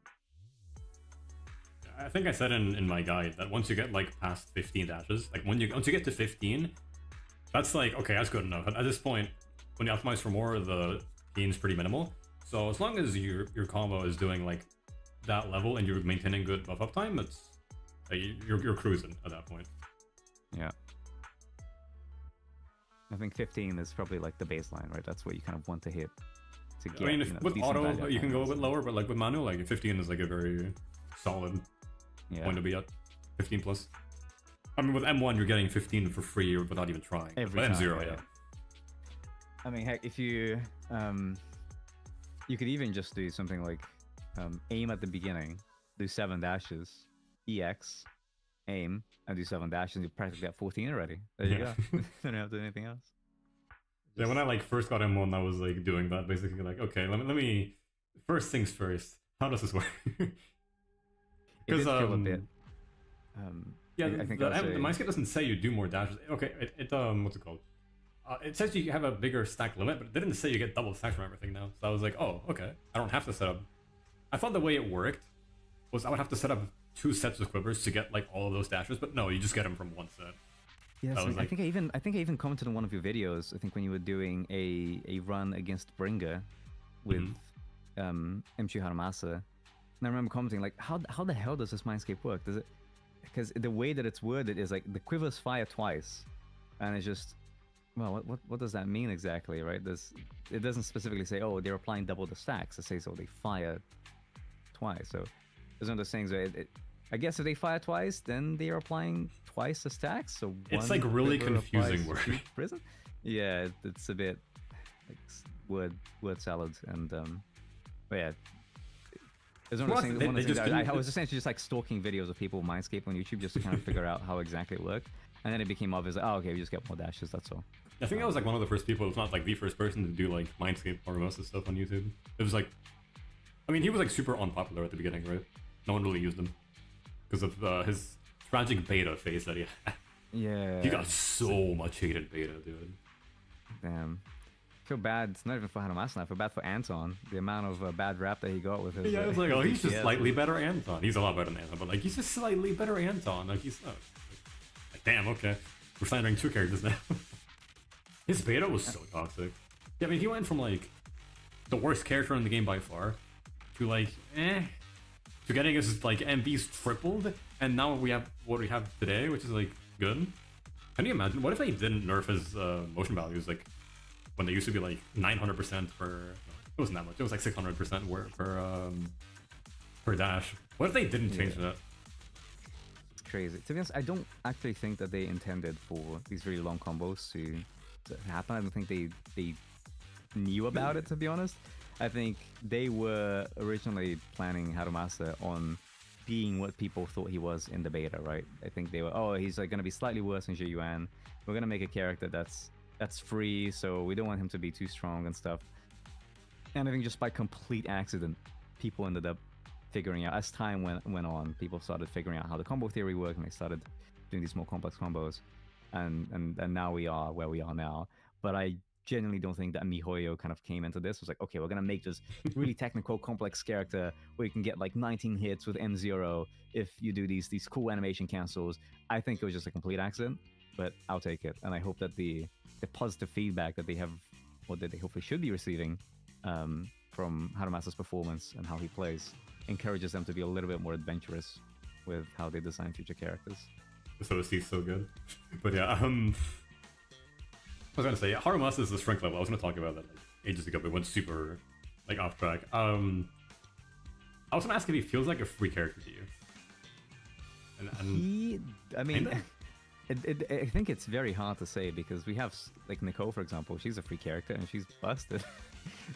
I think I said in my guide that once you get like past 15 dashes, like once you get to 15, that's like, okay, that's good enough. At this point, when you optimize for more, the gain's pretty minimal. So as long as your combo is doing like that level and you're maintaining good buff uptime, it's you're cruising at that point. Yeah. I think 15 is probably like the baseline, right? That's what you kind of want to hit to get. I mean, with auto, you can go a bit lower, but like with manual, like 15 is like a very solid point to be at. 15 plus. I mean, with M1, you're getting 15 for free without even trying. Every time, M0, yeah. I mean, heck, if you you could even just do something like aim at the beginning, do 7 dashes, EX, aim, and do 7 dashes, and you're practically at 14 already. There you go. Don't have to do anything else. Yeah, when I like first got M1, I was like doing that, basically like, okay, let me first things first. How does this work? It did feel a bit. Yeah, I think the Mindscape doesn't say you do more dashes. Okay, it what's it called? It says you have a bigger stack limit, but it didn't say you get double stacks from everything now. So I was like, oh, okay. I don't have to set up. I thought the way it worked was I would have to set up 2 sets of quivers to get like all of those dashes, but no, you just get them from 1 set. Yes, I was I think I even commented on one of your videos. I think when you were doing a run against Bringer with M2 Harumasa, and I remember commenting like, how the hell does this Mindscape work? Does it? Because the way that it's worded is like the quivers fire twice, and it's just, well, what does that mean exactly, right? It doesn't specifically say, oh, they're applying double the stacks. It says, oh, they fire twice. So it's one of those things where I guess if they fire twice, then they are applying twice the stacks. So it's like really confusing word. Prison? Yeah, it's a bit like word salad, and but yeah. It's one of those things, I was essentially just like stalking videos of people with Mindscape on YouTube just to kind of figure out how exactly it worked. And then it became obvious, like, oh, okay, we just get more dashes, that's all. I think I was like one of the first people, if not like the first person to do like Mindscape Harumasa stuff on YouTube. It was like, I mean, he was like super unpopular at the beginning, right? No one really used him because of his tragic beta phase that he had. Yeah. He got so much hated beta, dude. Damn. I feel bad, not even for Harumasa, I feel bad for Anton. The amount of bad rap that he got with his... Yeah, it's like, oh, he's just slightly better Anton. He's a lot better than Anton, but like, he's just slightly better Anton. Like, he's not... Like, damn, okay. We're signing 2 characters now. His beta was so toxic. Yeah, I mean, he went from like, the worst character in the game by far, to like, to getting his like MVs tripled, and now we have what we have today, which is like, good. Can you imagine? What if they didn't nerf his motion values, like, when they used to be like 900% per... It wasn't that much. It was like 600% per dash. What if they didn't change that? It's crazy. To be honest, I don't actually think that they intended for these really long combos to happen. I don't think they knew about it, to be honest. I think they were originally planning Harumasa on being what people thought he was in the beta, right? I think they were, oh, he's like going to be slightly worse than Yuan. We're going to make a character that's free, so we don't want him to be too strong and stuff. And I think just by complete accident, people ended up figuring out, as time went on, people started figuring out how the combo theory worked, and they started doing these more complex combos. And now we are where we are now. But I genuinely don't think that MiHoYo kind of came into this. It was like, okay, we're gonna make this really technical, complex character where you can get like 19 hits with M0 if you do these cool animation cancels. I think it was just a complete accident, but I'll take it. And I hope that the positive feedback that they have, or that they hopefully should be receiving from Harumasa's performance and how he plays, encourages them to be a little bit more adventurous with how they design future characters. So he's so good. But yeah, I was gonna say, Harumasa is the strength level. I was gonna talk about that like ages ago, but it went super like off track. I was gonna ask if he feels like a free character to you. I mean, I think it's very hard to say, because we have like Nicole, for example. She's a free character and she's busted.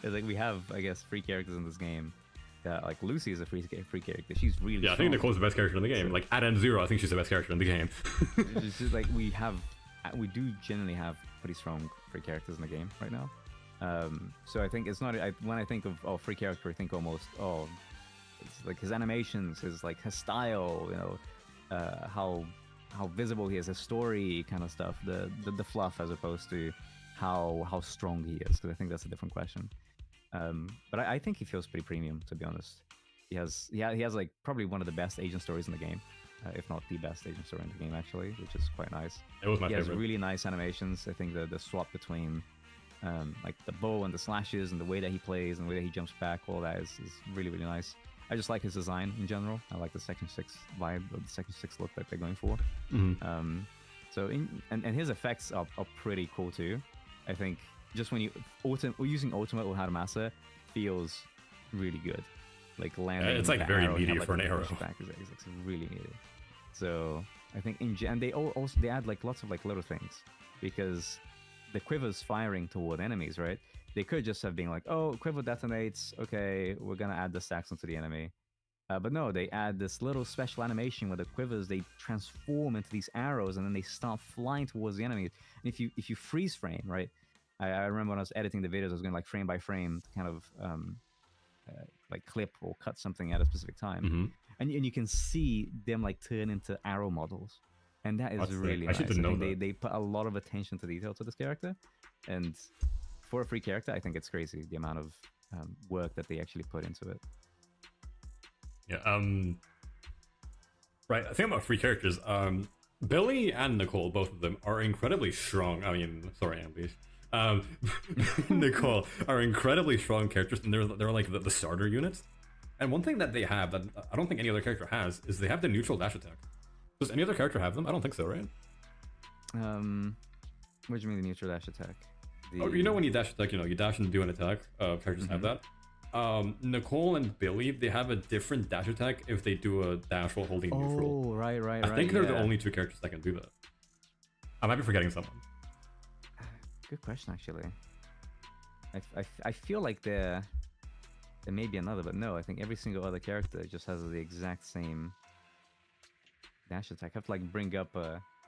It's like we have, I guess, free characters in this game. Like Lucy is a free character. She's really strong. I think Nicole's the best character in the game. So, like at M0, I think she's the best character in the game. It's just like we do generally have pretty strong free characters in the game right now. So I think it's not. When I think of free character, I think almost it's like his animations, his style, you know, how visible he is, his story kind of stuff, the fluff, as opposed to how strong he is. Because I think that's a different question. But I think he feels pretty premium, to be honest. He has like probably one of the best agent stories in the game, if not the best agent story in the game, actually, which is quite nice. It was my favorite. He has really nice animations. I think the swap between like the bow and the slashes and the way that he plays and the way that he jumps back, all that is really, really nice. I just like his design in general. I like the Section 6 vibe, or the Section 6 look that they're going for. Mm-hmm. So and his effects are pretty cool too. I think just when using Ultimate with Harumasa feels really good. Like landing. It's like very meaty for an arrow. Back is really meaty. So I think and they add like lots of like little things, because the quiver's firing toward enemies, right? They could just have been like, oh, quiver detonates, okay, we're gonna add the stacks onto the enemy. But no, they add this little special animation where the quivers, they transform into these arrows and then they start flying towards the enemy. And if you freeze frame, right? I remember when I was editing the videos, I was going like frame by frame to kind of like clip or cut something at a specific time. Mm-hmm. And you can see them like turn into arrow models. And that is really nice. I think they put a lot of attention to detail to this character. And for a free character, I think it's crazy the amount of work that they actually put into it. Yeah. Right. I think about free characters. Billy and Nicole, both of them, are incredibly strong. I mean, sorry, Ambish. Nicole are incredibly strong characters, and they're like the starter units. And one thing that they have that I don't think any other character has is they have the neutral dash attack. Does any other character have them? I don't think so, right? What do you mean the neutral dash attack? Oh, you know when you dash attack, you dash and do an attack. Characters have that. Nicole and Billy, they have a different dash attack if they do a dash while holding neutral. Oh, right. I think they're the only two characters that can do that. I might be forgetting someone. Good question, actually. I feel like there may be another, but no, I think every single other character just has the exact same dash attack. I have to like bring up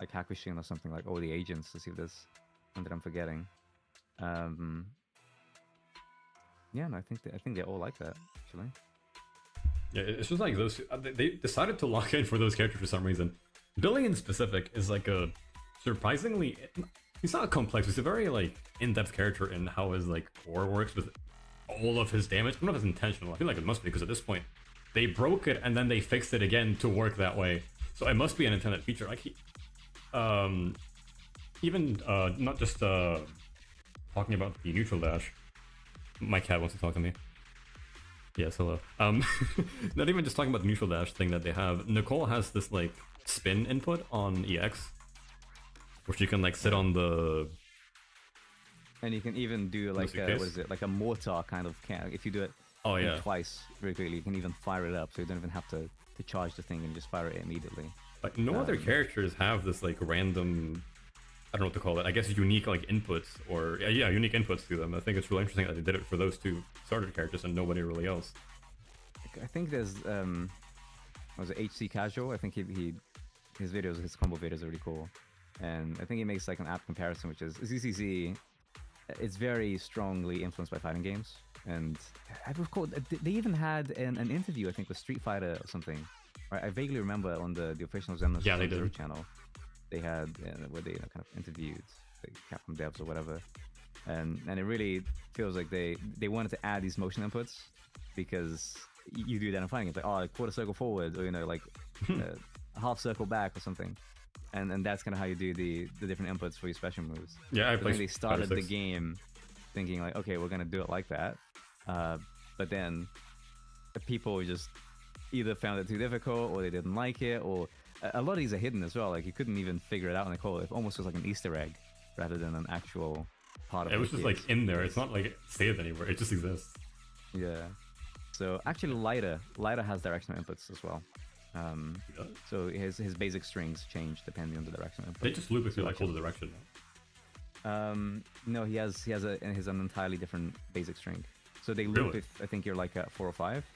like Hakushin or something, like the agents, to see if there's one that I'm forgetting. Yeah, no, I think they all like that, actually. Yeah, it's just like those. They decided to lock in for those characters for some reason. Billy in specific is like a surprisingly. He's not complex. He's a very like in-depth character in how his like core works with all of his damage. I don't know if it's intentional. I feel like it must be because at this point they broke it and then they fixed it again to work that way. So it must be an intended feature. Like even not just talking about the neutral dash. My cat wants to talk to me. Yes, hello. Not even just talking about the neutral dash thing that they have. Nicole has this like spin input on EX, where she can like sit on the. And you can even do like what is it, like a mortar kind of can. If you do it twice very quickly, you can even fire it up, so you don't even have to charge the thing and just fire it immediately. Like no other characters have this like random, I don't know what to call it. I guess unique like inputs or unique inputs to them. I think it's really interesting that they did it for those two starter characters and nobody really else. I think there's was it HC Casual? I think his videos, his combo videos are really cool, and I think he makes like an app comparison, which is ZCZ. It's very strongly influenced by fighting games, and I recall they even had an interview, I think, with Street Fighter or something. Right? I vaguely remember on the official Xenos channel, they had where they kind of interviewed the Capcom devs or whatever, and it really feels like they wanted to add these motion inputs because you do that in fighting games, like quarter circle forward, or like a half circle back or something. And that's kind of how you do the different inputs for your special moves. Yeah, I think they started the game thinking like, okay, we're gonna do it like that, but then the people just either found it too difficult or they didn't like it, or a lot of these are hidden as well. Like you couldn't even figure it out in the code. It almost was like an Easter egg rather than an actual part of it. It was just like in there. It's not like saved anywhere. It just exists. Yeah. So actually, Lighter has directional inputs as well. So his basic strings change depending on the directional input. They just loop if you like hold the direction. No, he has an entirely different basic string. So they loop if I think you're like at 4 or 5,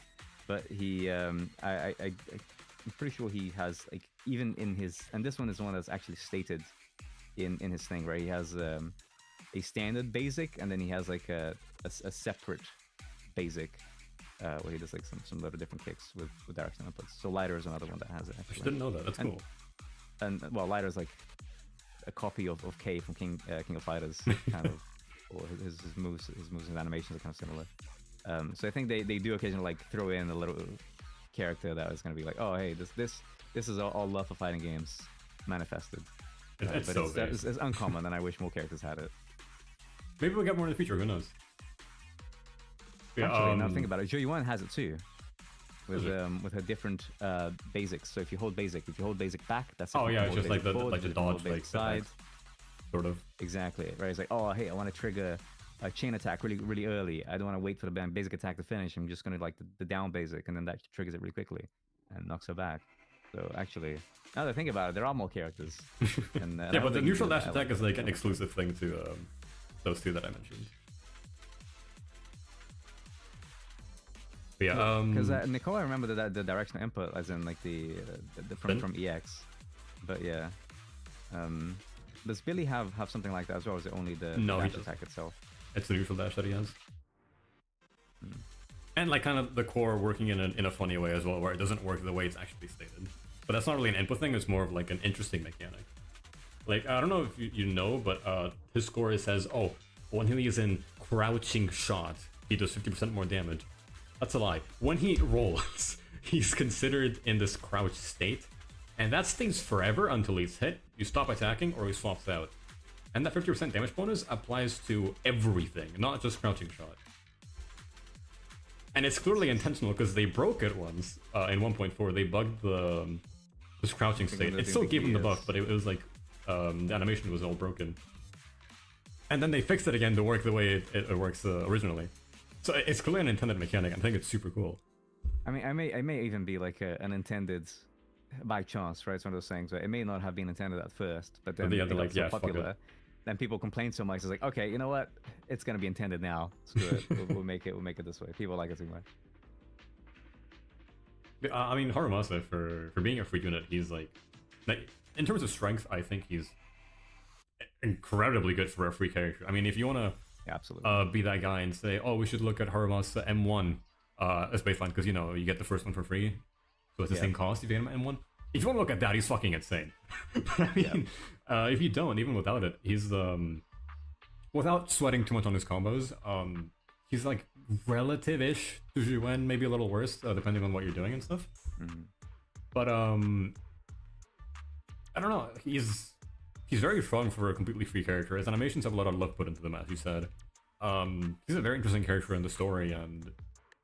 but he I'm pretty sure he has like even in his, and this one is the one that's actually stated in his thing, where he has a standard basic and then he has like a separate basic. Where he does like some lot of different kicks with directional inputs. So Lighter is another one that has it. I just didn't know that. That's cool. And well, Lighter is like a copy of K from King of Fighters, kind of, or his moves and animations are kind of similar. So I think they do occasionally like throw in a little character that is going to be like, oh hey, this is all love for fighting games manifested. It's but so it's uncommon, and I wish more characters had it. Maybe we'll get more in the future. Who knows? Yeah, actually, now think about it. Joey1 has it too, with her different basics. So if you hold basic back, that's it's just like the dodge like side, sort of. Exactly, right? It's like, oh hey, I want to trigger a chain attack really early. I don't want to wait for the basic attack to finish. I'm just gonna like the down basic, and then that triggers it really quickly and knocks her back. So actually, now that I think about it, there are more characters. And, yeah, but the neutral dash attack is like an exclusive thing to those two that I mentioned. Yeah, because Nicole, I remember that the directional input, as in like the from EX, but yeah, does Billy have something like that as well? Or is it only the dash attack itself? It's the neutral dash that he has, and like kind of the core working in a funny way as well, where it doesn't work the way it's actually stated. But that's not really an input thing; it's more of like an interesting mechanic. Like I don't know if you know, but his score says, oh, when he is in crouching shot, he does 50% more damage. That's a lie. When he rolls, he's considered in this crouch state, and that stays forever until he's hit, you stop attacking, or he swaps out. And that 50% damage bonus applies to everything, not just crouching shot. And it's clearly intentional because they broke it once in 1.4. They bugged this crouching state. It still gave him the buff, but it was like the animation was all broken. And then they fixed it again to work the way it works originally. So it's clearly an intended mechanic. I think it's super cool. I mean, I may even be like an intended by chance, right? It's one of those things where it may not have been intended at first, but then it got so popular. Then people complain so much. It's like, okay, you know what? It's gonna be intended now. Screw it. We'll make it. We'll make it this way. People like it too much. I mean, Harumasa for being a free unit, he's like, in terms of strength, I think he's incredibly good for a free character. I mean, if you wanna be that guy and say, oh, we should look at Harumasa M1 as baseline because you know you get the first one for free, so it's the same cost if you get him M1. If you want to look at that, he's fucking insane. But I mean, if you don't, even without it, he's without sweating too much on his combos, he's like relative-ish to Zhuwen, maybe a little worse, depending on what you're doing and stuff. But I don't know. He's very strong for a completely free character. His animations have a lot of love put into them, as you said. He's a very interesting character in the story, and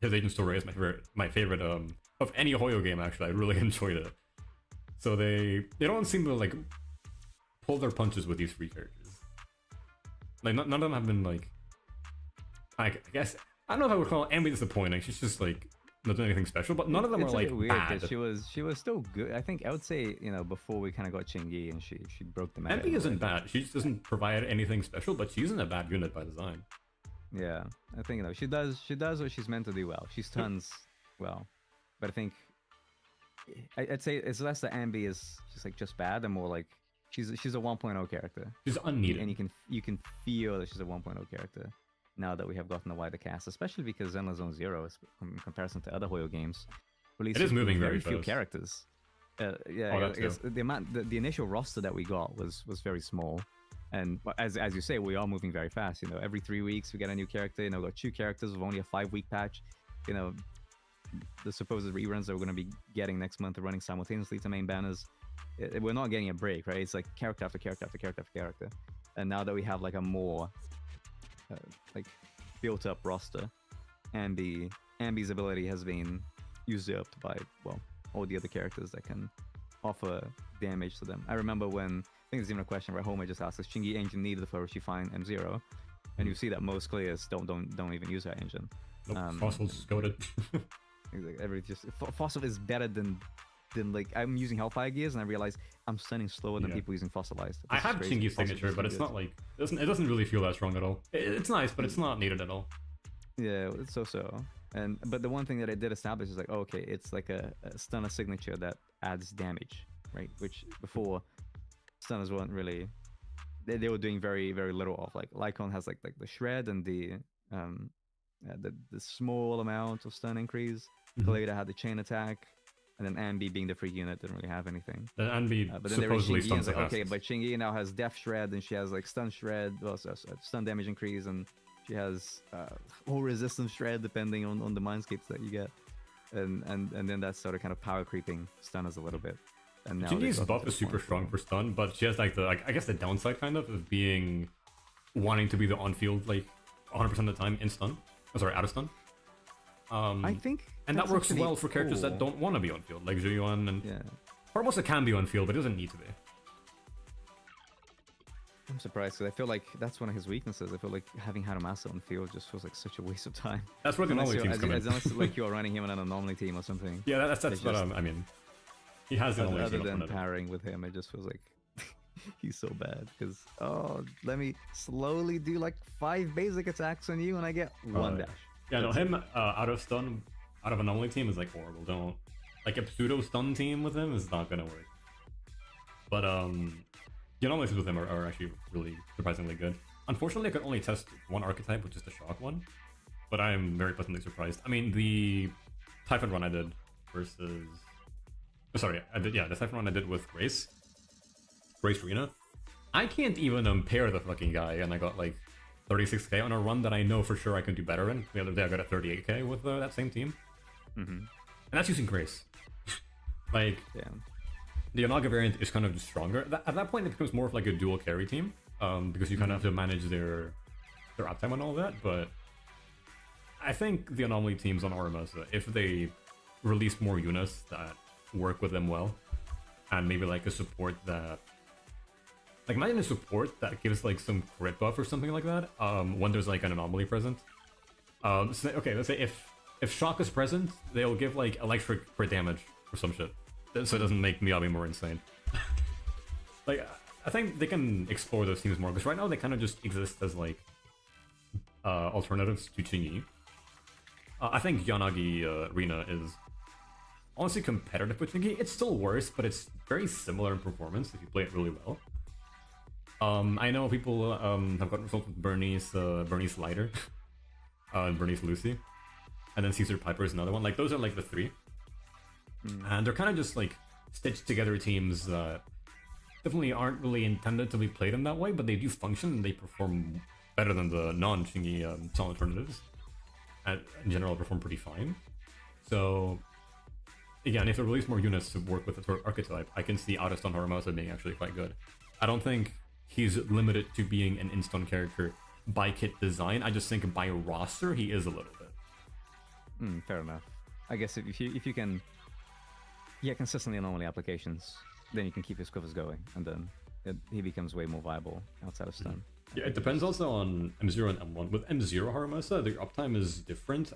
his agent story is my favorite of any Hoyo game. Actually, I really enjoyed it. So they don't seem to like pull their punches with these free characters. Like none of them have been like, I guess I don't know if I would call Ambi disappointing. She's just like not doing anything special, but none of them are like weird, bad. She was still good. I think I would say, you know, before we kind of got Chingy and she broke the meta. Ambi isn't bad. She just doesn't provide anything special, but she isn't a bad unit by design. Yeah, I think, you know, she does what she's meant to do well. She stuns well, but I think I'd say it's less that Ambi is just bad and more like she's a 1.0 character. She's unneeded, and you can feel that she's a 1.0 character now that we have gotten a wider cast, especially because Zenless Zone Zero, in comparison to other Hoyo games, it is moving very few fast. Characters. I guess the initial roster that we got was very small, and as you say, we are moving very fast. You know, every 3 weeks we get a new character. You know, we got 2 characters with only a 5-week patch. You know, the supposed reruns that we're going to be getting next month are running simultaneously to main banners. We're not getting a break, right? It's like character after character after character after character. And now that we have like a more like built up roster, Ambi's ability has been usurped by, well, all the other characters that can offer damage to them. I remember when, I think there's even a question where Homer just asked, is Chingy engine needed for she find M0? And you see that most players don't even use her engine. Nope, Fossil's goated. Exactly. Fossil is better than like, I'm using Hellfire Gears and I realize I'm stunning slower than people using Fossilized. I have Chingy's signature, but it's not like it doesn't really feel that strong at all. It's nice, but it's not needed at all. Yeah, it's so. But the one thing that it did establish is like, oh, okay, it's like a stunner signature that adds damage, right? Which before stunners weren't really. They were doing very, very little of. Like Lycon has like the shred and the small amount of stun increase. Kaleda had the chain attack, and then Ambi, being the free unit, didn't really have anything. Ambi but then supposedly stuns the okay, but Chingy now has Death Shred, and she has like stun shred, stun damage increase, and she has whole resistance shred depending on the mindscapes that you get, and then that's sort of kind of power creeping stunners a little bit. And now Chingy's buff is super strong for stun, but she has like I guess the downside kind of being wanting to be the on-field like 100% of the time in stun. Oh, sorry, out of stun. I think, and that works well for characters that don't want to be on field, like Zhuyuan and Harumasa can be on field, but it doesn't need to be. I'm surprised because I feel like that's one of his weaknesses. I feel like having Harumasa on field just feels like such a waste of time. That's where the anomaly teams come in. Unless like you're running him on an anomaly team or something. Yeah, that's what I mean. He has the anomaly team. Other than pairing with him, it just feels like he's so bad. Because let me slowly do like 5 basic attacks on you, and I get 1 dash. Yeah, no, him out of stun, out of anomaly team is like horrible. Don't like a pseudo stun team with him is not gonna work. But the anomalies with him are actually really surprisingly good. Unfortunately, I could only test one archetype, which is the shock one. But I am very pleasantly surprised. I mean, the Typhon run I did versus, the Typhon run I did with Grace Rena. I can't even pair the fucking guy, and I got like 36k on a run that I know for sure I can do better in. The other day I got a 38k with that same team. And that's using Grace. Like, Yeah. the Yanaga variant is kind of stronger. At that point, it becomes more of like a dual carry team, because you kind of have to manage their uptime and all that. But I think the Anomaly teams on Harumasa, if they release more units that work with them well, and maybe like a support that, like imagine a support that gives like some crit buff or something like that, when there's like an Anomaly present. So, okay, let's say if Shock is present, they'll give like electric crit damage or some shit, so it doesn't make Miyabi more insane. Like, I think they can explore those teams more, because right now they kind of just exist as like alternatives to Chingy. I think Yanagi Rina is honestly competitive with Chingy. It's still worse, but it's very similar in performance if you play it really well. I know people have gotten results with Bernice Lighter, and Bernice Lucy, and then Caesar Piper is another one. Like, those are like the three. And they're kind of just like stitched together teams that definitely aren't really intended to be played in that way, but they do function and they perform better than the non-Chingy alternatives. And in general, perform pretty fine. So, again, if they release more units to work with the third archetype, I can see Ariston Harumasa being actually quite good. I don't think he's limited to being an in-stone character by kit design. I just think by roster, he is a little bit. Fair enough. I guess if you can, consistently anomaly applications, then you can keep his quivers going, and then he becomes way more viable outside of stun. Yeah, it depends also on M0 and M1. With M0 Harumasa, the uptime is different.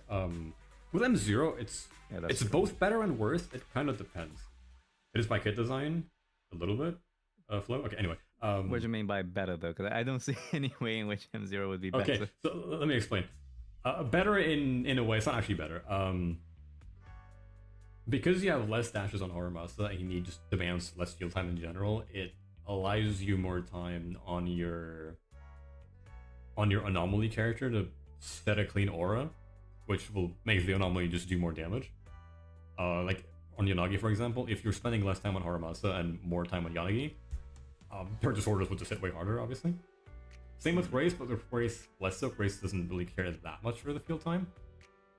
With M0, it's both better and worse. It kind of depends. It is by kit design, a little bit. Flow? Okay, anyway. What do you mean by better, though? Because I don't see any way in which M0 would be better. Okay, so let me explain. Better in a way, it's not actually better. Because you have less dashes on Harumasa and he just demands less field time in general, it allows you more time on your anomaly character to set a clean aura, which will make the anomaly just do more damage. Like on Yanagi, for example, if you're spending less time on Harumasa and more time on Yanagi, purchase orders will just hit way harder, obviously. Same with Grace, but with Grace less so. Grace doesn't really care that much for the field time.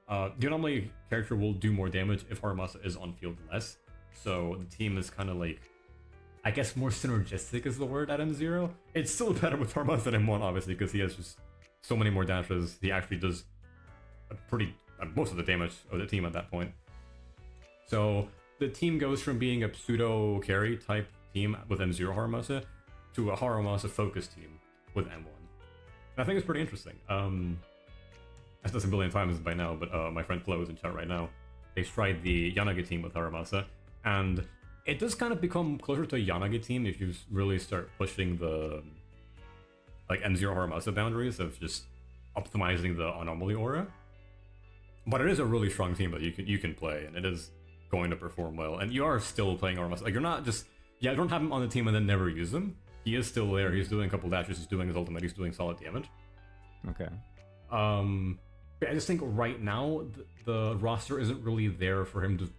The anomaly character will do more damage if Harumasa is on field less, so the team is kind of like, I guess more synergistic is the word at M0. It's still better with Harumasa than M1, obviously, because he has just so many more dashes. He actually does most of the damage of the team at that point. So the team goes from being a pseudo carry type team with M0 Harumasa to a Harumasa focused team with M1. And I think it's pretty interesting. I've said this a billion times by now, but my friend Flo is in chat right now. They tried the Yanagi team with Harumasa, and it does kind of become closer to a Yanagi team if you really start pushing the like M0 Harumasa boundaries of just optimizing the anomaly aura. But it is a really strong team that you can play, and it is going to perform well. And you are still playing Harumasa. Like, you're not just, don't have him on the team and then never use him. He is still there. He's doing a couple dashes. He's doing his ultimate. He's doing solid damage. Okay. But I just think right now the roster isn't really there for him to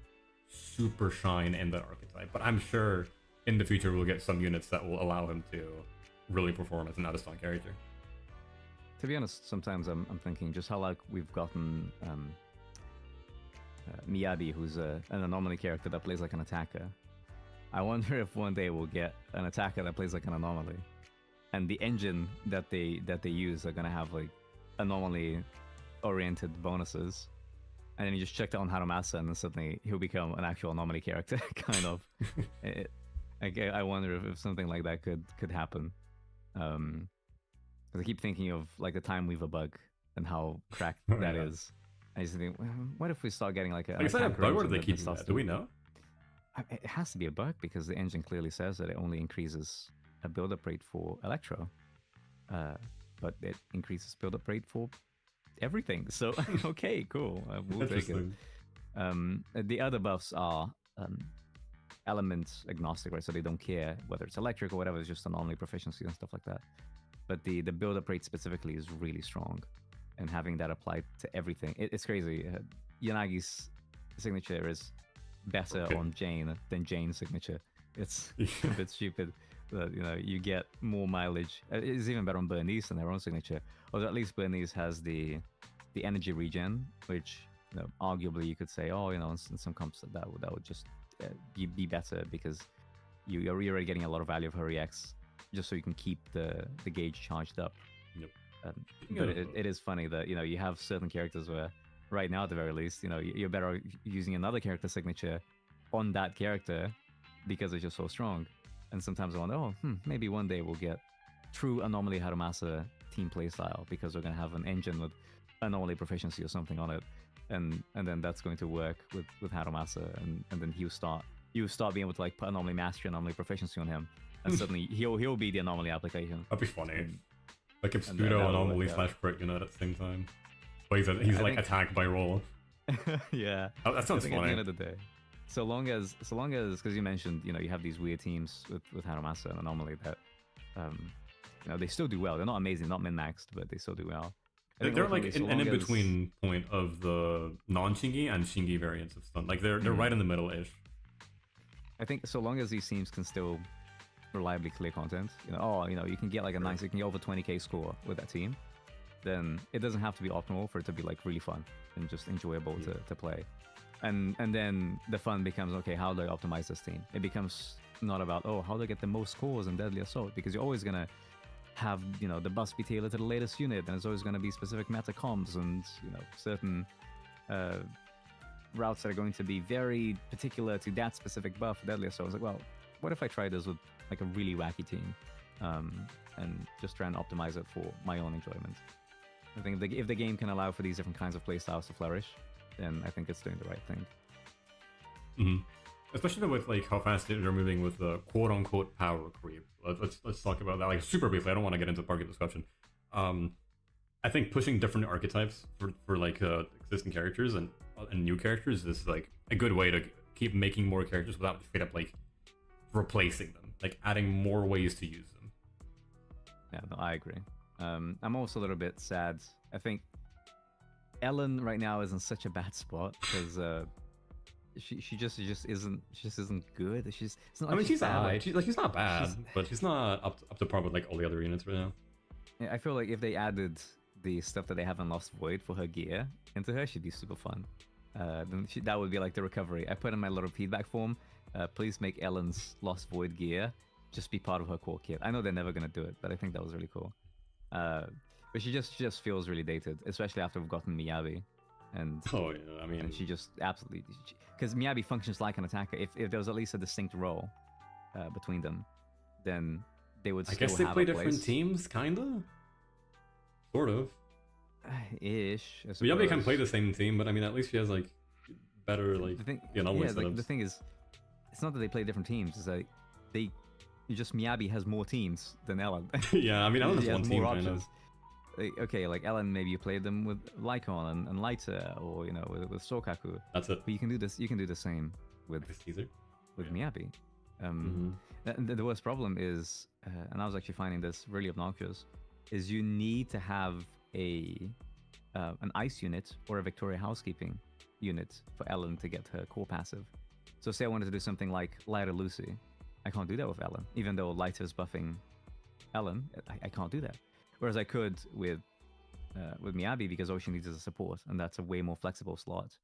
super shine in that archetype. But I'm sure in the future we'll get some units that will allow him to really perform as an out-of-stone character. To be honest, sometimes I'm thinking just how like we've gotten Miyabi, who's an anomaly character that plays like an attacker. I wonder if one day we'll get an attacker that plays like an anomaly, and the engine that they use are gonna have like anomaly-oriented bonuses, and then you just check that on Harumasa, and then suddenly he'll become an actual anomaly character, kind of. I wonder if something like that could happen. Because I keep thinking of like the time we've a bug and how cracked that is. I just think, well, what if we start getting like a... Is that a bug, or do they keep that? Do we know? It has to be a bug, because the engine clearly says that it only increases a build-up rate for Electro. But it increases build-up rate for everything. So, okay, cool. We'll take it. The other buffs are element agnostic, right? So they don't care whether it's electric or whatever. It's just anomaly proficiency and stuff like that. But the build-up rate specifically is really strong. And having that applied to everything, it's crazy. Yanagi's signature is better on Jane than Jane's signature. It's a bit stupid. that you get more mileage. It's even better on Bernice than their own signature. Although at least Bernice has the energy regen, which arguably you could say, oh, in some comps that would just be better because you're already getting a lot of value of her EX just so you can keep the gauge charged up. Yep. But it is funny that you have certain characters where right now at the very least you're better using another character signature on that character because it's just so strong. And sometimes I wonder, maybe one day we'll get true Anomaly Harumasa team playstyle because we're going to have an engine with Anomaly proficiency or something on it, and then that's going to work with Harumasa, and then you start being able to like put Anomaly Mastery, Anomaly Proficiency on him, and suddenly he'll be the Anomaly application. That'd be funny. Like if Pseudo Anomaly / Crit at the same time. But he's like attacked by roll. Yeah. That sounds funny. At the end of the day. So long as, because you mentioned, you have these weird teams with Harumasa and Anomaly that, they still do well. They're not amazing, not min-maxed, but they still do well. They're like an in-between point of the non-Shingi and Shingi variants of stun. Like they're right in the middle-ish. I think so long as these teams can still reliably clear content, you can get like you can get over 20k score with that team, then it doesn't have to be optimal for it to be like really fun and just enjoyable to play. And then the fun becomes, okay, how do I optimize this team? It becomes not about, how do I get the most scores in Deadly Assault? Because you're always going to have, the bus be tailored to the latest unit, and there's always going to be specific meta comps and, certain routes that are going to be very particular to that specific buff for Deadly Assault. I was like, well, what if I try this with like a really wacky team and just try and optimize it for my own enjoyment? I think if the game can allow for these different kinds of playstyles to flourish, then I think it's doing the right thing. Mm-hmm. Especially with like how fast they're moving with the quote-unquote power creep. Let's talk about that like super briefly. I don't want to get into party discussion. I think pushing different archetypes for like existing characters and new characters is like a good way to keep making more characters without straight up like replacing them, like adding more ways to use them. Yeah, no, I agree. I'm also a little bit sad. I think Ellen right now is in such a bad spot because she just isn't good. She's not like she's alright. She's not bad, but she's not up to par with like all the other units right now. Yeah, I feel like if they added the stuff that they have in Lost Void for her gear into her, she'd be super fun. Then that would be like the recovery. I put in my little feedback form. Please make Ellen's Lost Void gear just be part of her core kit. I know they're never gonna do it, but I think that was really cool. But she just feels really dated, especially after we've gotten Miyabi. And and she just absolutely, because Miyabi functions like an attacker. If there was at least a distinct role between them, then they would. I guess they play different teams, kinda, sort of. Ish. Miyabi can play the same team, but I mean, at least she has like better like the thing is, it's not that they play different teams. It's like Miyabi has more teams than Ellen. Yeah, I mean, Ellen has one team kind of. Okay, like Ellen, maybe you played them with Lycon and Lighter, or with Sokaku. That's it. But you can do this. You can do the same with Miyabi. The worst problem is, and I was actually finding this really obnoxious, is you need to have an ice unit or a Victoria housekeeping unit for Ellen to get her core passive. So say I wanted to do something like Lighter Lucy, I can't do that with Ellen, even though Lighter's buffing Ellen. I can't do that. Whereas I could with Miyabi, because all she needs is a support, and that's a way more flexible slot.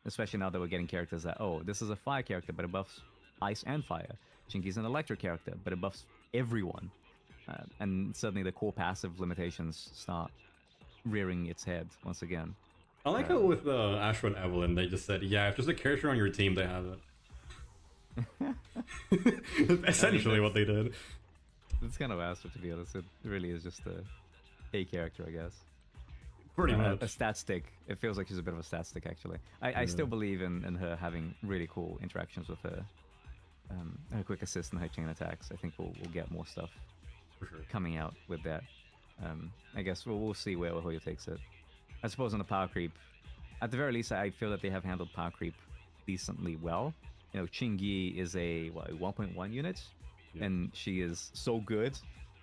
Especially now that we're getting characters that, this is a fire character, but it buffs ice and fire. Shinki's an electric character, but it buffs everyone. And suddenly the core passive limitations start rearing its head once again. I like how with Ashra and Evelyn, they just said, if there's a character on your team, they have it. Essentially what they did. It's kind of Astro, to be honest. It really is just a character, I guess. Pretty much. A stat stick. It feels like she's a bit of a stat stick, actually. I still believe in her having really cool interactions with her quick assist and her chain attacks. I think we'll get more stuff coming out with that. I guess we'll see where Hoyo takes it. I suppose on the power creep, at the very least, I feel that they have handled power creep decently well. Chingy is a 1.1 unit. Yeah. And she is so good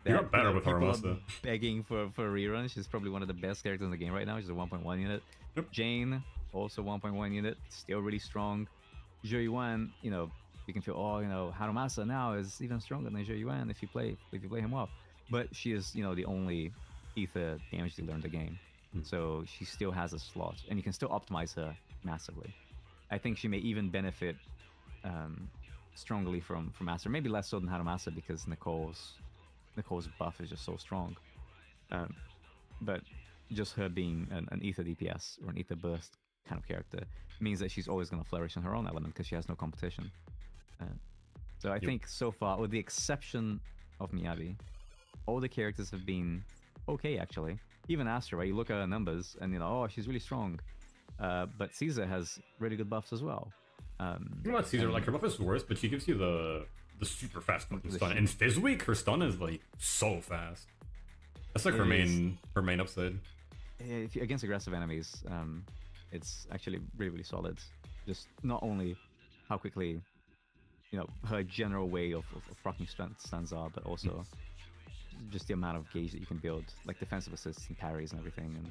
that you're better with Harumasa. Begging for a rerun. She's probably one of the best characters in the game right now. She's a 1.1 unit. Yep. Jane, also 1.1 unit, still really strong. Zhou Yuan, you you can feel, oh, Harumasa now is even stronger than Zhou Yuan if you play him well. But she is, the only ether damage dealer in the game. So she still has a slot, and you can still optimize her massively. I think she may even benefit strongly from Master, maybe less so than Harumasa because Nicole's buff is just so strong. But just her being an ether DPS or an ether burst kind of character means that she's always going to flourish in her own element because she has no competition. So I think so far, with the exception of Miyabi, all the characters have been okay actually. Even Astra, right? You look at her numbers and oh, she's really strong. But Caesar has really good buffs as well. You know what, Caesar, like her buff is worse, but she gives you the super fast fucking stun. And Fizzweek, her stun is like so fast. That's like her main upside. Against aggressive enemies, it's actually really, really solid. Just not only how quickly, her general way of rocking stuns are, but also just the amount of gauge that you can build, like defensive assists and parries and everything. And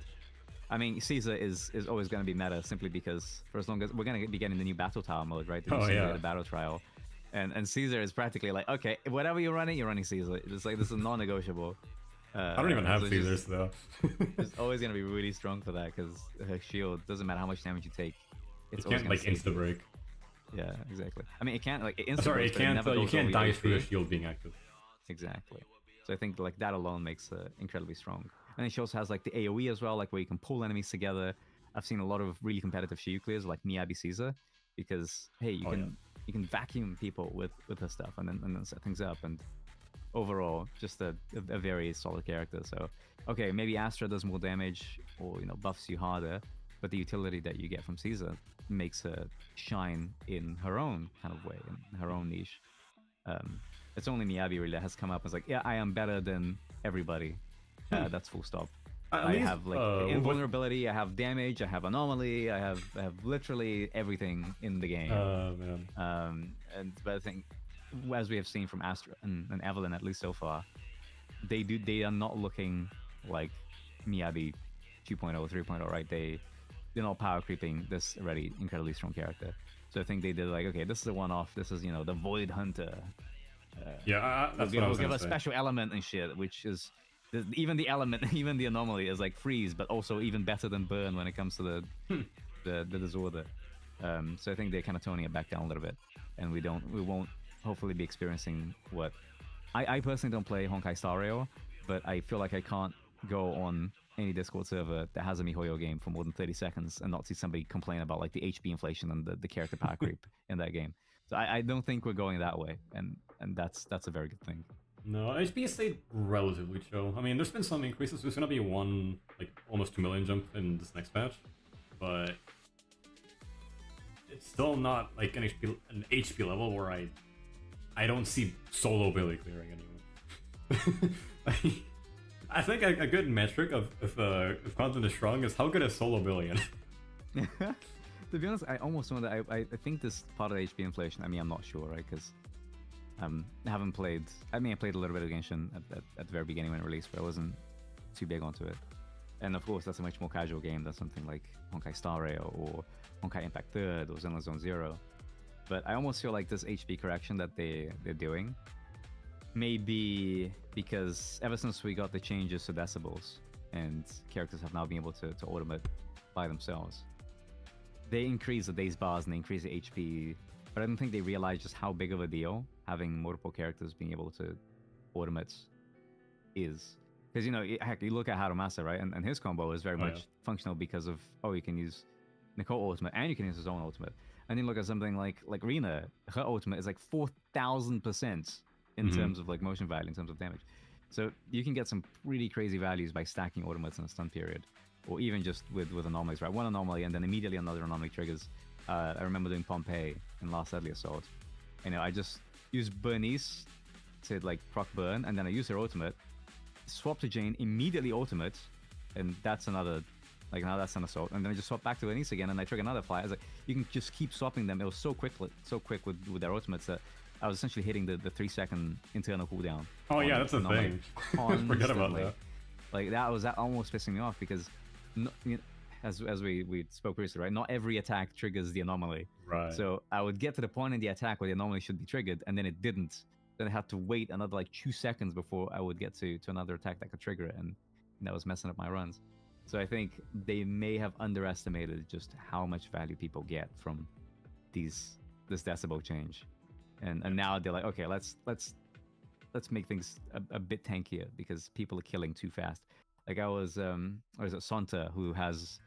I mean, Caesar is always going to be meta simply because for as long as we're going to be getting the new battle tower mode, right? The battle trial. And Caesar is practically like, okay, whatever you're running Caesar. It's like, this is non-negotiable. I don't even have Caesars though. It's always going to be really strong for that because her shield, doesn't matter how much damage you take. It can't like insta-break. Yeah, exactly. I mean, it can't like insta-break. Sorry, it can't. You can't die through a shield being active. Exactly. So I think like that alone makes her incredibly strong. And then she also has like the AoE as well, like where you can pull enemies together. I've seen a lot of really competitive Shiyu clears like Miyabi Caesar because hey, you can vacuum people with her stuff and then set things up. And overall, just a very solid character. So okay, maybe Astra does more damage or buffs you harder, but the utility that you get from Caesar makes her shine in her own kind of way, in her own niche. It's only Miyabi really that has come up and is like, yeah, I am better than everybody. That's full stop. I have like invulnerability, I have damage, I have anomaly, I have literally everything in the game. Man. But I think, as we have seen from Astra and Evelyn at least so far, they are not looking like Miyabi 2.0, 3.0, right? They're not power creeping this already incredibly strong character. So I think they did like, okay, this is a one-off. This is the Void Hunter. That's we'll give a special element and shit, which is even the element, even the anomaly is like freeze, but also even better than burn when it comes to the disorder. So I think they're kind of toning it back down a little bit, and we won't hopefully be experiencing what I personally don't play Honkai Star Rail, but I feel like I can't go on any Discord server that has a MiHoYo game for more than 30 seconds and not see somebody complain about like the HP inflation and the character power creep in that game. So I don't think we're going that way, and that's a very good thing. No, HP stayed relatively chill. I mean, there's been some increases. There's gonna be one like almost 2 million jump in this next patch, but it's still not like an HP level where I don't see solo Billy clearing anyone. I think a good metric of if content is strong is how good is solo Billy in. To be honest, I almost wonder. I think this part of HP inflation. I mean, I'm not sure, right? Because I haven't played. I mean, I played a little bit of Genshin at the very beginning when it released, but I wasn't too big onto it. And of course, that's a much more casual game than something like Honkai Star Rail or Honkai Impact 3rd or Xenoblade Zone Zero. But I almost feel like this HP correction that they're doing may be because ever since we got the changes to decibels and characters have now been able to automate by themselves, they increase the days bars and they increase the HP, but I don't think they realize just how big of a deal having multiple characters being able to automate is. Because, heck, you look at Harumasa, right? And his combo is very much functional because of, you can use Nicole ultimate and you can use his own ultimate. And then look at something like Rina, her ultimate is like 4,000% in terms of like motion value, in terms of damage. So you can get some pretty crazy values by stacking ultimates in a stun period, or even just with anomalies, right? One anomaly and then immediately another anomaly triggers. I remember doing Pompeii in Last Deadly Assault. I just use Bernice to like proc burn, and then I use her ultimate, swap to Jane, immediately ultimate, and that's another, like now that's an assault, and then I just swap back to Bernice again, and I trigger another fly. It's like you can just keep swapping them. It was so quick with their ultimates that I was essentially hitting the 3-second internal cooldown. Oh yeah, that's the thing. Forget about that. Like that almost pissing me off because as we spoke previously, right? Not every attack triggers the anomaly. Right. So I would get to the point in the attack where the anomaly should be triggered, and then it didn't. Then I had to wait another like 2 seconds before I would get to another attack that could trigger it, and that was messing up my runs. So I think they may have underestimated just how much value people get from this decibel change, and now they're like, okay, let's make things a bit tankier because people are killing too fast. Like I was, or is it Sonta who has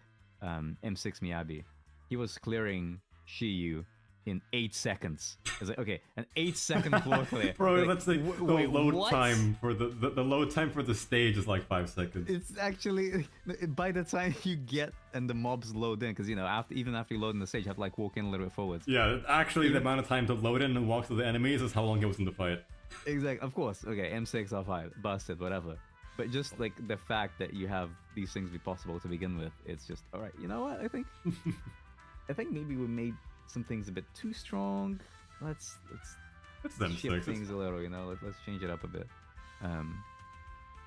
M6 Miyabi? He was clearing Shiyu in 8 seconds. It's like, okay, an 8-second floor clear. Bro, like, that's the load time for the load time for the stage is like 5 seconds. It's actually by the time you get and the mobs load in, because even after you load in the stage, you have to like walk in a little bit forwards. Yeah, actually, the amount of time to load in and walk to the enemies is how long it was in the fight. Exactly, of course. Okay, M6 R5, busted, whatever. But just like the fact that you have these things be possible to begin with, it's just all right. You know what? I think maybe we made some things a bit too strong. Let's shift things a little. Let's change it up a bit.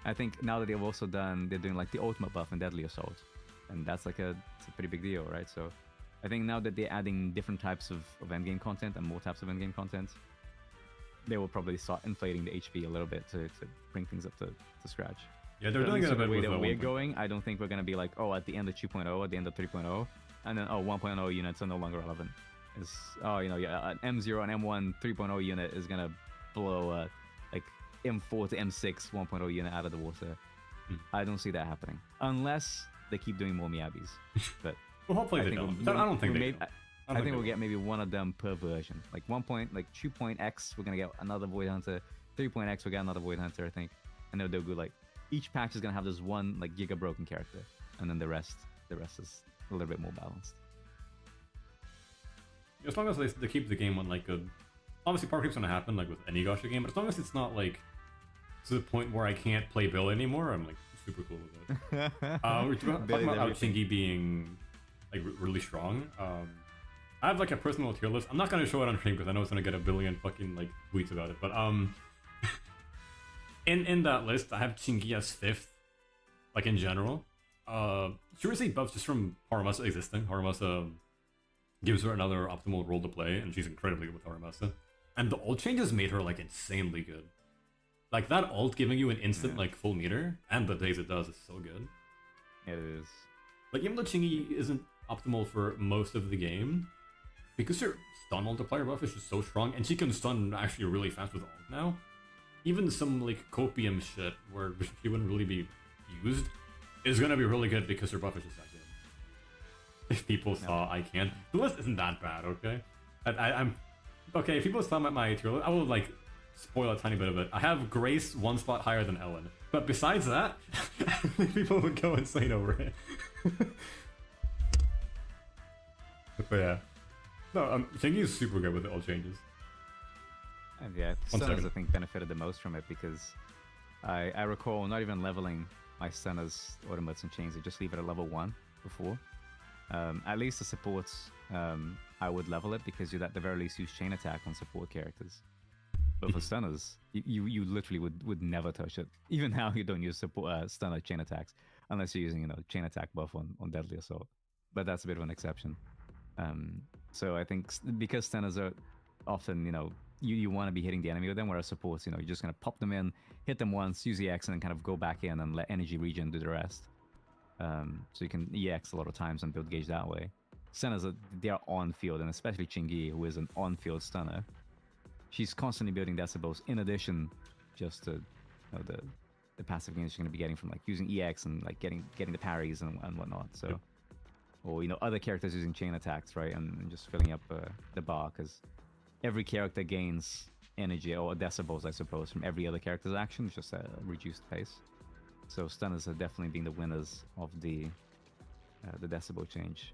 I think now that they're doing like the ultimate buff and Deadly Assault, and that's like it's a pretty big deal, right? So I think now that they're adding different types of endgame content and more types of endgame content, they will probably start inflating the HP a little bit to bring things up to scratch. Yeah, they're doing it a bit the way with that we're going. I don't think we're going to be like, oh, at the end of 2.0, at the end of 3.0, and then 1.0 units are no longer relevant. An M0 and M1 3.0 unit is going to blow like M4 to M6 1.0 unit out of the water. I don't see that happening unless they keep doing more Miyabis. But well, hopefully they don't. I don't think they do. I think we'll get maybe one of them per version. Like 2.x, we're gonna get another Void Hunter. 3.x, we get another Void Hunter, I think. And they'll go like each patch is gonna have this one like giga broken character, and then the rest is a little bit more balanced. As long as they keep the game on like a, obviously power creep's gonna happen like with any gacha game, but as long as it's not like to the point where I can't play Bill anymore, I'm like super cool with it. We're talking about Chingy being like really strong. I have like a personal tier list. I'm not gonna show it on stream because I know it's gonna get a billion fucking like tweets about it. But in that list, I have Chingy as 5th, like in general. She received buffs just from Harumasa existing. Harumasa gives her another optimal role to play, and she's incredibly good with Harumasa. And the ult changes made her like insanely good. Like that ult giving you an instant like full meter, and the days it does is so good. It is. Like even though Chingy isn't optimal for most of the game, because her stun multiplier buff is just so strong, and she can stun actually really fast with ult now. Even some like copium shit where she wouldn't really be used is gonna be really good because her buff is just that good. If people saw I can't, the list isn't that bad, okay? I'm okay. If people saw my tier list, I will like spoil a tiny bit of it. I have Grace 1 spot higher than Ellen, but besides that, I think people would go insane over it. But yeah. No, Chingy is super good with the ult changes. And yeah, stunners I think benefited the most from it because I recall not even leveling my stunners, automates, and chains. I just leave it at level 1 before. At least the supports, I would level it because you'd at the very least use chain attack on support characters. But for stunners, you literally would never touch it. Even now, you don't use support stunner chain attacks unless you're using chain attack buff on Deadly Assault. But that's a bit of an exception. So I think because stunners are often, you want to be hitting the enemy with them, whereas supports, you're just going to pop them in, hit them once, use the X, and then kind of go back in and let energy regen do the rest. So you can EX a lot of times and build gauge that way. Stunners, they're on field, and especially Chingy, who is an on-field stunner. She's constantly building decibels in addition just to the passive gains she's going to be getting from like using EX and like getting the parries and whatnot. So. Yep. Or other characters using chain attacks, right, and just filling up the bar, because every character gains energy or decibels, I suppose, from every other character's action. It's just a reduced pace. So stunners have definitely been the winners of the decibel change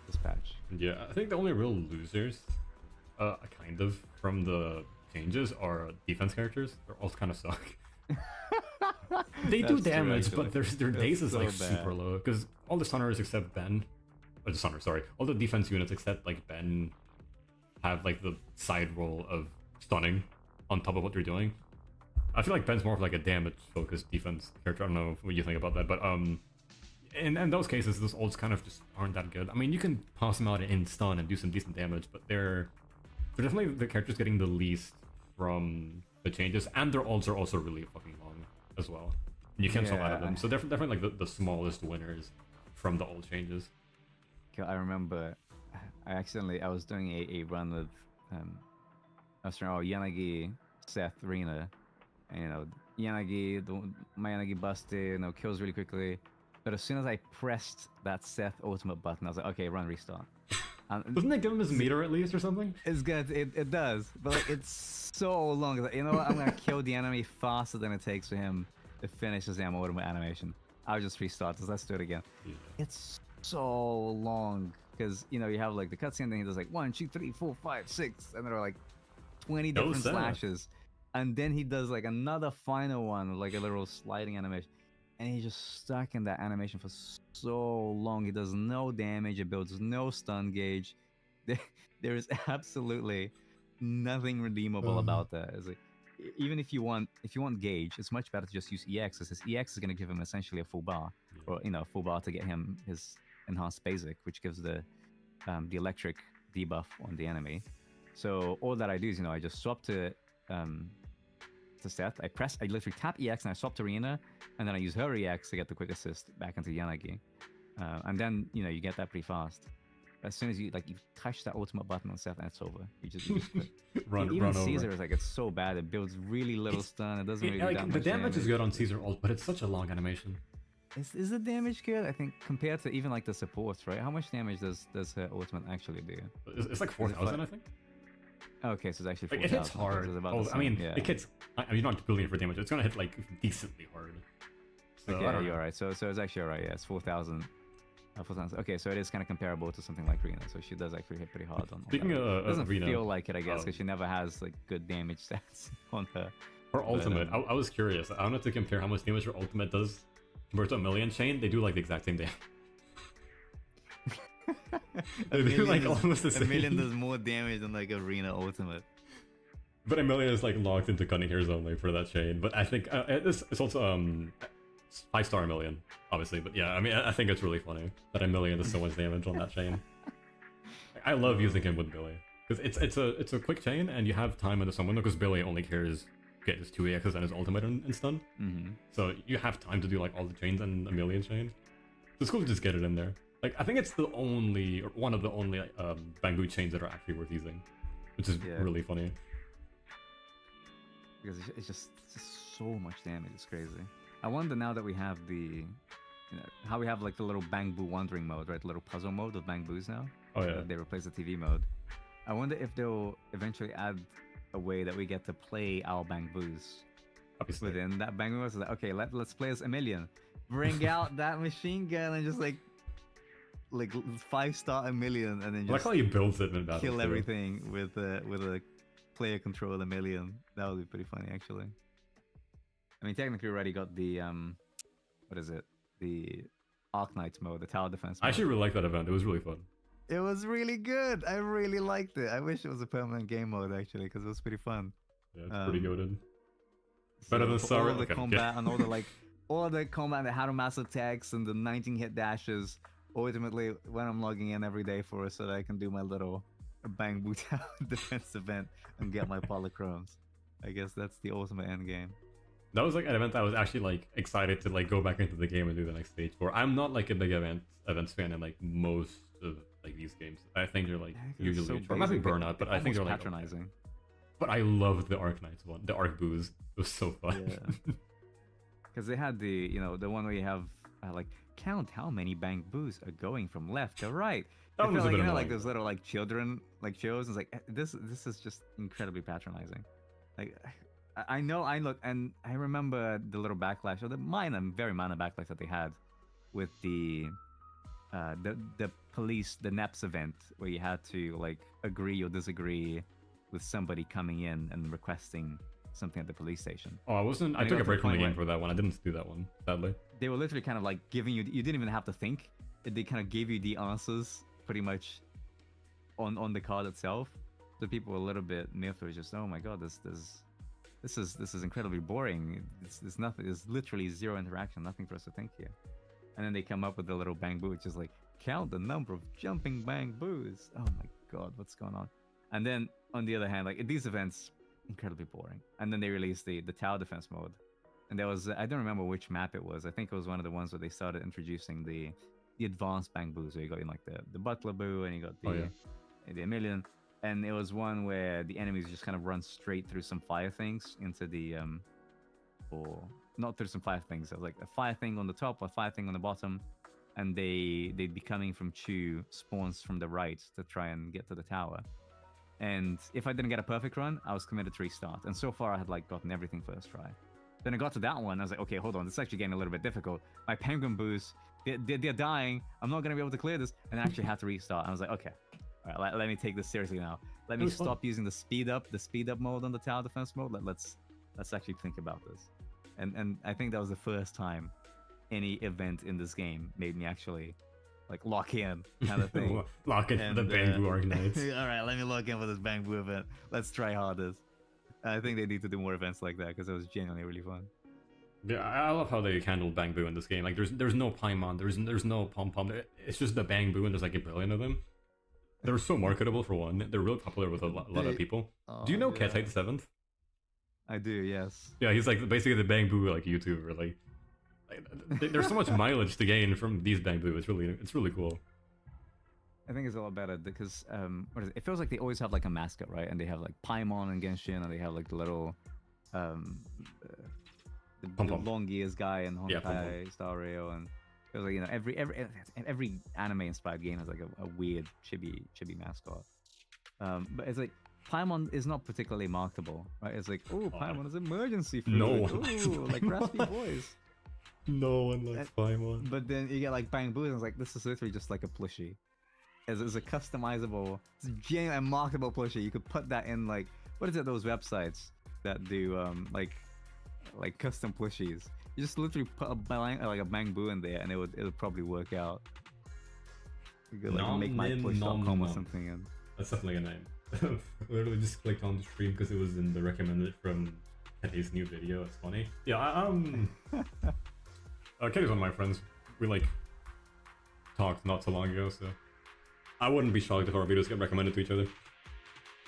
this patch. Yeah, I think the only real losers, kind of, from the changes are defense characters. They're all kind of suck. They do damage, but their days is like super low because all the stunners except Ben. All the defense units except like Ben have like the side role of stunning on top of what they're doing. I feel like Ben's more of like a damage focused defense character. I don't know what you think about that, but in those cases, those ults kind of just aren't that good. I mean, you can pass them out in stun and do some decent damage, but they're definitely the characters getting the least from the changes, and their ults are also really fucking long as well. And you can't sell out of them, so they're definitely like the smallest winners from the ult changes. I remember I was doing a run with I was trying Yanagi, Seth, Rina, and Yanagi, my Yanagi busted, kills really quickly. But as soon as I pressed that Seth ultimate button, I was like, okay, run restart. Doesn't it give him his meter at least or something? It's good. It does, but like, it's so long. It's like, you know what? I'm gonna kill the enemy faster than it takes for him to finish his ultimate animation. I'll just restart this. Let's do it again. Yeah. It's so long because you have like the cutscene, then he does like 1, 2, 3, 4, 5, 6, and there are like 20 different slashes, and then he does like another final one, like a little sliding animation, and he's just stuck in that animation for so long. He does no damage. It builds no stun gauge. There is absolutely nothing redeemable about that. It's like, even if you want gauge, it's much better to just use EX, because his EX is going to give him essentially a full bar, or full bar to get him his enhanced basic, which gives the electric debuff on the enemy. So all that I do is I just swap to Seth. I literally tap EX and I swap to Rina, and then I use her EX to get the quick assist back into Yanagi, and then you get that pretty fast. As soon as you touch that ultimate button on Seth, and it's over. You just run even over. Caesar is like, it's so bad. It builds really little stun. It doesn't really do that much the damage is good on Caesar ult, but it's such a long animation. Is the damage good? I think compared to even like the supports, right? How much damage does her ultimate actually do? It's like 4,000, I think. Okay, so it's actually 4,000. It hits hard. It hits. You're not building it for damage. It's gonna hit like decently hard. So, okay, you're right. So it's actually alright. Yeah, it's 4,000. Okay, so it is kind of comparable to something like Rina. So she does actually hit pretty hard on. Speaking of doesn't Rina, feel like it, I guess, because she never has like good damage stats on her. Her ultimate. I was curious. I wanted to compare how much damage her ultimate does compared to a million chain. They do like the exact same damage. They do like almost the same. A million does more damage than like Arena ultimate. But a million is like locked into cutting hairs only for that chain. But I think it's also 5-star million, obviously. But yeah, I mean, I think it's really funny that a million does so much damage on that chain. I love using him with Billy because it's a quick chain and you have time into someone, because Billy only cares get his 2 EXs and his ultimate and stun. So you have time to do like all the chains and a million chain. So it's cool to just get it in there. Like, I think it's the only, or one of the only bamboo chains that are actually worth using, which is really funny. Because it's just so much damage. It's crazy. I wonder now that we have how we have like the little bamboo wandering mode, right? The little puzzle mode of bamboos now. Oh yeah. They replace the TV mode. I wonder if they'll eventually add a way that we get to play our bamboos within that bamboo mode. So like, okay, let's play as Emilian. Bring out that machine gun and just like 5-star Emilian, and then just I like how you build it in battle. Kill everything with a player controlled Emilian. That would be pretty funny, actually. I mean, technically, we already got the what is it? The Arc Knights mode, the tower defense mode. I actually really liked that event. It was really fun. It was really good. I really liked it. I wish it was a permanent game mode, actually, because it was pretty fun. Yeah, it's pretty goaded. So better than Sorry. All the combat and all the all the combat, the Harumasa attacks and the 19 hit dashes. Ultimately, when I'm logging in every day for it, so that I can do my little bamboo tower defense event and get my polychromes. I guess that's the ultimate end game. That was like an event I was actually like excited to like go back into the game and do the next stage for. I'm not like a big events fan in like most of like these games. I think they're like usually so might be Burnout, but I think they're like patronizing. Okay. But I loved the Arc Knights one, the Arc Boos. It was so fun. Yeah. Because they had the the one where you have like count how many bamboos are going from left to right. I feel like like those little like children like shows. It's like this is just incredibly patronizing. Like I know I look and I remember the little backlash or the very minor backlash that they had with the police, the NEPS event, where you had to like agree or disagree with somebody coming in and requesting something at the police station. Oh, I took a break from the game for that one. I didn't do that one, sadly. They were literally kind of like giving you didn't even have to think. They kind of gave you the answers pretty much on the card itself. So people were a little bit miffed. It was just, oh my god, this is incredibly boring. There's nothing. There's literally zero interaction. Nothing for us to think here. and then they come up with the little bamboo, which is like count the number of jumping bamboos. Oh my god, what's going on? And then on the other hand, like these events, incredibly boring. And then they released the tower defense mode, and there was I don't remember which map it was. I think it was one of the ones where they started introducing the advanced bamboos. So you got like the butler boo, and you got the million. And it was one where the enemies just kind of run straight through some fire things into the or not through some fire things. It was like a fire thing on the top, or a fire thing on the bottom, and they'd be coming from two spawns from the right to try and get to the tower. And if I didn't get a perfect run, I was committed to restart. And so far, I had like gotten everything first try. Then I got to that one. I was like, okay, hold on, this is actually getting a little bit difficult. My penguin boos, they're dying. I'm not gonna be able to clear this, and I actually had to restart. And I was like, okay, all right, let me take this seriously now. Let me stop using the speed up mode on the tower defense mode. Let's actually think about this. And I think that was the first time any event in this game made me actually like lock in, kind of thing. Lock in for the bamboo Argonauts. All right, let me lock in for this bamboo event. Let's try hardest. I think they need to do more events like that because it was genuinely really fun. Yeah, I love how they handled bamboo in this game. Like, there's no Paimon, there's no pom pom. It's just the bamboo, and there's like a billion of them. They're so marketable for one. They're real popular with a lot of people. Do you know Ketite the Seventh? I do, yes. Yeah, he's like basically the bamboo like YouTuber. Like there's so much mileage to gain from these bamboo. It's really cool. I think it's a lot better because what is it? It feels like they always have like a mascot, right? And they have like Paimon and Genshin, and they have like the little the long ears guy and Honkai Star Rail, and it was like, you know, every anime inspired game has like a weird chibi mascot. But it's like Paimon is not particularly marketable, right? It's like, oh, Paimon is emergency food. No one Ooh, like raspy voice. No one likes Paimon. But then you get like Bamboo, and it's like, this is literally just like a plushie. It's a customizable, it's a genuine marketable plushie. You could put that in like, what is it? Those websites that do like custom plushies. You just literally put a bamboo in there, and it would probably work out. You could like make my plush.com or something. And that's definitely a name. Literally just clicked on the stream because it was in the recommended from Teddy's new video. It's funny. Yeah, Kenny's one of my friends. We like talked not so long ago, so I wouldn't be shocked if our videos get recommended to each other.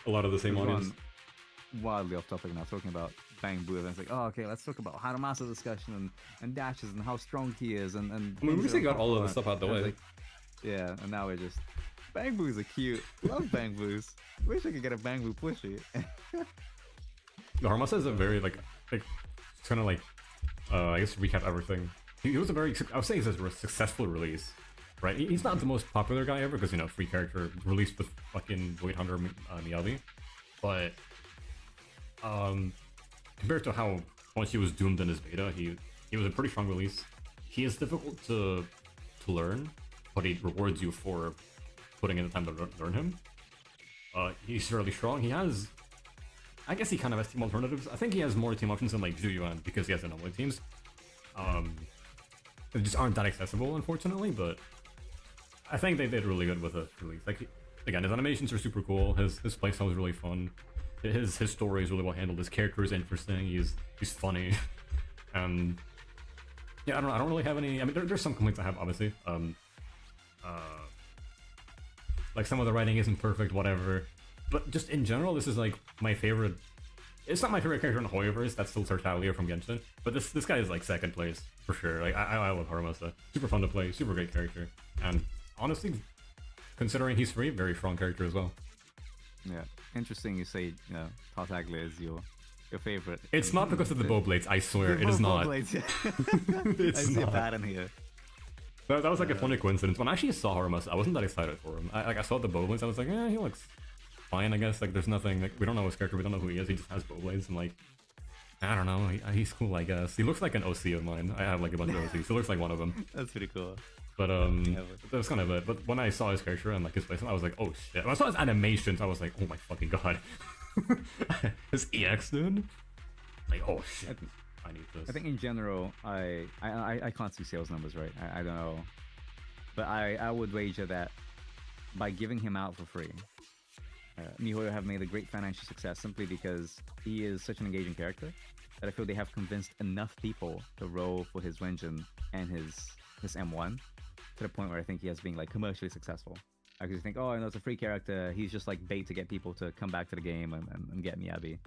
A lot of the same audience. Wildly off topic now, talking about Bamboo events. Like, oh, okay, let's talk about Harumasa discussion and dashes and how strong he is. And I mean, we just got all of the stuff out the way. Like, yeah, and now we're just Bamboos are cute. Love Bamboos. Wish I could get a Bamboo plushie. Harumasa is a very like kind of like I guess to recap everything. He was a very, I would say he's a successful release, right? He's not the most popular guy ever because, you know, free character released with fucking Void Hunter Miyabi, but compared to how once he was doomed in his beta, he was a pretty strong release. He is difficult to learn, but he rewards you for putting in the time to learn him. He's fairly strong. He has, I guess he kind of has team alternatives. I think he has more team options than like Zuyuan because he has anomaly teams. They just aren't that accessible, unfortunately, but I think they did really good with the release. Like, again, his animations are super cool. His playstyle is really fun. His story is really well handled. His character is interesting. He's funny, and yeah, I don't really have any. I mean, there's some complaints I have, obviously. Like some of the writing isn't perfect, whatever. But just in general, this is like my favorite. It's not my favorite character in the Hoyoverse. That's still Tartaglia from Genshin. But this guy is like second place for sure. Like I love Harumasa. Super fun to play. Super great character. And honestly, considering he's free, very strong character as well. Yeah, interesting. You say, you know, Tartaglia is your favorite. It's not because of the bow blades. I swear, it is not. Blades, yeah. It's I see not. a pattern here. That was like a funny coincidence. When I actually saw Harumasa, I wasn't that excited for him. I saw the bow blades. I was like, he looks fine, I guess. Like, there's nothing. Like, we don't know his character. We don't know who he is. He just has bow blades. And like, I don't know. He's cool, I guess. He looks like an OC of mine. I have like a bunch of OCs. He looks like one of them. That's pretty cool. But that's kind of it. But when I saw his character and like his placement, I was like, oh shit. When I saw his animations, I was like, oh my fucking god. His EX, dude. Like, oh shit. I need this. I think in general, I can't see sales numbers, right? I don't know. But I would wager that by giving him out for free, miHoYo have made a great financial success simply because he is such an engaging character. that I feel they have convinced enough people to roll for his Wenjin and his M1 to the point where I think he has been like commercially successful. I just think, oh, it's a free character. He's just like bait to get people to come back to the game and get Miyabi.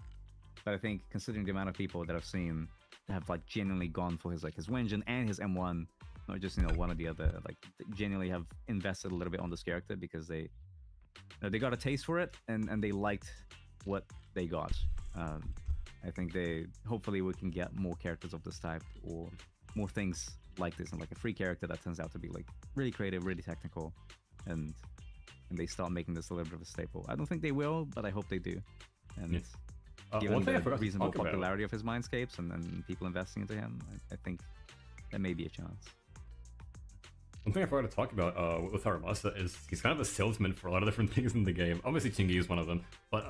But I think considering the amount of people that I've seen have like genuinely gone for his Wenjin and his M1, not just one or the other, like genuinely have invested a little bit on this character because they got a taste for it and they liked what they got. I think hopefully we can get more characters of this type or more things like this, and like a free character that turns out to be like really creative, really technical, and they start making this a little bit of a staple. I don't think they will, but I hope they do. And Yes. given One thing I the forgot to reasonable talk about. popularity of his Mindscapes and people investing into him, I think there may be a chance. One thing I forgot to talk about with Harumasa is he's kind of a salesman for a lot of different things in the game. Obviously, Chingy is one of them, but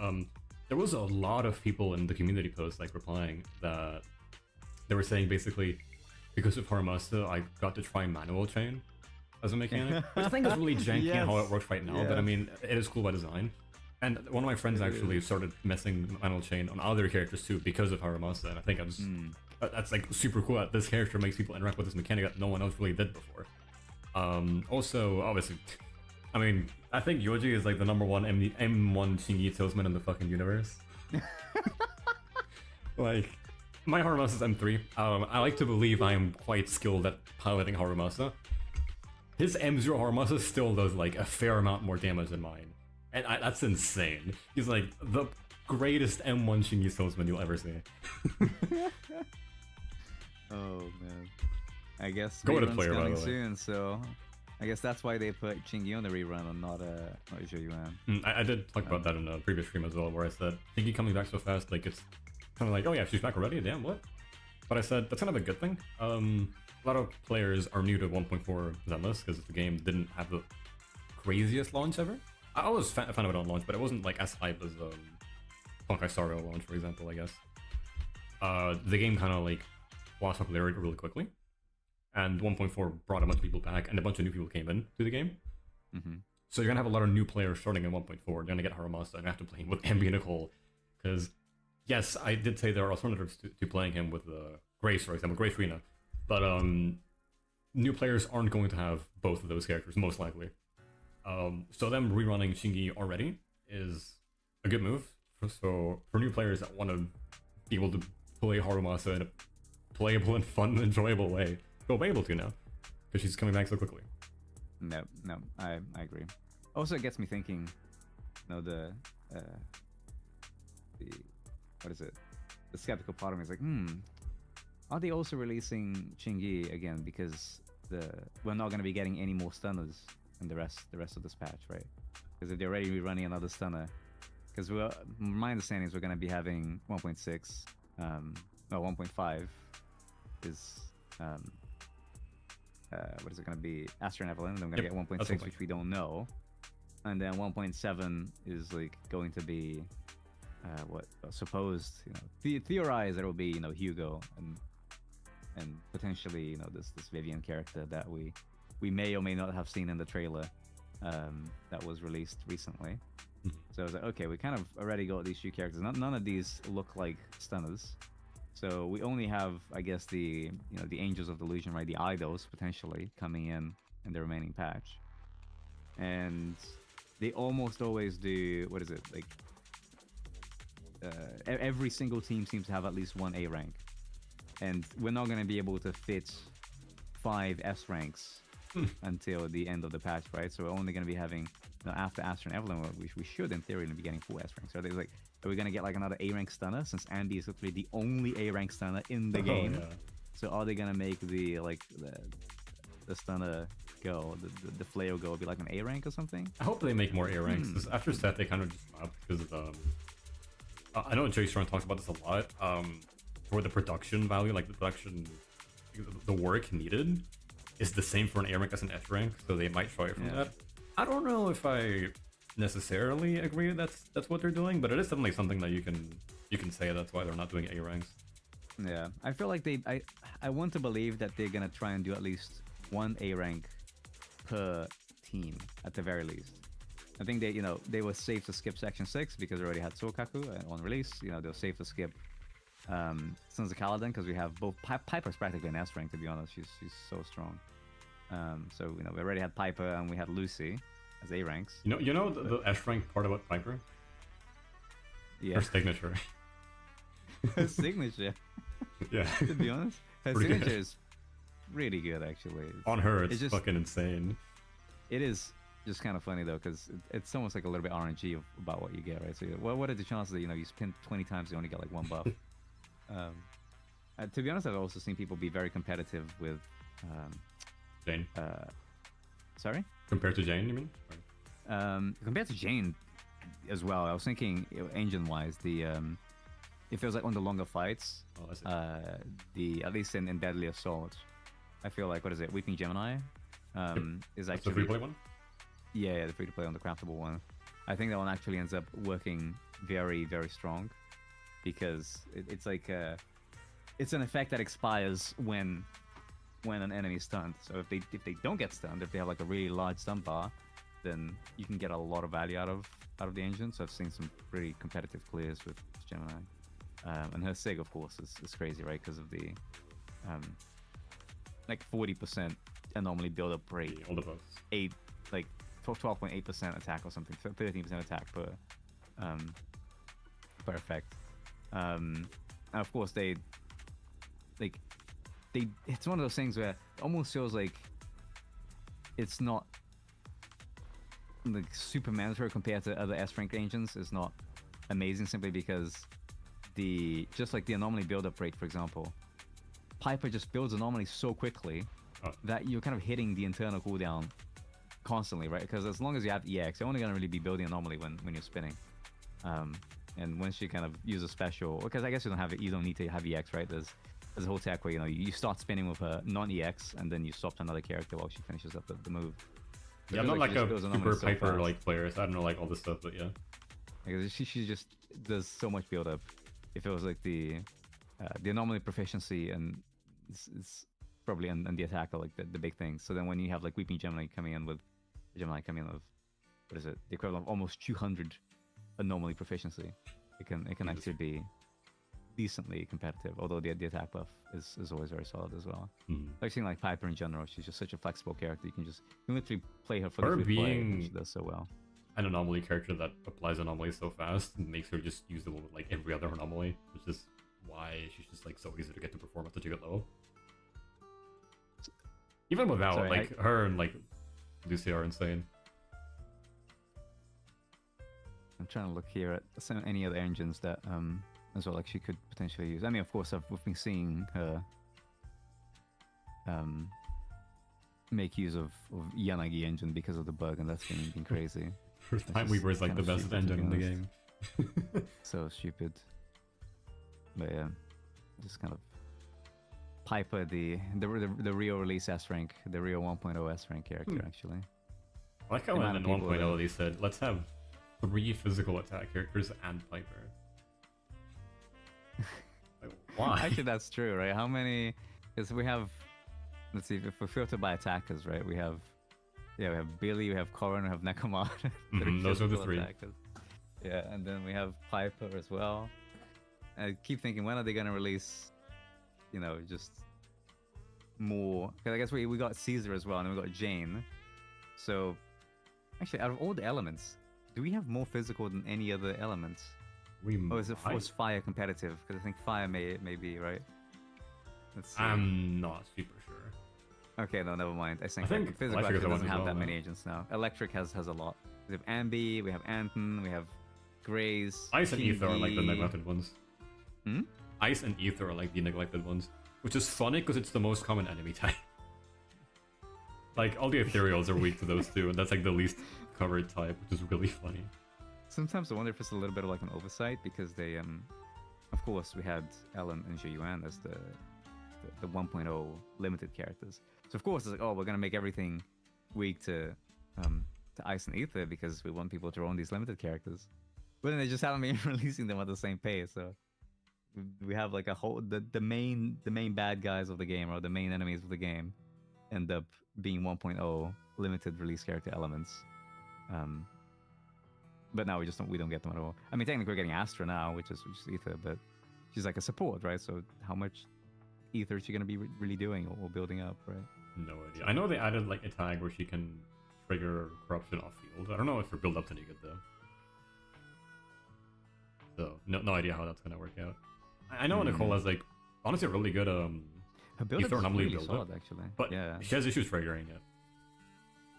there was a lot of people in the community posts like replying that they were saying basically because of Harumasa, I got to try manual chain as a mechanic, which I think is really janky in how it works right now. But I mean, it is cool by design. And one of my friends actually started messing manual chain on other characters too because of Harumasa, and I think that's like super cool that this character makes people interact with this mechanic that no one else really did before. Also, obviously, I mean, I think Yoji is like the #1 M1 Chingy salesman in the fucking universe. Like, my Harumasa is M3. I like to believe I am quite skilled at piloting Harumasa. His M0 Harumasa still does like a fair amount more damage than mine. And that's insane. He's like the greatest M1 Chingy salesman you'll ever see. Oh man, I guess Go with a rerun's player, by coming the way. soon, so I guess that's why they put Chingy on the rerun and not Zhou Yuan. I did talk about that in a previous stream as well, where I said, Chingy coming back so fast, like it's kind of like, oh yeah, she's back already, damn, what? But I said, that's kind of a good thing. A lot of players are new to 1.4 Zenless, because the game didn't have the craziest launch ever. I was a fan of it on launch, but it wasn't like as hype as Honkai Star Rail launch, for example, I guess. The game kind of like lost popularity really quickly, and 1.4 brought a bunch of people back, and a bunch of new people came in to the game. So you're gonna have a lot of new players starting in 1.4. You're gonna get Harumasa, and you have to play him with Ambi Nicole, because yes, I did say there are alternatives to playing him with Grace, for example, Grace Rena, but new players aren't going to have both of those characters, most likely. So them rerunning Chingy already is a good move. So for new players that want to be able to play Harumasa in a playable and fun and enjoyable way, they'll be able to now, because she's coming back so quickly. No, I agree. Also, it gets me thinking. The what is it? The skeptical part of me is like, are they also releasing Chingy again because we're not going to be getting any more stunners in the rest of this patch, right? Because if they're already rerunning another stunner, because my understanding is we're going to be having 1.6, no 1.5 is what is it going to be? Astra and Evelyn, and then we're going to get 1.6, which we don't know, and then 1.7 is like going to be what supposed, theorize that it will be Hugo and potentially this Vivian character that we may or may not have seen in the trailer that was released recently. So I was like, okay, we kind of already got these few characters. None of these look like stunners. So we only have, I guess, the Angels of Delusion, right? The idols potentially coming in the remaining patch. And they almost always do, what is it? Like every single team seems to have at least one A rank. And we're not going to be able to fit 5 S ranks until the end of the patch, right? So we're only going to be having, after Astra and Evelyn, we should in theory be getting 4 S ranks. So they're like, are we going to get like another A rank stunner, since Andy is literally the only A rank stunner in the game? Yeah. So are they going to make the stunner go, the Flail go, be like an A rank or something? I hope they make more A ranks. After Seth, they kind of just stopped because I know Jay Strong talks about this a lot. For the production value, like the work needed is the same for an A rank as an S rank, so they might try it from that. I don't know if I necessarily agree that's what they're doing, but it is definitely something that you can say that's why they're not doing A ranks. Yeah, I feel like I want to believe that they're gonna try and do at least one A rank per team at the very least. I think they were safe to skip Section 6 because they already had Sokaku on release. They were safe to skip Sons of Kaladin, because we have both. Piper's practically an S rank, to be honest. She's so strong. So you know, we already had Piper and we had Lucy as A ranks. You know the S rank part about Piper? Yeah. Her signature. Her signature. Yeah. To be honest, her Pretty signature good. is really good, actually. On her, it's just, fucking insane. It is just kind of funny though, because it's almost like a little bit RNG about what you get, right? So, what are the chances that you spin 20 times, you only get like one buff? To be honest, I've also seen people be very competitive with. Jane. Sorry. Compared to Jane, you mean? Compared to Jane, as well. I was thinking, engine-wise, if it was like on the longer fights, at least in Deadly Assault, I feel like, what is it, Weeping Gemini, is actually the free-to-play one. Yeah, the free-to-play on the craftable one. I think that one actually ends up working very, very strong, because it's like it's an effect that expires when an enemy is stunned. So if they don't get stunned, if they have like a really large stun bar, then you can get a lot of value out of the engine. So I've seen some pretty competitive clears with Gemini. And her sig, of course, is crazy, right? Because of the like 40% anomaly build-up rate, All the buffs. 12.8% attack or something, 13% attack per effect. And of course, it's one of those things where it almost feels like it's not like super mandatory compared to other S rank engines. It's not amazing simply because just like the anomaly build-up rate, for example, Piper just builds anomalies so quickly that you're kind of hitting the internal cooldown constantly, right? Because as long as you have EX, you're only going to really be building anomaly when you're spinning. And once you kind of use a special, because I guess you don't need to have EX, right? There's a whole tech where you start spinning with a non-EX and then you swap to another character while she finishes up the move. Yeah, I'm not like a super Piper like player, so I don't know like all this stuff, but yeah. Because she just does so much build up. If it was like the anomaly proficiency and it's probably and the attack are like the big things. So then when you have like Weeping Gemini coming in with what is it? The equivalent of almost 200 anomaly proficiency. It can actually be decently competitive, although the attack buff is always very solid as well. I've seen like Piper in general, she's just such a flexible character. You can literally play her for the free play, and she does so well. An anomaly character that applies anomalies so fast makes her just usable with like every other anomaly, which is why she's just like so easy to get to perform at such a good level. Even without her and like Lucy are insane. I'm trying to look here at any other engines that as well, like she could potentially use. I mean, of course, we've been seeing her make use of Yanagi engine because of the bug, and that's been crazy. First time Weaver is like the best engine in the game. So stupid. But yeah, just kind of Piper, the Rio release S rank, the Rio 1.0 S rank character actually. I like how in 1.0 they said, let's have 3 physical attack characters and Piper. Like, why? Actually, that's true, right? How many? Because we have, let's see, if we filter by attackers, right? We have Billy, we have Corrin, we have Nekomar. Those are the 3. Attackers. Yeah, and then we have Piper as well. I keep thinking, when are they gonna release, just more? Because I guess we got Caesar as well, and then we got Jane. So, actually, out of all the elements, do we have more physical than any other elements? Is it Force Fire competitive? Because I think Fire may be, right? Let's see. I'm not super sure. Okay, no, never mind. I think physical Electric doesn't have that many agents now. Electric has a lot. We have Ambi, we have Anton, we have Graze. Ice and Ether are like the neglected ones. Hmm? Ice and Ether are like the neglected ones. Which is funny because it's the most common enemy type. Like, all the ethereals are weak to those two, and that's like the least covered type, which is really funny. Sometimes I wonder if it's a little bit of like an oversight, because they, of course, we had Ellen and Jiyuan as the 1.0 limited characters. So of course it's like, oh, we're gonna make everything weak to Ice and Ether because we want people to own these limited characters. But then they just haven't been releasing them at the same pace, so we have like a whole the main bad guys of the game, or the main enemies of the game, end up being 1.0 limited release character elements. But now we don't get them at all. I mean, technically we're getting Astra now, which is Ether, but she's like a support, right? So how much ether is she gonna be really doing or building up, right? No idea. I know they added like a tag where she can trigger corruption off field. I don't know if her build up's any good though. So no idea how that's gonna work out. I know Nicole has like honestly a really good Her build up ether is anomaly really build solid, up, actually. but yeah, she has issues triggering it.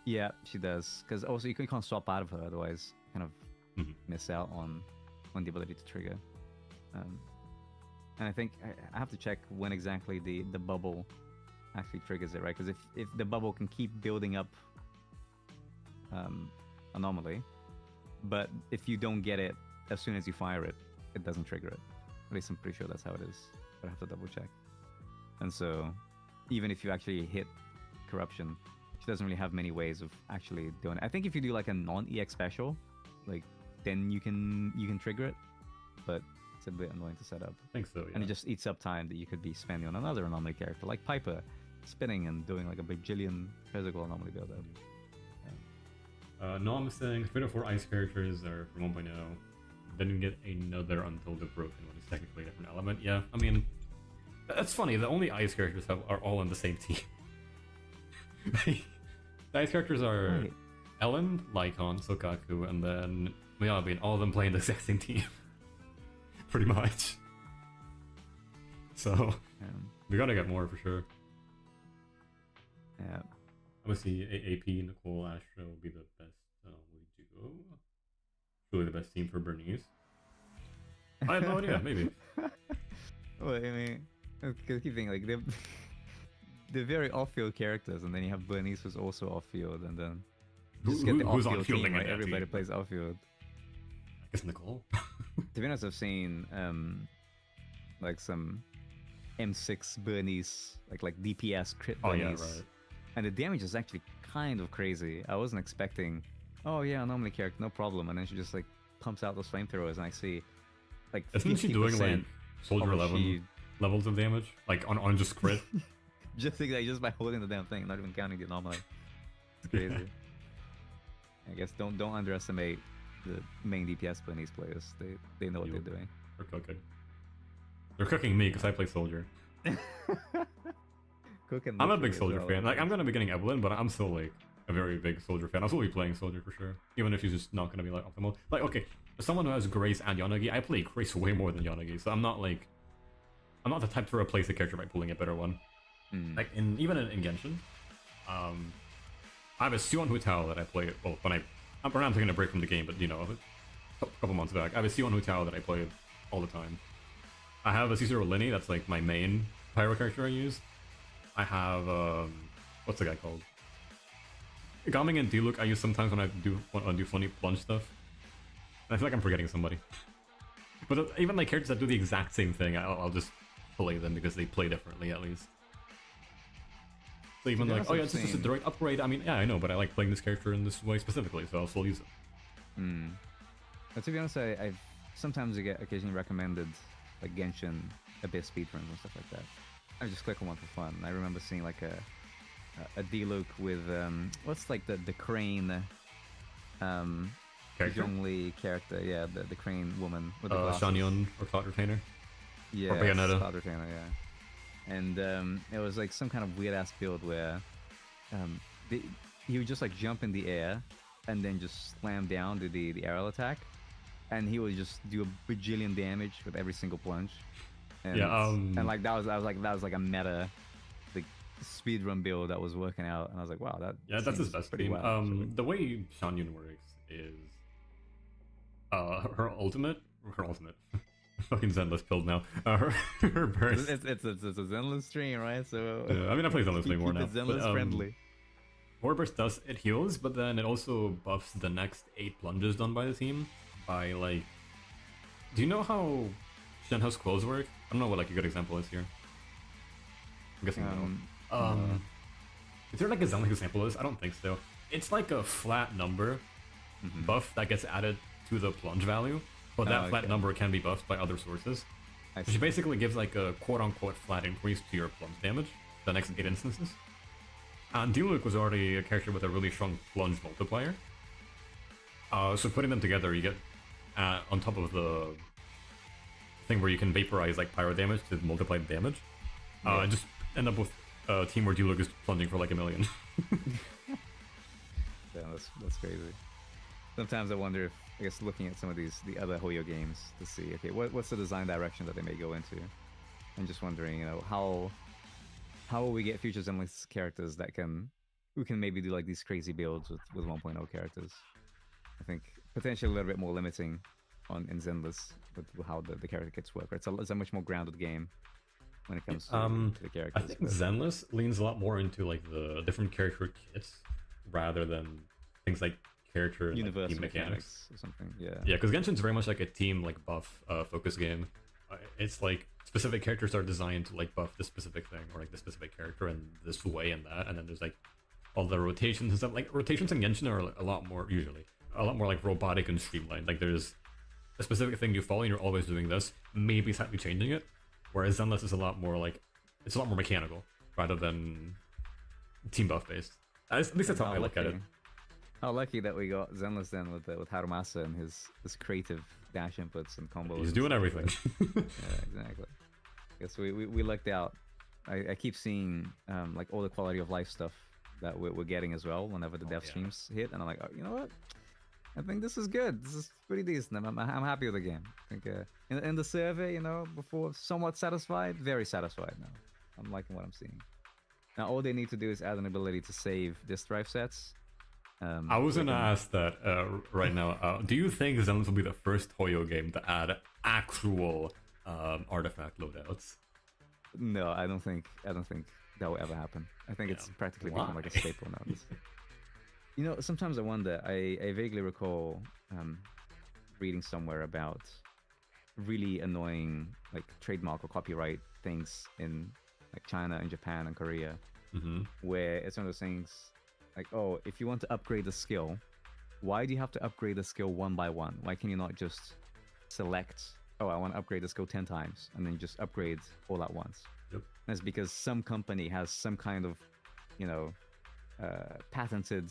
yeah, she does. Because also you can't swap out of her, otherwise you kind of miss out on the ability to trigger. And I think I have to check when exactly the bubble actually triggers it, right? Because if the bubble can keep building up anomaly, but if you don't get it as soon as you fire it, it doesn't trigger it. At least I'm pretty sure that's how it is. But I have to double check. And so, even if you actually hit corruption, she doesn't really have many ways of actually doing it. I think if you do like a non-EX special, like then you can trigger it, but it's a bit annoying to set up. I think so, yeah. And it just eats up time that you could be spending on another anomaly character like Piper, spinning and doing like a bajillion physical anomaly build-up. No, I'm saying 3 to 4 ice characters are from 1.0. Then you get another until the broken one is technically a different element. Yeah, I mean, that's funny. The only ice characters are all on the same team. The ice characters are Right. Ellen, Lycon, Sokaku, and then Miyabi, and all of them playing the exact same team. Pretty much. So, we gotta get more for sure. Yeah. Obviously, AP, Nicole, Astra will be the best we do. Really the best team for Bernice. I have no idea, maybe. Well, I mean, because keep thinking, like, they're very off-field characters, and then you have Bernice who's also off-field, and then you just get the Who's off-field on-fielding team, in right? that Everybody team? plays off-field. I guess Nicole. To be honest, I've seen, like, some M6 Bernice, like DPS crit Oh, Bernice. yeah, right. And the damage is actually kind of crazy. I wasn't expecting, oh yeah, anomaly character, no problem. And then she just like pumps out those flamethrowers, and I see like Isn't she doing like 50% Soldier of 11 she- levels of damage? Like on just crit? just like just by holding the damn thing, not even counting the anomaly. It's crazy. I guess don't underestimate the main DPS Bernice players. They know what they're doing. They're cooking. They're cooking me because I play Soldier. Cooking I'm a big literally as Soldier well. fan. Like, I'm gonna be getting Evelyn, but I'm still like a very big Soldier fan. I'll still be playing Soldier for sure, even if she's just not gonna be like optimal. Like, okay, as someone who has Grace and Yanagi, I play Grace way more than Yanagi, so I'm not the type to replace a character by pulling a better one. Like even in Genshin, I have a Sion Hu Tao that I play. Well, when I'm taking a break from the game, but you know, a couple months back, I have a Sion Hu Tao that I play all the time. I have a Cicero Linny, that's like my main pyro character I use. I have what's the guy called? Gaming and Diluc I use sometimes when I do funny plunge stuff. And I feel like I'm forgetting somebody. But even like characters that do the exact same thing, I'll just play them because they play differently at least. So even like, oh yeah, it's just a direct upgrade. I mean, yeah, I know, but I like playing this character in this way specifically, so I'll still use it. But to be honest, I've sometimes I get occasionally recommended like Genshin Abyss speedruns and stuff like that. I just click on one for fun. I remember seeing like a D-Luke with what's like the crane Character? Zhongli character, yeah, the crane woman with the glasses. Shanyon or Cloud Retainer. Yeah, or Bayonetta. Cloud Retainer, yeah. And it was like some kind of weird ass build where he would just like jump in the air and then just slam down to the aerial attack, and he would just do a bajillion damage with every single plunge. And, Yeah, and like that was like a meta like speedrun build that was working out, and I was like, wow, that Yeah, that's his seems best pretty team. wild, actually. The way Shanyon works is her ultimate. Fucking Zenless pilled now. Her burst. It's a Zenless stream, right? So Yeah, I mean, I play Zenless way more now. Keep it Zenless but, friendly. Warburst does, it heals, but then it also buffs the next 8 plunges done by the team by like... Do you know how Shenhouse's clothes work? I don't know what like a good example is here. I'm guessing no. Is there like a Zenless example of this? I don't think so. It's like a flat number buff that gets added to the plunge value, but that flat number can be buffed by other sources. So she basically gives like a quote-unquote flat increase to your plunge damage the next 8 instances. And Diluc was already a character with a really strong plunge multiplier. So putting them together, you get on top of the thing where you can vaporize like pyro damage to multiply the damage. And just end up with a team where Diluc is plunging for like 1 million. Yeah, that's crazy. Sometimes I wonder if, I guess, looking at some of the other Hoyo games to see, okay, what's the design direction that they may go into? I'm just wondering, how will we get future Zenless characters who can maybe do like these crazy builds with 1.0 characters? I think potentially a little bit more limiting in Zenless with how the character kits work. Right? It's a much more grounded game when it comes to the characters. I think Zenless leans a lot more into like the different character kits rather than things like character and universal team mechanics or something. Yeah. Yeah, because Genshin's very much like a team like buff focus game. It's like specific characters are designed to like buff this specific thing or like this specific character in this way and that, and then there's like all the rotations and stuff. Like rotations in Genshin are a lot more like robotic and streamlined. Like there's a specific thing you follow and you're always doing this, maybe slightly changing it. Whereas Zenless is a lot more mechanical rather than team buff based. At least that's how I look at it. How lucky that we got Zenless then with Harumasa and his creative dash inputs and combos. He's doing everything. Yeah, exactly. Guess we lucked out. I keep seeing like all the quality of life stuff that we're getting as well whenever the dev streams hit, and I'm like, oh, you know what? I think this is good. This is pretty decent. I'm happy with the game. I think in the survey, before somewhat satisfied, very satisfied now. I'm liking what I'm seeing. Now all they need to do is add an ability to save disk drive sets. I was gonna ask that right now. Do you think Zenless will be the first Hoyo game to add actual artifact loadouts? No, I don't think that will ever happen. I think it's practically become like a staple now. Sometimes I wonder. I vaguely recall reading somewhere about really annoying like trademark or copyright things in like China and Japan and Korea, where it's one of those things. Like, oh, if you want to upgrade a skill, why do you have to upgrade the skill one by one? Why can you not just select, oh, I want to upgrade the skill 10 times, and then just upgrade all at once? Yep. That's because some company has some kind of, patented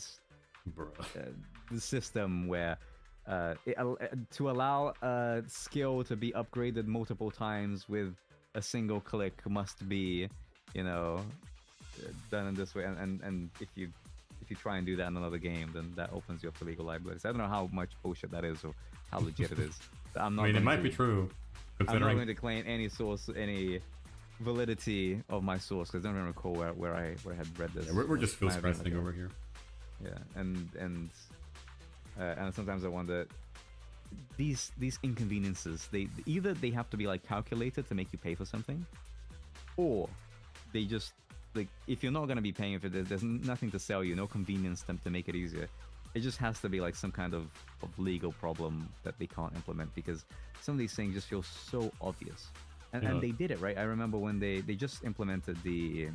system where to allow a skill to be upgraded multiple times with a single click must be, done in this way. And if you try and do that in another game, then that opens you up to legal liabilities. I don't know how much bullshit that is or how legit it is. I'm not it might be true. I'm not going to claim any source, any validity of my source, because I don't even recall where I had read this. Yeah, we're just Phil stressing over here. Yeah, and sometimes I wonder, these inconveniences, they have to be like calculated to make you pay for something, or they just, like, if you're not going to be paying for it, there's nothing to sell you, no convenience to make it easier. It just has to be like some kind of legal problem that they can't implement, because some of these things just feel so obvious. And they did it, right? I remember when they just implemented the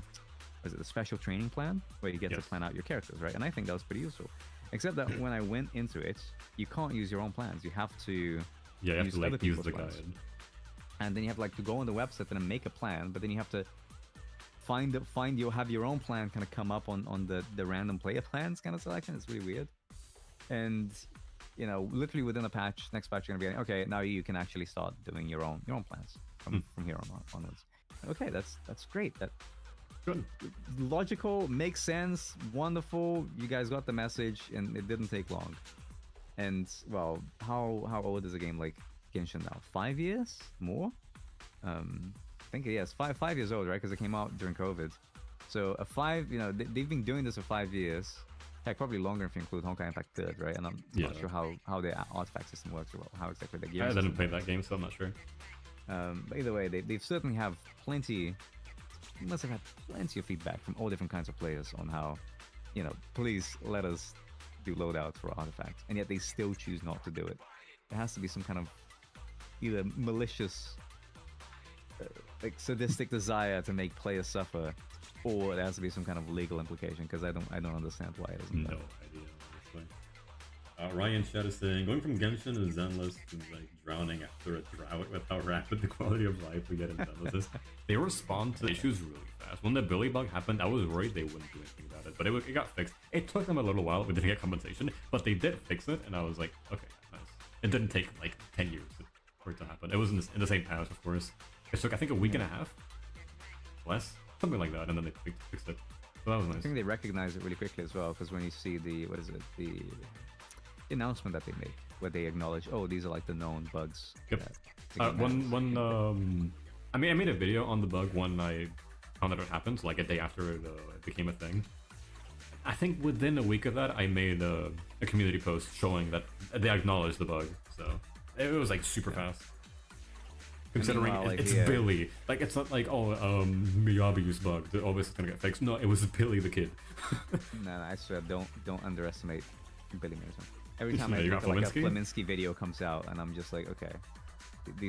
special training plan, where you get to plan out your characters, right? And I think that was pretty useful. Except that when I went into it, you can't use your own plans. You have to use other people's plans. And then you have to go on the website and make a plan, but then you have to have your own plan kind of come up on the random player plans kind of selection. It's really weird. And literally within next patch you're gonna be like, okay, now you can actually start doing your own plans from here onwards. Okay, that's great. That good, logical, makes sense, wonderful. You guys got the message, and it didn't take long. And well, how old is a game like Genshin now? 5 years more? I think yes, 5 years old, right? Because it came out during COVID. So they've been doing this for 5 years. Heck, probably longer if you include Honkai Impact 3rd, right? And I'm not sure how their artifact system works, or how exactly the game. I didn't play that game, so I'm not sure. But either way, they've certainly have plenty. You must have had plenty of feedback from all different kinds of players on how, please let us do loadouts for artifacts, and yet they still choose not to do it. There has to be some kind of either malicious, sadistic desire to make players suffer, or there has to be some kind of legal implication, because I don't understand why it isn't. No idea, honestly. Ryan Shed is saying, going from Genshin to Zenless seems like drowning after a drought with how rapid the quality of life we get in Zenless is. They respond to issues really fast. When the Billy bug happened, I was worried they wouldn't do anything about it, but it got fixed. It took them a little while, we didn't get compensation, but they did fix it, and I was like, okay, nice. It didn't take like 10 years for it to happen. It was in the same patch, of course. It took, I think, a week and a half, less, something like that, and then they fixed it. So that was nice. I think they recognized it really quickly as well, because when you see the the announcement that they made, where they acknowledge, oh, these are like the known bugs. Yep. I mean, I made a video on the bug when I found out it happened, like a day after it became a thing. I think within a week of that, I made a community post showing that they acknowledged the bug. So it was like super fast. Considering it's Billy, like it's not like Miyabi's bug. Oh, this is gonna get fixed. No, it was Billy the kid. No, I swear, don't underestimate Billy Mason. Every time like a Flaminski video comes out, and I'm just like, okay,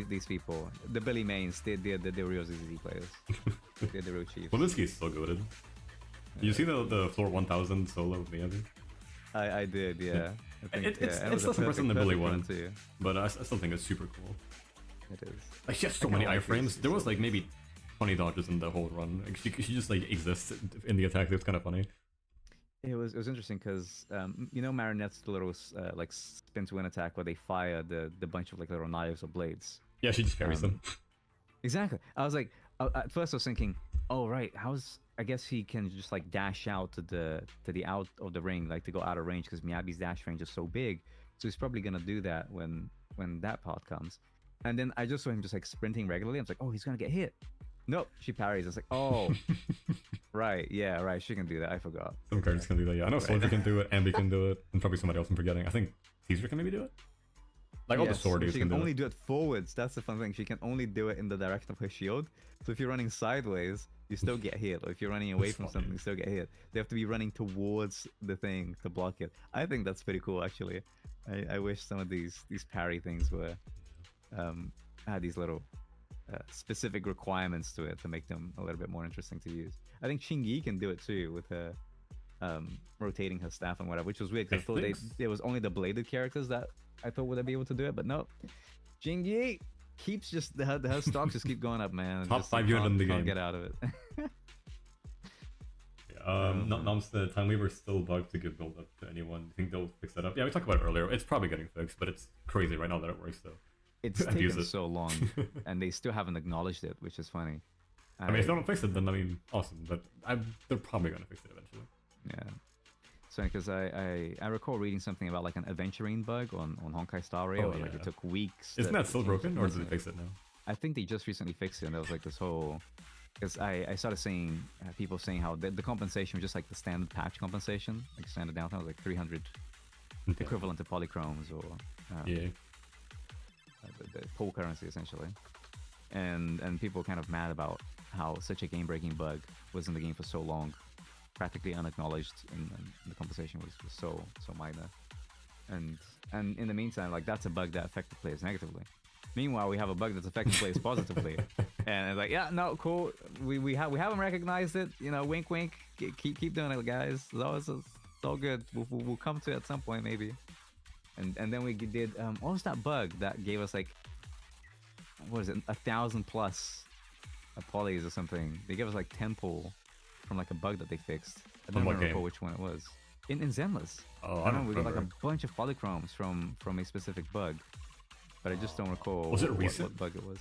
these people, the Billy Mains, they're the real ZZ players. They're the real chiefs. Flaminski is so goated. Did you see the floor 1000 solo with Miyabi? I did, yeah. I think, it's less impressive than the Billy one, but I still think it's super cool. It is. Like, she has so many iframes. There was like maybe 20 dodges in the whole run. Like, she just like exists in the attack. It's kind of funny. It was interesting because you know Marinette's little like spin to win attack where they fire the bunch of like little knives or blades. Yeah, she just parries them. Exactly. I was like, at first I was thinking, oh right, I guess he can just like dash out to the out of the ring, like to go out of range, because Miyabi's dash range is so big. So he's probably gonna do that when that part comes. And then I just saw him just like sprinting regularly. I was like, oh, he's gonna get hit. Nope, she parries. I was like, oh, right, yeah, right, she can do that. I forgot. Some characters can do that. Yeah, I know Soldier can do it, Ambi can do it, and probably somebody else I'm forgetting. I think Caesar can maybe do it. Like all the swordies she can only do it forwards. That's the fun thing. She can only do it in the direction of her shield. So if you're running sideways, you still get hit. Or if you're running away from something, you still get hit. They have to be running towards the thing to block it. I think that's pretty cool, actually. I wish some of these parry things were had these little specific requirements to it to make them a little bit more interesting to use. I think Shingi can do it too with her rotating her staff and whatever, which was weird because I thought it was only the bladed characters that I thought would be able to do it, but no. Shingi keeps just her stocks just keep going up, man. Top 5 unit in the game. Can't get out of it. Noms, the time we were still bugged to give build up to anyone. I think they'll fix that up. Yeah, we talked about it earlier. It's probably getting fixed, but it's crazy right now that it works though. It's taken so long, and they still haven't acknowledged it, which is funny. I mean, if they don't fix it, then I mean, awesome. But they're probably gonna fix it eventually. Yeah. So because I recall reading something about like an aventurine bug on Honkai Star Rail, where like it took weeks. Isn't that still broken, or did they fix it now? I think they just recently fixed it, and there was like this whole. Because I started seeing people saying how the compensation was just like the standard patch compensation, like standard downtime was like 300, equivalent to polychromes or the pool currency essentially, and people were kind of mad about how such a game-breaking bug was in the game for so long, practically unacknowledged, and the compensation was so minor, and in the meantime, like that's a bug that affected players negatively. Meanwhile, we have a bug that's affecting players positively, and it's like, yeah, no, cool. We haven't recognized it. You know, wink, wink. Keep doing it, guys. It's all good. We'll come to it at some point, maybe. And then we did what was that bug that gave us like, what is it, 1,000 plus polys or something? They gave us like 10 pull from like a bug that they fixed. I don't remember which one it was. In Zenless. Oh, I don't remember. We got like a bunch of polychromes from a specific bug. But I just don't recall what bug it was.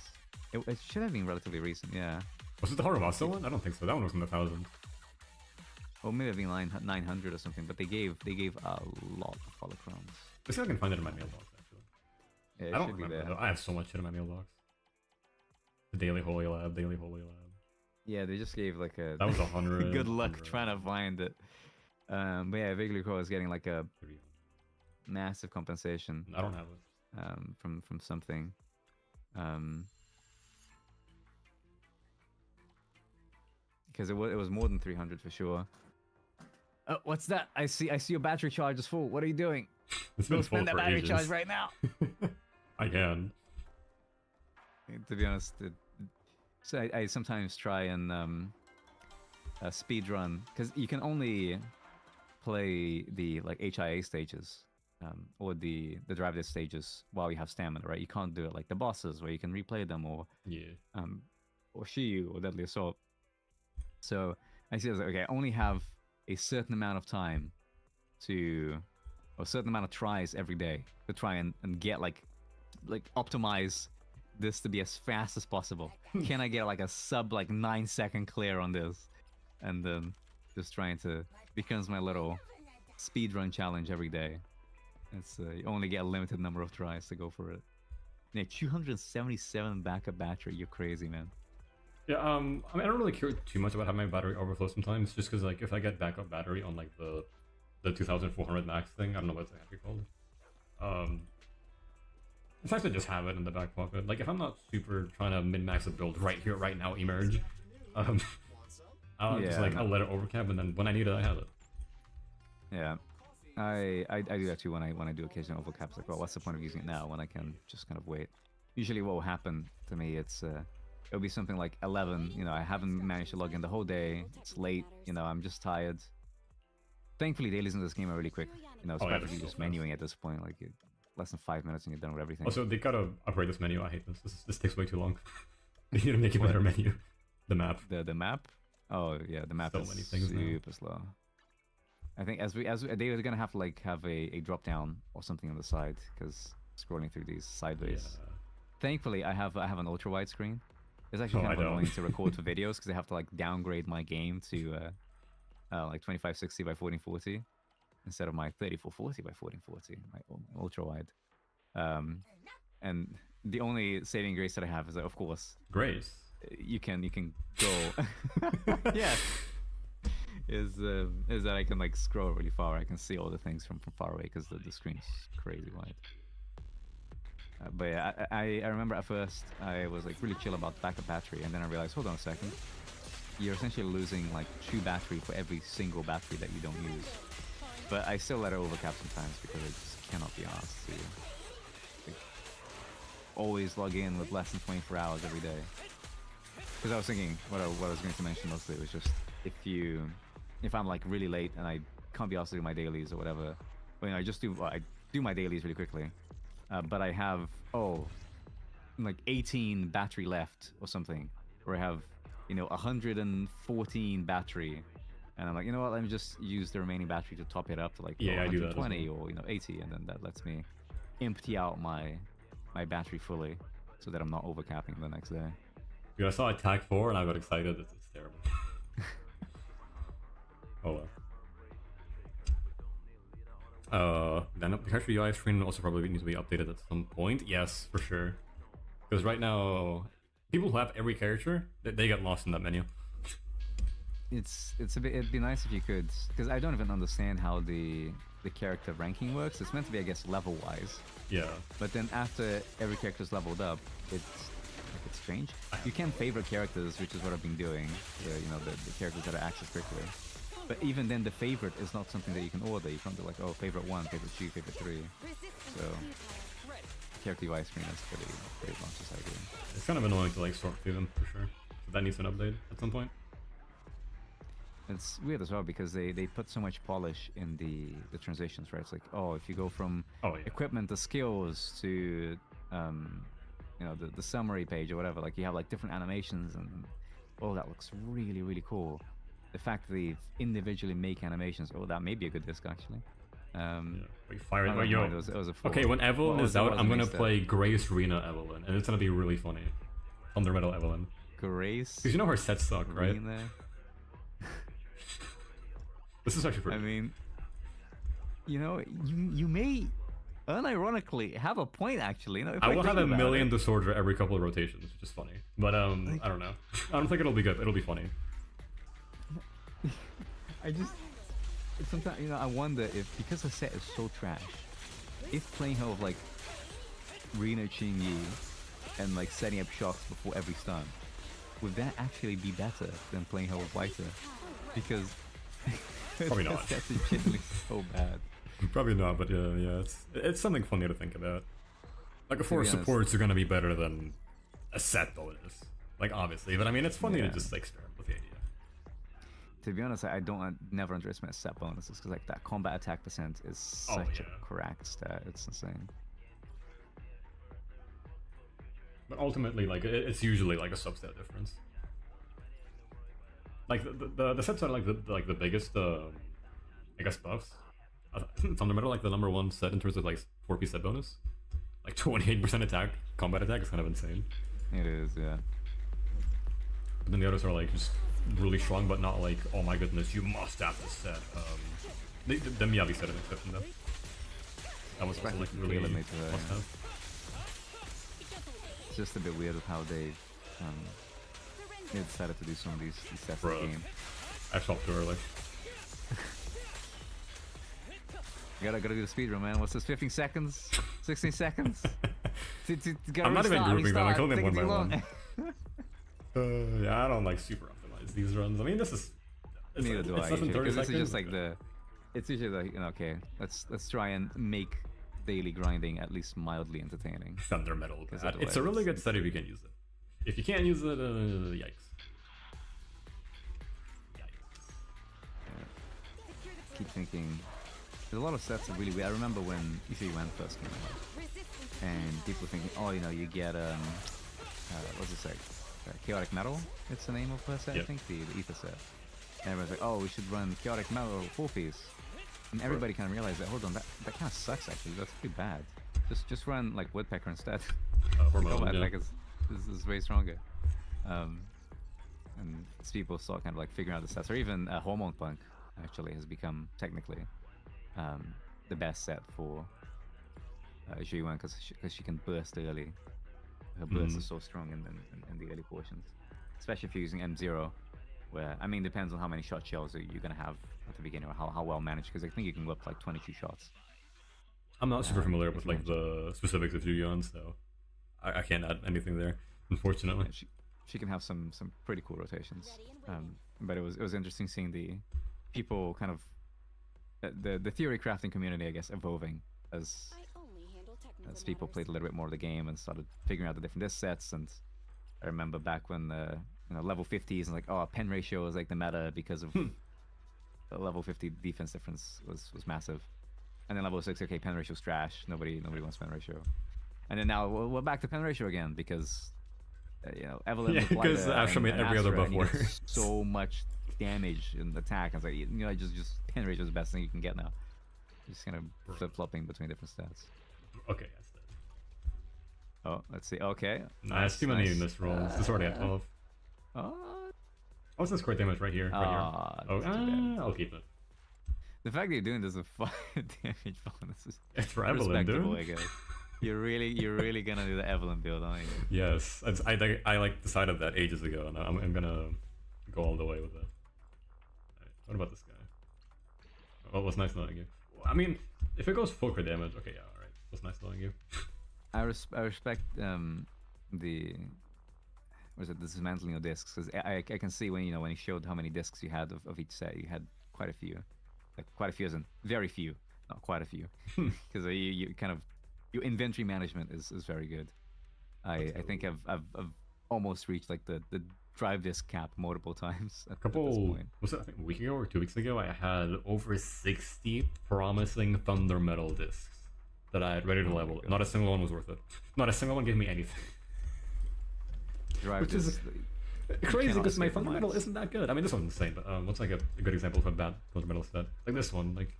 It should have been relatively recent, yeah. Was it the Harumasa one? I don't think so. That one was in the 1000s. Or maybe it'd been 900 or something. But they gave a lot of polychromes. Let's see if I can find it in my mailbox, actually. Yeah, I don't remember, though. I have so much shit in my mailbox. The Daily Holy Lab. Yeah, they just gave like a... That was 100. Good luck trying to find it. But yeah, vaguely recall was getting like a massive compensation. I don't have it. From something, because it was more than 300 for sure. Oh, what's that? I see your battery charge is full. What are you doing? It's been Go spend that battery ages. charge right now. I can. To be honest, so I sometimes try and speed run, because you can only play the like HIA stages. Or the derivative stages while you have stamina, right? You can't do it like the bosses where you can replay them, or or Shiyu or Deadly Assault. So I see, okay, I only have a certain amount of time or a certain amount of tries every day to try and get like optimize this to be as fast as possible. Can I get like a sub like 9-second clear on this? And then just trying to becomes my little speedrun challenge every day. It's you only get a limited number of tries to go for it. Yeah, 277 backup battery. You're crazy, man. Yeah, I mean, I don't really care too much about having my battery overflow sometimes, just because, like, if I get backup battery on, like, the 2400 max thing, I don't know what's actually called, it's nice to just have it in the back pocket. Like, if I'm not super trying to min-max a build right here, right now, emerge, I'll just, like, I'll let it overcap, and then when I need it, I have it. Yeah. I do that too when I do occasional overcaps. Like, well, what's the point of using it now when I can just kind of wait? Usually, what will happen to me, it'll be something like 11. You know, I haven't managed to log in the whole day. It's late. You know, I'm just tired. Thankfully, dailies in this game are really quick. You know, it's practically just menuing at this point. Like, less than 5 minutes and you're done with everything. Also, they gotta upgrade this menu. I hate this. This takes way too long. They need to make a better menu. The map. The map. Oh yeah, the map so is many things super now. slow. I think they're gonna have to like have a drop down or something on the side because scrolling through these sideways. Yeah. Thankfully, I have an ultra wide screen. It's actually kind of annoying to record for videos because I have to like downgrade my game to like 2560 by 1440 instead of my 3440 by 1440, my ultra wide. And the only saving grace that I have is that, of course, Grace. You can go. Yeah. Is that I can like scroll really far. I can see all the things from far away because the screen's crazy wide. But yeah, I remember at first I was like really chill about backup battery, and then I realized, hold on a second, you're essentially losing like 2 battery for every single battery that you don't use. But I still let it overcap sometimes because I just cannot be asked to like, always log in with less than 24 hours every day. Because I was thinking, what I was going to mention mostly was just if I'm like really late and I can't be asked to do my dailies or whatever, well, you know, I do my dailies really quickly, but I have like 18 battery left or something, or I have 114 battery, and I'm like, you know what, let me just use the remaining battery to top it up to like 120 or 80, and then that lets me empty out my battery fully so that I'm not overcapping the next day. Dude, I saw Attack 4 and I got excited. It's terrible. Oh well. Then the character UI screen also probably needs to be updated at some point. Yes, for sure. Because right now, people who have every character, they get lost in that menu. It'd be nice if you could, because I don't even understand how the character ranking works. It's meant to be, I guess, level wise. Yeah. But then after every character's leveled up, it's strange. You can favorite characters, which is what I've been doing. The characters that are accessed quickly. But even then, the favorite is not something that you can order. You can't do like, oh, favorite 1, favorite 2, favorite 3. So character UI screen is pretty obnoxious idea. It's kind of annoying to like sort through them for sure. So that needs an update at some point. It's weird as well because they put so much polish in the transitions, right? It's like, oh, if you go from equipment to skills to the summary page or whatever, like you have like different animations and that looks really, really cool. The fact that they individually make animations, that may be a good disc actually. Fire it. It was a okay, when Evelyn is out, I'm gonna play Grace Rena Evelyn, and it's gonna be really funny. Fundamental Evelyn. Grace? Because you know her sets suck, right? This is actually pretty. I mean, you may unironically have a point actually. I will have a million disorder every couple of rotations, which is funny. But I don't know. I don't think it'll be good. It'll be funny. Sometimes I wonder if, because the set is so trash, if playing her with like Rina Chingy and like setting up shocks before every stun, would that actually be better than playing her with Whiter? Because probably not. That's genuinely so bad. Probably not, but yeah, it's something funny to think about. Like, of course, supports are gonna be better than a set bonus, like obviously. But I mean, it's funny to just like experiment with the idea. To be honest, I never underestimate set bonuses because like that combat attack percent is such a cracked stat. It's insane. But ultimately, like it's usually like a subset difference. Like the sets are like the biggest I guess buffs. Fundamental, like the number 1 set in terms of like 4-piece set bonus. Like 28% attack, combat attack is kind of insane. It is, yeah. But then the others are like just really strong, but not like, oh my goodness, you must have this set. The Miyabi set an exception though. That was also like really must have. It's just a bit weird of how they decided to do some of these sets in the game. I stopped too early. Gotta do the speedrun, man. What's this? 15 seconds? 16 seconds? I'm not even grouping them. I'm killing them one by one. Yeah, I don't like super optimize these runs. I mean, this is. Neither do I. Because this is just like the. It's usually like, okay, let's try and make daily grinding at least mildly entertaining. Thunder Metal. It's a really good set if you can use it. If you can't use it, yikes. Keep thinking. There's a lot of sets that really weird. I remember when EC1 first came out, and people thinking, oh, you know, you get what's it say? Chaotic Metal. It's the name of the set, I think, the Ether set. And everyone's like, oh, we should run Chaotic Metal 4-piece. And everybody kind of realized that, hold on, that kind of sucks actually. That's pretty bad. Just run like Woodpecker instead. Combat attack is way stronger. And as people start kind of like figuring out the sets, or even Hormone Punk actually has become technically the best set for G1 because she can burst early. Her burst is so strong in the early portions, especially if you're using M0, where, I mean, depends on how many shot shells you're going to have at the beginning or how well managed, because I think you can go up to like 22 shots. I'm not super familiar with like the specifics of Yu-Gi-Oh, so I can't add anything there, unfortunately. Yeah, she can have some pretty cool rotations, but it was interesting seeing the people kind of the theory crafting community, I guess, evolving as people played a little bit more of the game and started figuring out the different disc sets. And I remember back when level 50s and like, oh, pen ratio was like the meta because of the level 50 defense difference was massive. And then level 6, okay, pen ratio's trash. Nobody wants pen ratio. And then now we're back to pen ratio again because Evelyn because Astra made every other buff worse. So much damage in attack. I was like, just pen ratio is the best thing you can get now. Just kind of flip-flopping between different stats. Okay, that's dead. Oh, let's see. Okay. Nice, too many missed rolls. This already at 12. What's this crit damage right here? I'll keep it. The fact that you're doing this with 5 damage bonus is for Evelyn, dude. I guess. You're really gonna do the Evelyn build, aren't you? Yes, I like decided that ages ago, and I'm gonna go all the way with it. Right, what about this guy? What was nice knowing you? I mean, if it goes full crit damage, okay, yeah, alright. What's nice knowing you? I respect the dismantling your discs, because I can see when when he showed how many discs you had of each set, you had quite a few, like quite a few as in very few, not quite a few, because you kind of your inventory management is very good. I think I've almost reached like the drive disc cap multiple times at this point. Was it I think a week ago or 2 weeks ago? I had over 60 promising Thunder Metal discs that I had ready to level. Not a single one was worth it. Not a single one gave me anything. Drive Which is crazy because my Thunder Metal isn't that good. I mean, this one's insane, but what's like a good example of a bad Thunder Metal set? Like this one, like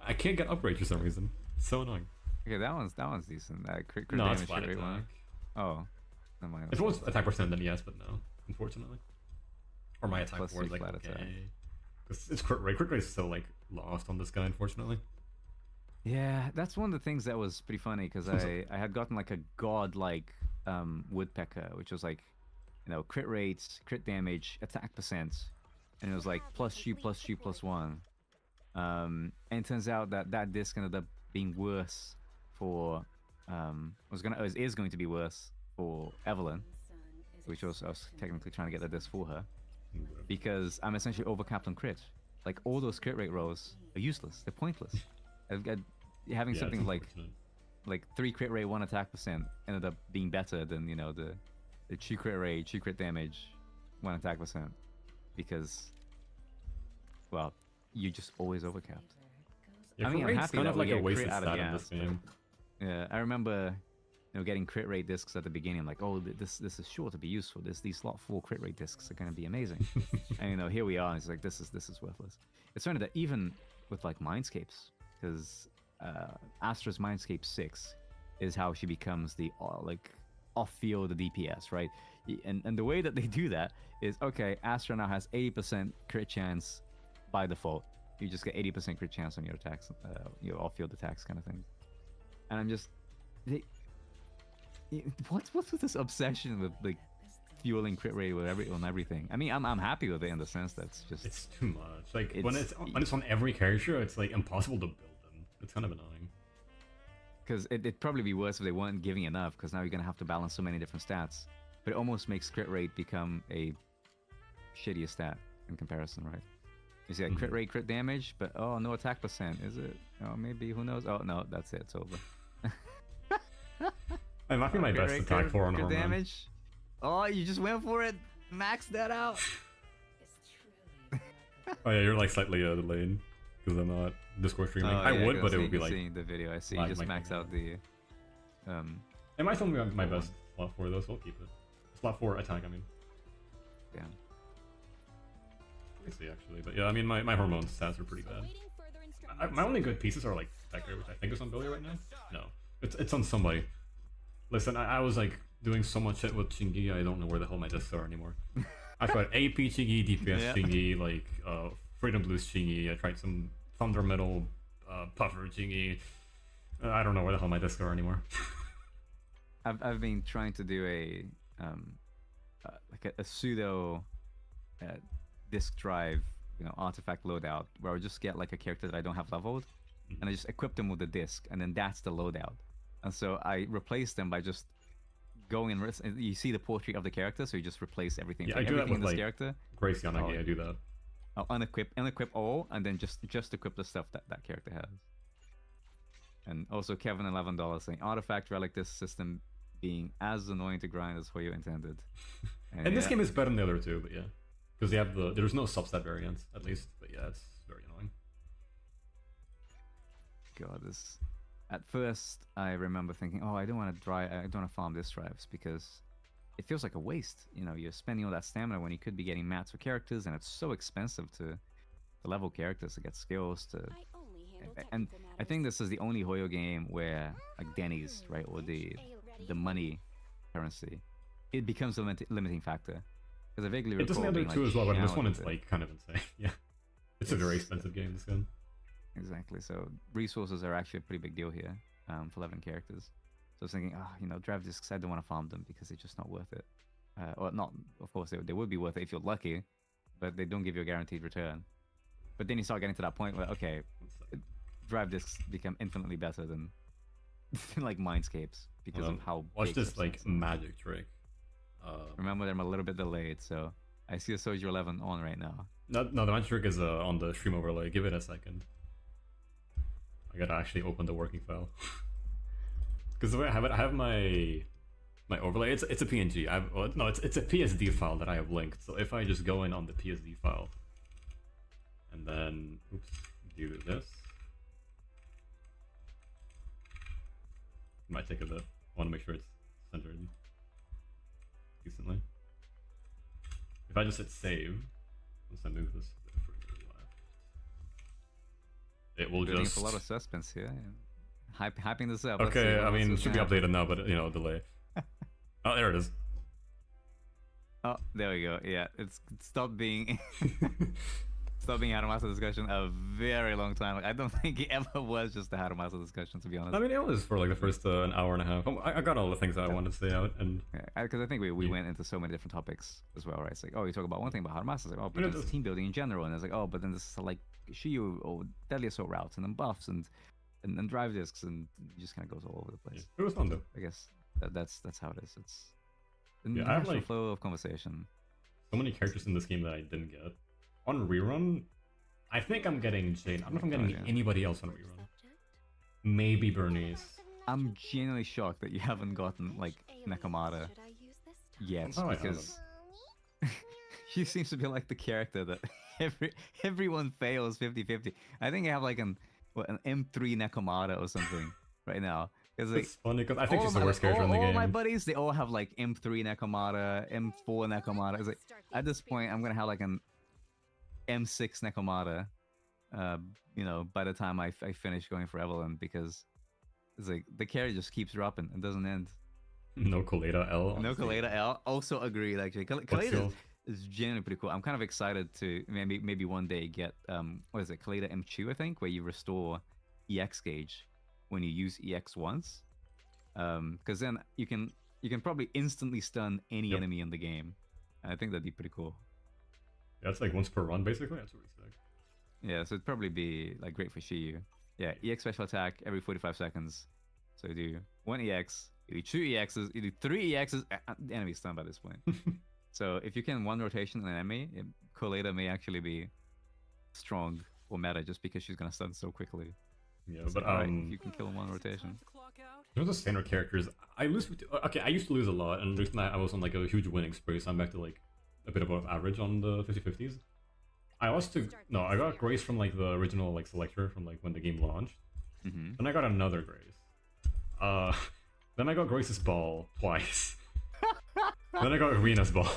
I can't get upgrade for some reason. It's so annoying. Okay, that one's decent. Crit no, damage it's flat attack. One. Oh, never mind. If it was attack percent, then yes, but no, unfortunately. Or my attack forward, like okay. It's crit rate. Crit rate is so like lost on this guy, unfortunately. Yeah, that's one of the things that was pretty funny because I had gotten like a god-like woodpecker, which was like, crit rates, crit damage, attack percent, and it was like +2/+2/+1. And it turns out that disc ended up being worse for is going to be worse for Evelyn, which I was technically trying to get the disc for her, because I'm essentially overcapped on crit. Like all those crit rate rolls are useless. They're pointless. I've got having something like 3 crit rate, 1 attack percent ended up being better than the 2 crit rate, 2 crit damage, 1 attack percent, because you just always overcapped. Yeah, I mean, I'm happy kind that of like we a wasted out stat of in this game. Yeah, I remember getting crit rate discs at the beginning. Like, oh, this is sure to be useful. These slot 4 crit rate discs are going to be amazing. And here we are. And it's like this is worthless. It's funny that even with like Mindscapes, because Astra's Mindscape 6 is how she becomes the like off-field DPS, right? And the way that they do that is, okay, Astra now has 80% crit chance by default. You just get 80% crit chance on your attacks, your off-field attacks, kind of thing. And I'm just, what's with this obsession with like fueling crit rate with everything? I mean, I'm happy with it in the sense that's just it's too much. Like when it's on every character, it's like impossible to build them. It's kind of annoying. Because it'd probably be worse if they weren't giving enough, because now you're going to have to balance so many different stats. But it almost makes crit rate become a shittier stat in comparison, right? You see, like, crit rate, crit damage, but oh, no attack percent, is it? Oh, maybe, who knows? Oh, no, that's it, it's over. I might be my best attack for on crit Harumasa. damage? Oh, you just went for it? Max that out? Oh yeah, you're like slightly delayed because I'm not Discord streaming. Oh, I yeah, would, but it would be seeing like. the video, I see. like, You just my max out the... It might still be my best slot 4 though, so I'll keep it. Slot 4 attack, I mean. Yeah. Let me see actually, but yeah, I mean my hormone stats are pretty bad. My only good pieces are like Spectre, which I think is on Billy right now. No, it's on somebody. Listen, I was like doing so much shit with Chingy, I don't know where the hell my discs are anymore. I tried AP Chingy, DPS Yeah. Chingy, like Freedom Blues Chingy. I tried some Thunder Metal Puffer Chingy. I don't know where the hell my discs are anymore. I've been trying to do a like a pseudo disk drive, artifact loadout where I just get like a character that I don't have leveled, and I just equip them with the disc, and then that's the loadout. And so I replace them by just going and you see the portrait of the character, so you just replace everything. Yeah, like I do that everything with in this like character. Grace Yanagi, Oh. I do that. I'll unequip all, and then just equip the stuff that character has. And also Kevin $11 saying artifact relic disc system being as annoying to grind as Hoyo intended. And this game is better than the other two, but yeah. Because they have there's no subset variants, at least. But yeah, it's very annoying. God, this. At first, I remember thinking, oh, I don't want to farm disc drives because it feels like a waste. You're spending all that stamina when you could be getting mats for characters, and it's so expensive to level characters, to get skills, to. And I think this is the only Hoyo game where, like Denny's, right, or the money currency, it becomes a limiting factor. Because I vaguely It doesn't recall have being, two like, as well, but this one shouted is at it. like kind of insane. Yeah, it's a very expensive game. This gun. Exactly. So resources are actually a pretty big deal here for 11 characters. So I was thinking, drive discs, I don't want to farm them because they're just not worth it. Or not, of course, they would be worth it if you're lucky, but they don't give you a guaranteed return. But then you start getting to that point where, okay, drive discs become infinitely better than like Mindscapes because of how Watch big this the like sense is. magic trick. Remember, I'm a little bit delayed, so I see a Soldier 11 on right now. No, the magic trick is on the stream overlay. Give it a second. I gotta actually open the working file. Because the way I have my overlay, it's a PNG. It's a PSD file that I have linked. So if I just go in on the PSD file, and then do this, it might take a bit. I want to make sure it's centered decently. If I just hit save, once I move this further left, it will Building just. up a lot of suspense here. Hyping this up. Let's see Okay, what I else mean, it is should be gonna updated now, but delay. Oh, there it is. Oh, there we go. Yeah, it's stopped being Harumasa discussion a very long time. Like, I don't think it ever was just a Harumasa discussion, to be honest. I mean, it was for like the first an hour and a half. I got all the things that I wanted to say out, and Because I think we went into so many different topics as well, right? It's like, oh, you talk about one thing about Harumasa, it's like, oh, but Yeah, there's team building in general, and it's like, oh, but then this is like Shiyu or Deadly Assault routes, and then buffs, and drive discs, and it just kind of goes all over the place. it was fun though. I guess that's how it is. It's the Yeah, I have, natural like- flow of conversation. So many characters in this game that I didn't get. On rerun, I think I'm getting Jane. I don't know if I'm getting yeah. anybody else on rerun. Maybe Bernice. I'm genuinely shocked that you haven't gotten like Nakamata yet, Oh, I haven't. because she seems to be like the character that everyone fails 50-50. I think I have like an M3 Nakamata or something right now. Because like It's funny because I think all she's my- the worst character in the all game. my buddies, they all have like M3 Nakamata, M4 Nakamata. It's like at this point, I'm gonna have like an M6 Nakamata. by the time I finish going for Evelyn, because it's like the carry just keeps dropping and doesn't end. No Kaleda L. No Kaleda L. Also agreed, actually. Kaleda is genuinely pretty cool. I'm kind of excited to maybe one day get what is it, Kaleda M2, I think, where you restore EX gauge when you use EX once. Because then you can probably instantly stun any enemy in the game. And I think that'd be pretty cool. Yeah, it's like once per run, basically. That's really sick. Yeah, so it'd probably be like great for Shiyu. Yeah, EX special attack every 45 seconds. So you do 1 EX, you do 2 EXs, you do 3 EXs, the enemy's stunned by this point. So if you can one rotation an enemy, Kaleda may actually be strong or meta just because she's gonna stun so quickly. Yeah, so, but right, if you can kill in one rotation. You know the standard characters, I lose. Okay, I used to lose a lot, and recently I was on like a huge winning spree, so I'm back to like a bit above average on the 50/50s. I I got Grace from like the original like selector from like when the game launched. Then I got another Grace. Then I got Grace's ball twice. Then I got Arena's ball.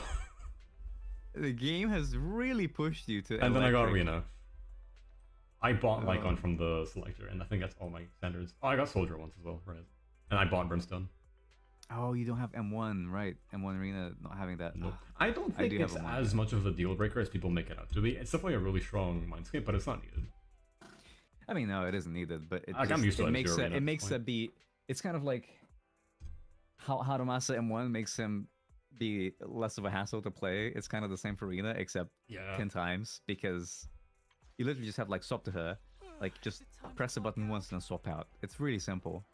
The game has really pushed you to. And then I got Arena. I bought Lycon from the selector, and I think that's all my standards. Oh, I got Soldier once as well, right? And I bought Brimstone. Oh, you don't have M1, right? M1 Arena not having that. Nope. I don't think it's as much of a deal breaker as people make it out to be. It's definitely a really strong Mindscape, but it's not needed. I mean, no, it isn't needed, but it makes it be. It's kind of like how Harumasa M1 makes him be less of a hassle to play. It's kind of the same for Arena, except 10 times, because you literally just have like swap to her, like just press the button once and then swap out. It's really simple,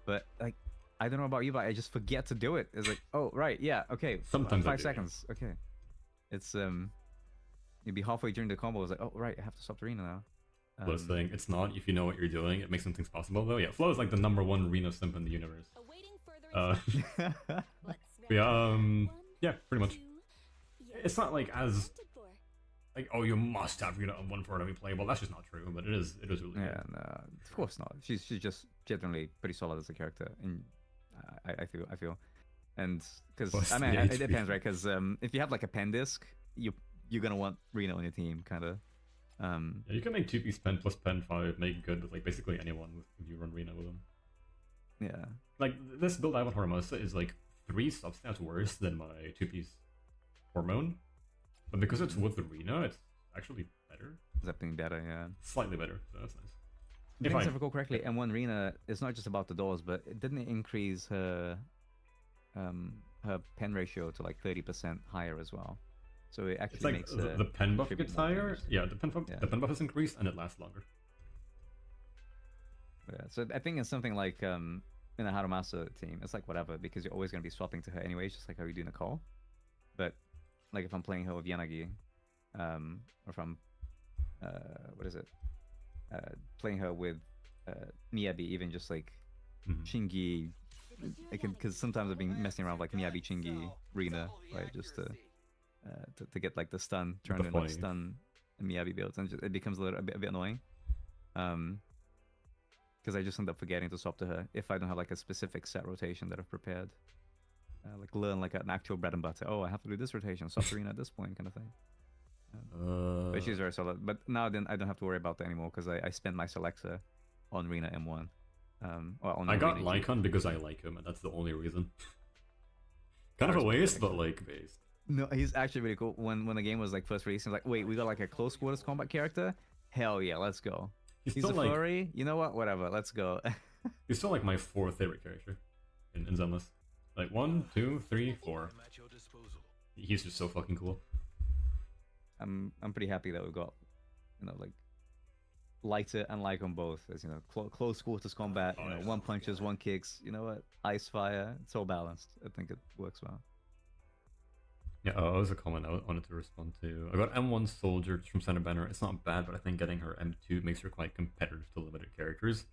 but like I don't know about you, but I just forget to do it. It's like, oh right, yeah, okay. Sometimes 5 seconds, okay. It's you'd be halfway during the combo. It's like, oh right, I have to swap to Arena now. Flow's thing, it's not if you know what you're doing, it makes some things possible though. Yeah, Flow is like the #1 Reno simp in the universe. Yeah, pretty much. It's not like as like, oh, you must have Reno on one for it to be playable. That's just not true, but it is really good. Yeah, no, of course not. She's just generally pretty solid as a character, and I feel, and because I mean it depends, right? Because if you have like a pen disc, you're gonna want Reno on your team, kind of. Yeah, you can make 2-piece pen plus pen 5 make good with like basically anyone if you run Reno with them. Yeah. Like this build I have on Harumasa is like 3 substats worse than my 2-piece Hormone, but because it's with the Reno, it's actually better. Is that being better? Yeah. Slightly better, so that's nice. If I recall correctly, M1 Rena is not just about the doors, but it didn't increase her pen ratio to like 30% higher as well. So it actually makes the pen buff gets higher. Yeah, the pen buff is increased and it lasts longer. Yeah, so I think it's something like in a Harumasa team, it's like whatever, because you're always going to be swapping to her anyways, just like how you do Nicole. But like if I'm playing her with Yanagi, or if I'm playing her with Miyabi, even just like Chingy, because sometimes I've been messing around with like Miyabi, Chingy, Rina, right, just to get like the stun turned into like stun and Miyabi builds, and it becomes a bit annoying. Because I just end up forgetting to swap to her if I don't have like a specific set rotation that I've prepared. Like learn like an actual bread and butter. Oh, I have to do this rotation, swap to Rina at this point, kind of thing. But she's very solid. But now then I don't have to worry about that anymore because I spent my selector on Rina M1. I got Lycon because I like him, and that's the only reason. Kind of a waste, but like based. No, he's actually really cool. When the game was like first released, I was like, wait, we got like a close quarters combat character? Hell yeah, let's go. He's a furry. You know what? Whatever, let's go. He's still like my 4th favorite character in Zenless. Like 1, 2, 3, 4. He's just so fucking cool. I'm pretty happy that we got, like lighter and like on both. As close quarters combat. One punches, one kicks. You know what? Ice, fire. It's all balanced. I think it works well. Yeah, that was a comment I wanted to respond to. I got M1 Soldier from Center Banner. It's not bad, but I think getting her M2 makes her quite competitive to limited characters.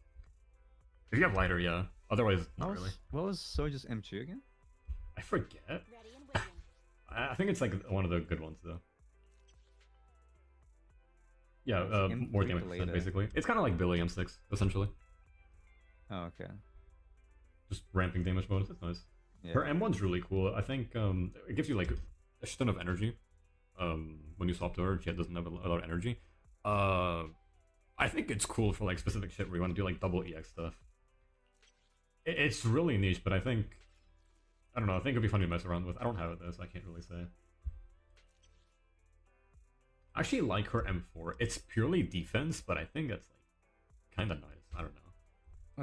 If you have lighter, yeah. Otherwise, not really. What was Soldier's M2 again? I forget. I think it's like one of the good ones, though. Yeah, more damage percent, basically. It's kind of like Billy M6, essentially. Oh, okay. Just ramping damage bonus. It's nice. Yeah. Her M1's really cool. I think it gives you like a ton of energy when you swap to her. She doesn't have a lot of energy. I think it's cool for like specific shit where you want to do like double EX stuff. It's really niche, but I think I don't know. I think it'd be fun to mess around with. I don't have it though, so I can't really say. I actually like her M4. It's purely defense, but I think it's like kind of nice. I don't know.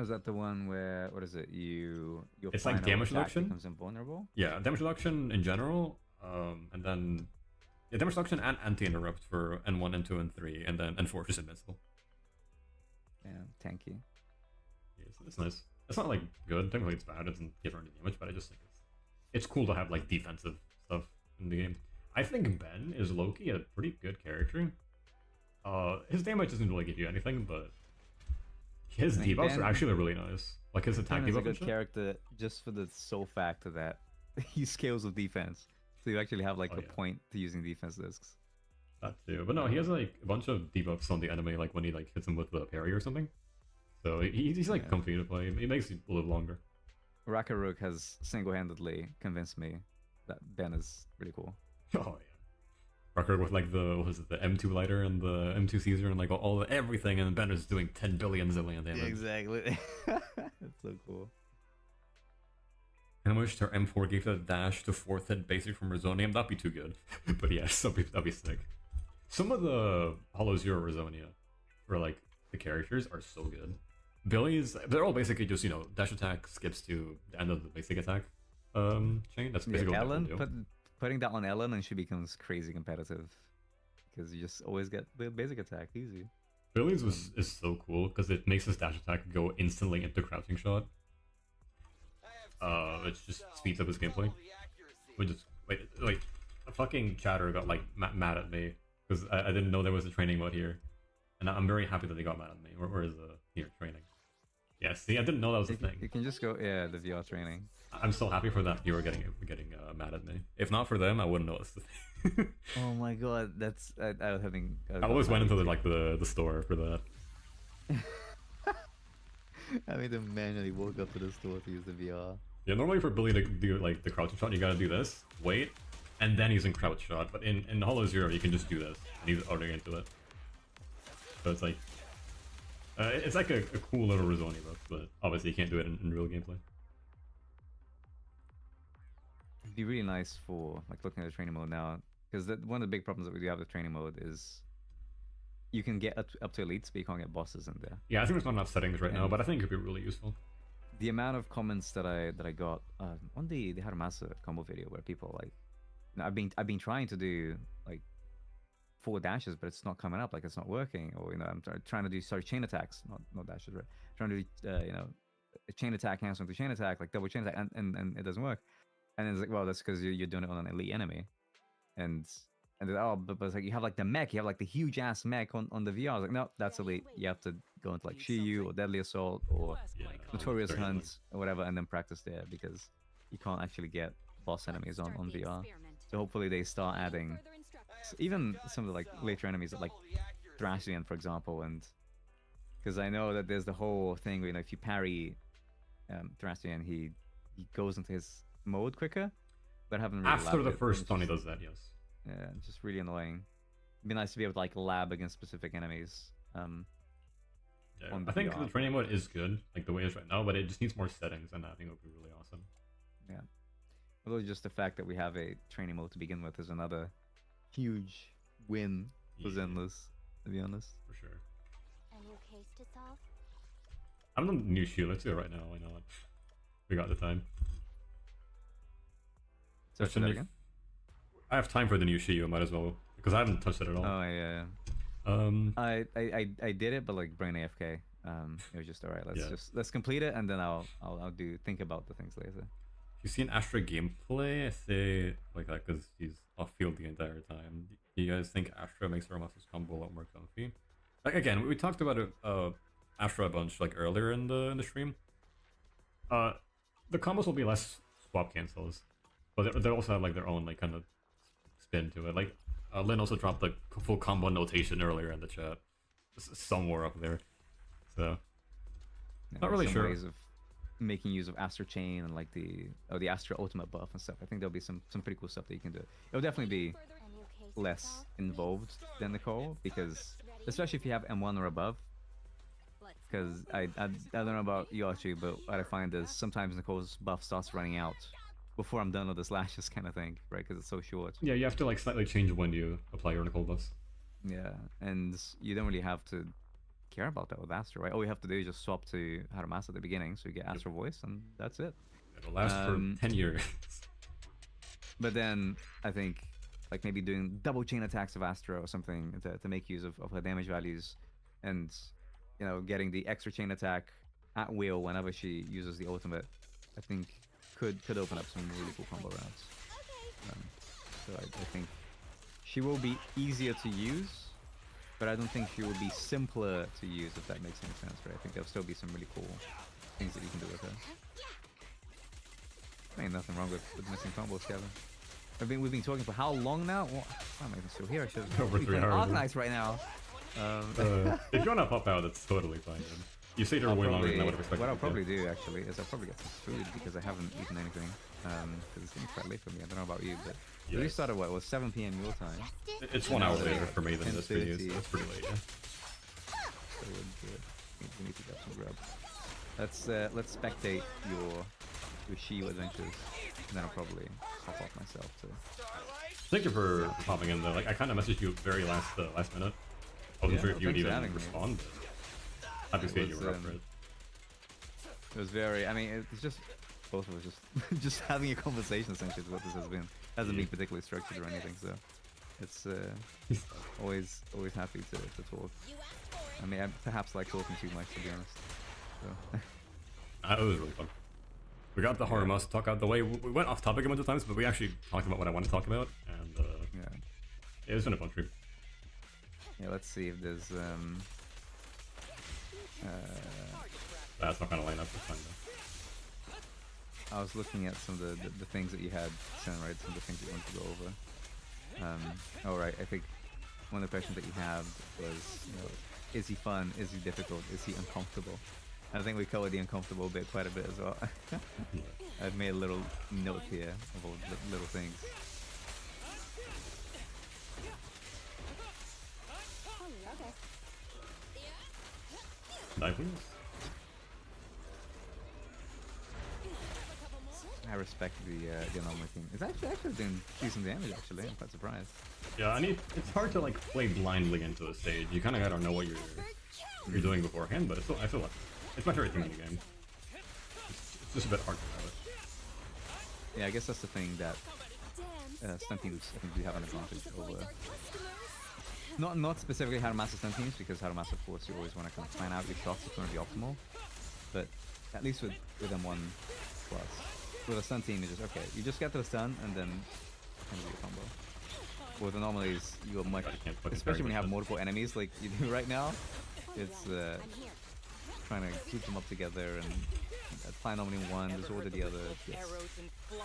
Was that the one where what is it? Your It's like final damage attack reduction? becomes invulnerable. Yeah, damage reduction in general, and then yeah, damage reduction and anti-interrupt for N1, N2, and 3, and then N4 is just invincible. Yeah, tanky. Yeah, it's nice. It's not like good. Technically, it's bad. It doesn't give her any damage, but I just think it's cool to have like defensive stuff in the game. I think Ben is low-key a pretty good character. His damage doesn't really give you anything, but his debuffs are actually really nice. Like his attack Ben is debuff a good and shit. character just for the sole fact that he scales with defense. So you actually have like Oh, a yeah. point to using defense discs. That too. But no, he has like a bunch of debuffs on the enemy, like when he like hits him with the parry or something. So he's like Yeah. comfy to play. He makes you live longer. Rakaruk has single-handedly convinced me that Ben is really cool. Oh yeah. Rucker with like the what was it, the M2 lighter and the M2 Caesar and like all everything, and Ben is doing 10 billion zillion damage. Exactly. That's so cool. And I wish her M4 gave that dash to 4th hit basic from Rezonium. That'd be too good. But yeah, that'd be sick. Some of the Hollow Zero Rezonia for like the characters are so good. Billy's, they're all basically just, you know, dash attack skips to the end of the basic attack chain. That's basically Yeah, what Ellen, they do. putting that on Ellen and she becomes crazy competitive. Because you just always get the basic attack easy. Billy's is so cool because it makes his dash attack go instantly into crouching shot. It just speeds up his gameplay. Which is wait, a fucking chatter got like mad at me because I didn't know there was a training mode here, and I'm very happy that they got mad at me. Where is the here training? Yeah, see, I didn't know that was a You thing. can just go, yeah, the VR training. I'm so happy for that viewer getting mad at me. If not for them, I wouldn't know it's the thing. Oh my god, that's I was having. I always went into the store for that. I made them manually walk up to the store to use the VR. Yeah, normally for Billy to do like the crouching shot, you gotta do this, wait, and then using crouch shot. But in Hollow Zero, you can just do this, and he's already into it. So it's like a cool little Rezoni buff, but obviously you can't do it in real gameplay. It'd be really nice for like looking at the training mode now, because one of the big problems that we do have with training mode is you can get up to elites, but you can't get bosses in there. Yeah, I think there's not enough settings right now, but I think it could be really useful. The amount of comments that I got on the Harumasa combo video where people like, I've been trying to do like 4 dashes, but it's not coming up, like it's not working, or I'm trying to do chain attacks, not dashes, right? Trying to do a chain attack, answering to chain attack, like double chain attack, and it doesn't work. And it's like, well, that's because you're doing it on an elite enemy, and then, but it's like you have like the mech, you have like the huge ass mech on the VR. I was like, no, that's elite. You have to go into like Shiyu or Deadly Assault or Notorious very Hunt or whatever, and then practice there because you can't actually get boss enemies on VR. So hopefully they start adding even some of the like later enemies like Thrasian, for example, and because I know that there's the whole thing where if you parry Thrasian, he goes into his mode quicker, but I haven't really After labbed the it. first Tony does that, yes. Yeah, it's just really annoying. It'd be nice to be able to like lab against specific enemies. Yeah, on I think VR. the training mode is good, like the way it is right now, but it just needs more settings, and I think it would be really awesome. Yeah. Although just the fact that we have a training mode to begin with is another huge win for Yeah. Zenless, to be honest. For sure. A new case to solve? I'm on the new shield. Let's do it right now. Why not? We got the time. So Question that if- again? I have time for the new Shiyu. I might as well because I haven't touched it at all. Oh yeah. I did it, but like brain AFK. It was just alright. Let's complete it, and then I'll think about the things later. If you seen Astra gameplay, I say like that because he's off field the entire time. Do you guys think Astra makes Harumasa's combo a lot more comfy? Like again, we talked about it, Astra a bunch like earlier in the stream. The combos will be less swap cancels, but they also have like their own like kind of spin to it. Like Lynn also dropped the full combo notation earlier in the chat, somewhere up there. So Yeah, not really some sure. ways of making use of Astra Chain and like the Astra Ultimate buff and stuff. I think there'll be some pretty cool stuff that you can do. It'll definitely be A new case to less solve? involved than the call because especially if you have M1 or above. Because I don't know about you actually, but what I find is sometimes Nicole's buff starts running out before I'm done with the slashes kind of thing, right? Because it's so short. Yeah, you have to like slightly change when you apply your Nicole buffs. Yeah, and you don't really have to care about that with Astro, right? All you have to do is just swap to Harumasa at the beginning, so you get Astro Voice, and that's it. It'll last for 10 years. But then I think like maybe doing double chain attacks of Astro or something to make use of her damage values, and you know, getting the extra chain attack at will whenever she uses the ultimate, I think could open up some really cool combo rounds. So I think she will be easier to use, but I don't think she will be simpler to use, if that makes any sense, right? I think there'll still be some really cool things that you can do with her. Ain't nothing wrong with missing combos, Kevin. We've been talking for how long now? Well, why am I even still here? I should Over be 3 playing hours. Arknights right now. If you wanna pop out, it's totally fine. Then. You stayed there way longer than I would have expected. What I'll you to. probably do actually is I'll probably get some food because I haven't eaten anything. Because it's getting quite late for me. I don't know about you, but Yeah. we started what? It was 7 p.m. your time. It's 1 hour later for me than this video, 10:30. so it's pretty late. Yeah. So we need to get some grub. Let's spectate your Shiyu adventures, and then I'll probably hop off myself too. Thank you for popping in though. Like I kind of messaged you very last minute. I wasn't Yeah, sure if you would thanks for even having me. respond. But happy to see you were up for it. It was very. I mean, it's just both of us just having a conversation. Essentially, is what this has been. Hasn't been particularly structured or anything, so it's always happy to talk. I mean, I perhaps like talking too much, to be honest. So. It was really fun. We got the Harumasa talk out the way. We went off topic a bunch of times, but we actually talked about what I want to talk about, and Yeah. it's been a fun trip. Yeah, let's see if there's That's not gonna line up. It's fine though. I was looking at some of the things that you had sent, right? Some of the things that you wanted to go over. All right, I think one of the questions that you had was, you know, is he fun? Is he difficult? Is he uncomfortable? I think we covered the uncomfortable bit quite a bit as well. I've made a little note here of all the little things. Dive please. I respect the anomaly thing. It's actually doing decent damage. Actually, I'm quite surprised. Yeah, it's hard to like play blindly into a stage. You kind of gotta know what you're doing beforehand, but I feel like it's my favorite thing in the game. It's just a bit hard to know it. Yeah, I guess that's the thing that stunt teams, I think, do have an advantage over. Not specifically Harumasa stunt teams, because Harumasa, of course, you always want to kind of plan out your shots if you want to be optimal. But at least with M1 plus, with a stun team, it's just okay. You just get to the stun and then kind of do a combo. With anomalies, you're much, especially when you have multiple enemies like you do right now. It's trying to keep them up together and apply anomaly in one, disorder the other. Yeah,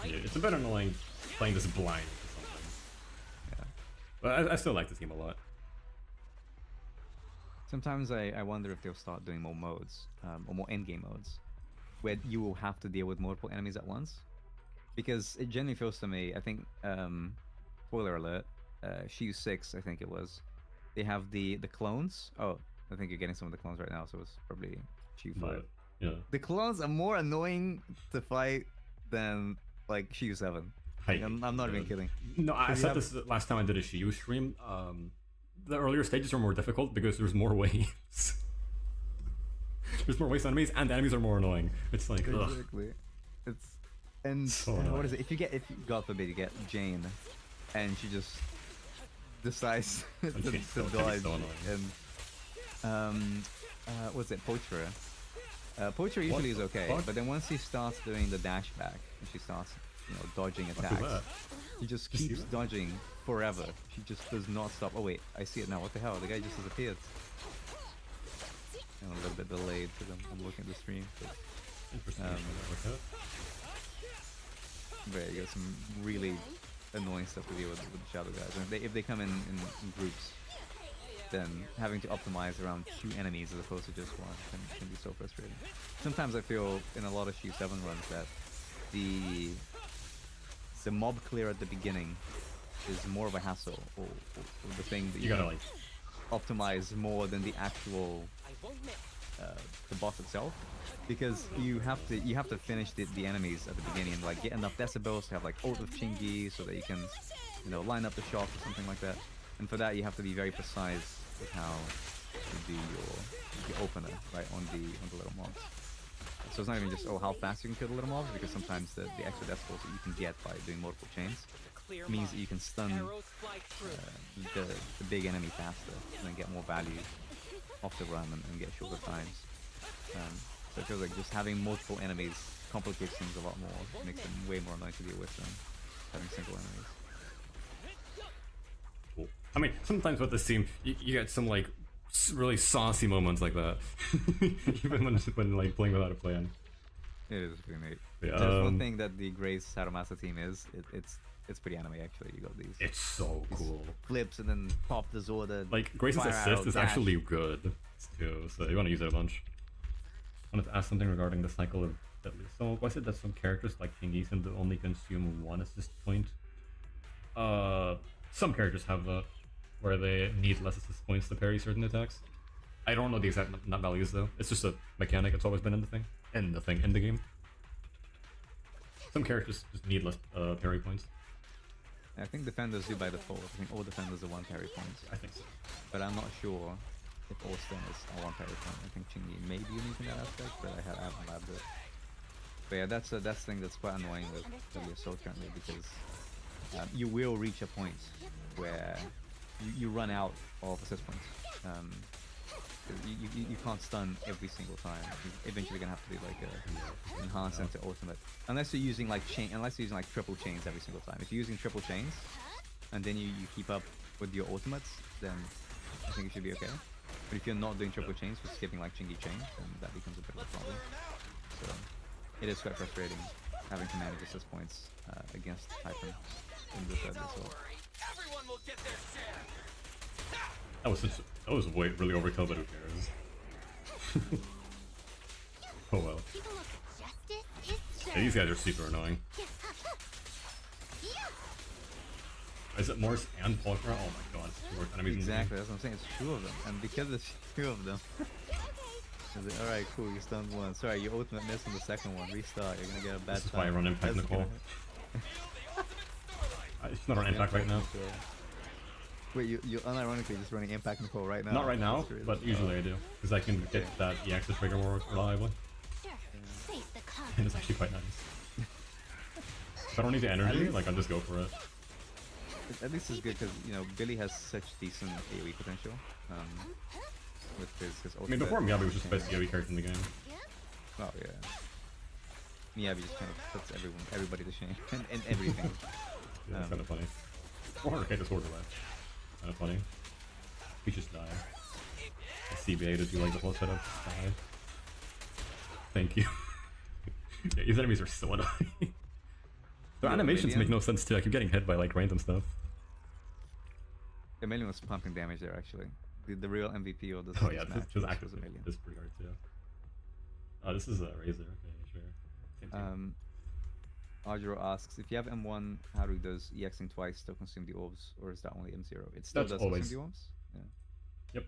it's a bit annoying playing this blind sometimes. Yeah. But I still like the team a lot. Sometimes I wonder if they'll start doing more modes, or more endgame modes, where you will have to deal with multiple enemies at once. Because it generally feels to me, I think, spoiler alert, Shiyu 6, I think it was, they have the clones. Oh, I think you're getting some of the clones right now, so it's probably Shiyu 5. But, yeah. The clones are more annoying to fight than, like, Shiyu 7. I'm not even kidding. No, I said this last time I did a Shiyu stream. The earlier stages are more difficult because there's more waves. There's more waves on enemies, and the enemies are more annoying. It's like, ugh. Exactly. It's and So what annoying. is it? If you God forbid you get Jane, and she just decides to Jane's so dodge, annoying. and what's it? Poacher. Poacher usually is okay, fuck? but then once she starts doing the dash back, and she starts, you know, dodging What's attacks, that? she just You see keeps that? dodging forever. She just does not stop. Oh wait, I see it now. What the hell? The guy just disappeared. I'm a little bit delayed because I'm looking at the stream. But, Interesting. but yeah, you got some really annoying stuff to deal with the shadow guys. And if they come in groups, then having to optimize around 2 enemies as opposed to just one can be so frustrating. Sometimes I feel in a lot of Shiyu 7 runs that the mob clear at the beginning is more of a hassle, or the thing that You gotta like optimize more than the actual the boss itself, because you have to finish the enemies at the beginning and like get enough decibels to have like ult of Chingy so that you can, you know, line up the shot or something like that. And for that you have to be very precise with how you do your opener, right, on the little mobs. So it's not even just, oh, how fast you can kill the little mobs, because sometimes the extra decibels that you can get by doing multiple chains means that you can stun the big enemy faster and then get more value off the run and get shorter times. So it feels like just having multiple enemies complicates things a lot more, makes them way more annoying to deal with than having single enemies. Cool. I mean, sometimes with this team, you get some like really saucy moments like that, even when like playing without a plan. It is pretty neat. Yeah, There's one thing that the Grace Harumasa team is, it's pretty anime actually. You got these. It's so cool. Flips and then pop disorder. Like Grace's fire assist out, is dash. actually good too, so you want to use it a bunch. I wanted to ask something regarding the cycle of deadly. So was it that some characters like Chingy seem to only consume one assist point? Some characters have that, where they need less assist points to parry certain attacks. I don't know the exact nut values though. It's just a mechanic. It's always been in the game. Some characters just need less parry points. I think defenders do by default. I think all defenders are 1 parry points. I think so. But I'm not sure if all stunners are 1 parry point. I think Chingy may be unique in that aspect, but I haven't labbed it. But yeah, that's the thing that's quite annoying with Deadly Assault currently, because you will reach a point where you run out of assist points. You can't stun every single time. You're eventually gonna have to do like a enhance into ultimate, unless you're using like triple chains every single time. If you're using triple chains and then you keep up with your ultimates, then I think it should be okay. But if you're not doing triple chains, but skipping like Chingy chain, then that becomes a bit of a problem. So it is quite frustrating having to manage assist points against Titan in this episode. Everyone will get their share. That was really overkill, but who cares? Oh well. People look justice is Yeah, these guys are super annoying. Is it Morse and Pulchra? Oh my god, it's 2 more enemies Exactly, that's what I'm saying. It's 2 of them, and because there's 2 of them. Alright, cool, you stunned 1. Sorry, your ultimate missed on the second one. Restart, you're gonna get a bad This is why I run Impact That's Nicole. It's not on Impact right now. Wait, you're unironically just running Impact Nicole right now? Not right now, That's really but usually I do. Because I can get that EX trigger more reliably. Sure. Face the And it's actually quite nice. If I don't need the energy, like I'll just go for it. At least it's good because, you know, Billy has such decent AoE potential. With his ultimate. I mean, before Miyabi was just the best AoE character in the game. Oh yeah. Miyabi just kind of puts everybody to shame and everything. Yeah, it's kind of funny. 400k to sword away. Kind of funny. We just die. CBA to do like the whole setup. Just die. Thank you. Yeah, these enemies are so annoying. Their animations make no sense too. I keep getting hit by like random stuff. Emelian was pumping damage there actually. The real MVP of this Oh yeah, match just was active. Emelian. This is pretty hard too. Oh, this is a Razor. Okay, sure. Same team. Arjuro asks, if you have M1, Haru does EXing twice still consume the orbs, or is that only M0? It still That's does always. consume the orbs? Yeah. Yep.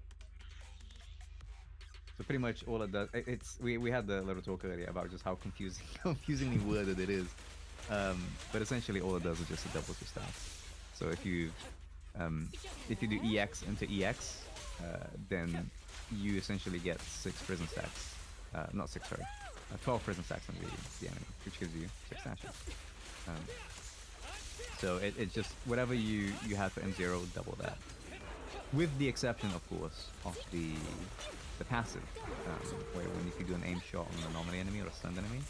So pretty much all it does, we had the little talk earlier about just how confusingly worded it is. But essentially all it does is just it doubles your stats. So if you do EX into EX, then you essentially get 6 prison stacks. Not 6, sorry. 12 prison stacks on the enemy, which gives you 6 dashes. So it just, whatever you have for M0, double that. With the exception, of course, of the passive, where when if you do an aim shot on a nominee enemy or a stunned enemy,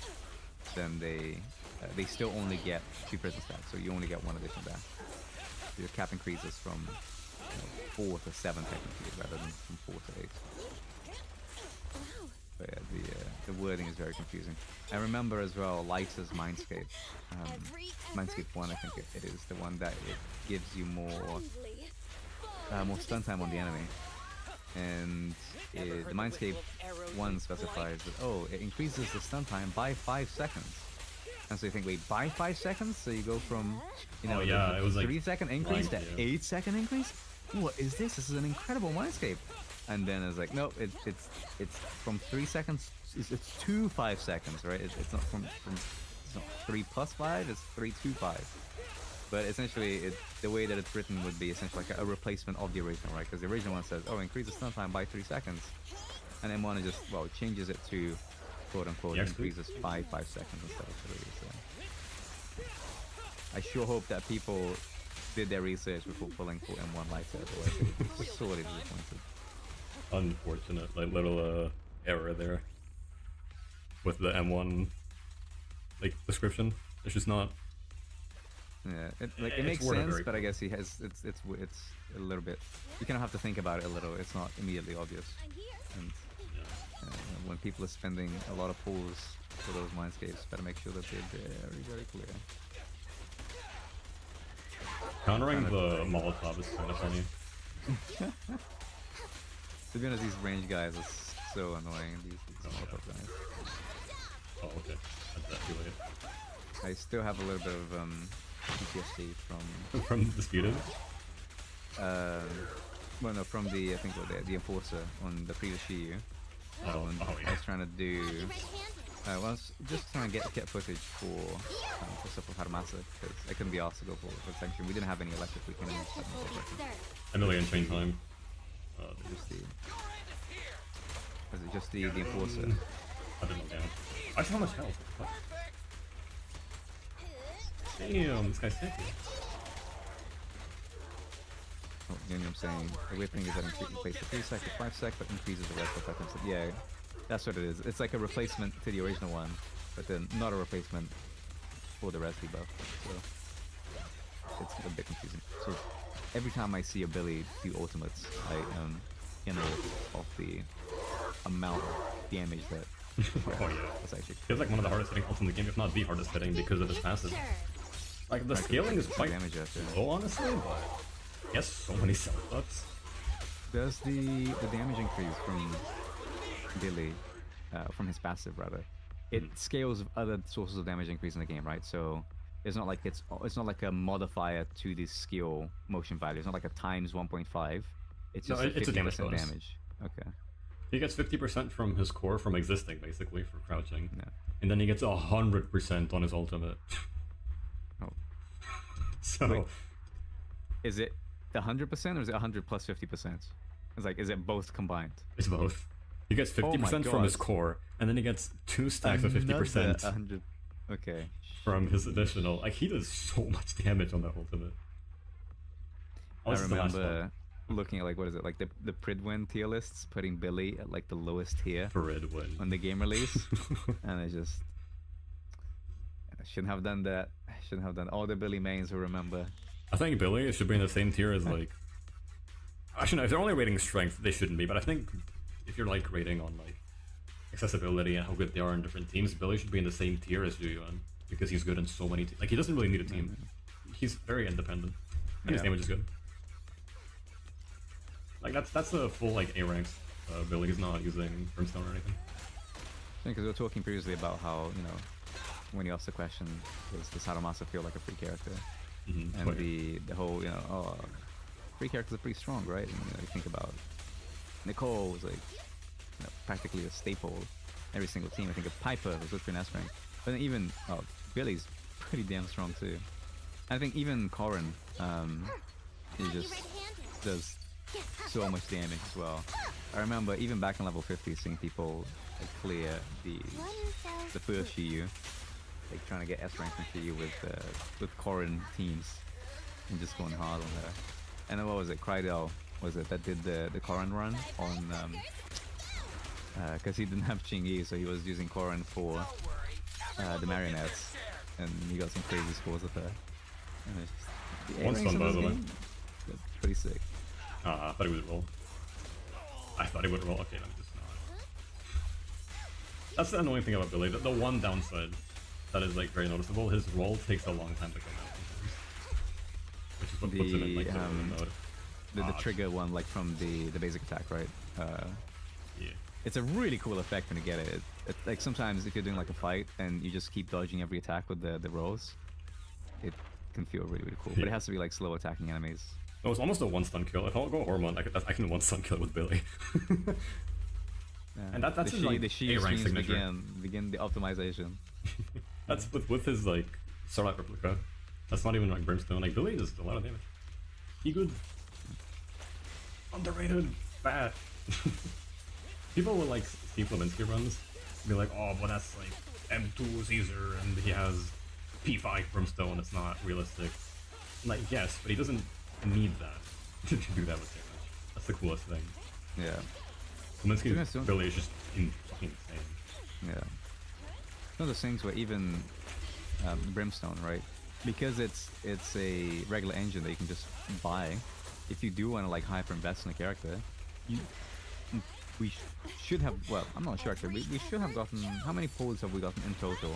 then they still only get 2 prison stacks, so you only get 1 additional dash. So your cap increases from 4 to 7 technically, rather than from 4 to 8. But yeah, the wording is very confusing. I remember as well Lighter's Mindscape. Mindscape 1, I think it is, the one that it gives you more stun time on the enemy. And the Mindscape 1 specifies that, oh, it increases the stun time by 5 seconds. And so you think, wait, by 5 seconds? So you go from, you know, Oh, yeah, it was like 3-second increase to right, yeah. 8-second increase? what is this? This is an incredible mindscape. And then it's like, no, it's from 3 seconds. It's to 5 seconds, right? It's not from it's not 3 plus 5. It's 3 to 5. But essentially, the way that it's written would be essentially like a replacement of the original, right? Because the original one says, oh, increase the stun time by 3 seconds, and then one just changes it to quote unquote increases by 5 seconds instead of 3. So I sure hope that people did their research before pulling full M1 like that. Otherwise, it's sorely disappointed. Unfortunate, like little error there with the M1 like description. It's just not. Yeah, it makes sense, but I guess he has it's a little bit. You kind of have to think about it a little. It's not immediately obvious. And when people are spending a lot of pulls for those mindscapes, better make sure that they're very clear. Countering the Molotov is kind of funny. To be honest, these range guys are so annoying. These Molotov guys. Oh, okay. That's too late. I still have a little bit of PTSD from Disputed? Well, no, from the, I think, the Enforcer on the previous GU. Oh, yeah. I was trying to do... I was just trying to get footage for stuff with Harumasa, because I couldn't be asked to go for sanction. We didn't have any electric, we couldn't use A million train time. Just the Enforcer. I didn't know that. Actually, how much health? What? Damn, this guy's tanky. Oh, you know what I'm saying? The weird thing is that it replaces 3 sec to 5 sec, but increases the rest of the items. Yeah, that's what it is. It's like a replacement to the original one, but then not a replacement for the res debuff. So it's a bit confusing. So every time I see a Billy do ultimates, I am in awe of the amount of damage that. Oh yeah, that's actually feels like one of the hardest hitting ults in the game, if not the hardest hitting, because of his passive. Like the scaling is quite low, honestly, but yes, so many self-ups. Does the damage increase from Billy, from his passive rather? It scales with other sources of damage increase in the game, right? So it's not like it's not like a modifier to the skill motion value. It's not like a times 1.5. It's just it's a damage bonus. Damage. Okay. He gets 50% from his core from existing, basically, for crouching. Yeah. And then he gets 100% on his ultimate. Oh. So... Wait. Is it 100% or is it 100 plus 50%? It's like, is it both combined? It's both. He gets 50% from his core, and then he gets 2 stacks of 50%. 100. Okay. From his additional... Like, he does so much damage on that ultimate. I remember looking at, like, what is it, like the Pridwin tier lists, putting Billy at like the lowest tier Pridwin on the game release, and I shouldn't have done that. I shouldn't have done. All the Billy mains will remember. I think Billy should be in the same tier as like. Actually, no, if they're only rating strength, they shouldn't be. But I think if you're like rating on like accessibility and how good they are in different teams, Billy should be in the same tier as Juyuan because he's good in so many. Like he doesn't really need a team. He's very independent, and his damage is good. Like that's a full like A ranks. Billy is not using Brimstone or anything. Because we were talking previously about how when you asked the question, does Harumasa feel like a free character? Mm-hmm. And the whole free characters are pretty strong, right? And you think about Nicole was like practically a staple every single team. I think of Piper was literally an S rank, but then even Billy's pretty damn strong too. I think even Corrin, he just does so much damage as well. I remember even back in level 50 seeing people like clear the first GU, like trying to get S rank in GU with Corrin teams and just going hard on her. And then what was it, Krydell was it that did the Corrin run on because he didn't have Chingy, so he was using Corrin for the marionettes, and he got some crazy scores with her. And it's just, One stun by the way. Pretty sick. I thought he would roll. I thought he would roll. Okay, I'm just not. That's the annoying thing about Billy. The one downside that is like very noticeable, his roll takes a long time to come out sometimes. Which is what puts him in like the mode. The trigger one, like from the basic attack, right? Yeah. It's a really cool effect when you get it. It's like sometimes if you're doing like a fight and you just keep dodging every attack with the rolls, it can feel really cool. But it has to be like slow attacking enemies. It was almost a one stun kill. If I'll go Hormone, I can one stun kill with Billy. And that's the his like the A rank streams signature. begin the optimization. That's with his like Starlight replica. That's not even like Brimstone. Like Billy does a lot of damage. He good. Underrated. Bad. People will like see Flaminski runs, be like, oh, but that's like M2 Caesar and he has P5 Brimstone. It's not realistic. Like yes, but he doesn't need that to do that with damage. That's the coolest thing. Yeah. Flaminski's Billy is just fucking insane. Yeah. One of those things where even Brimstone, right? Because it's a regular engine that you can just buy. If you do want to like hyper invest in a character, we should have. Well, I'm not sure actually. We should have gotten. How many pulls have we gotten in total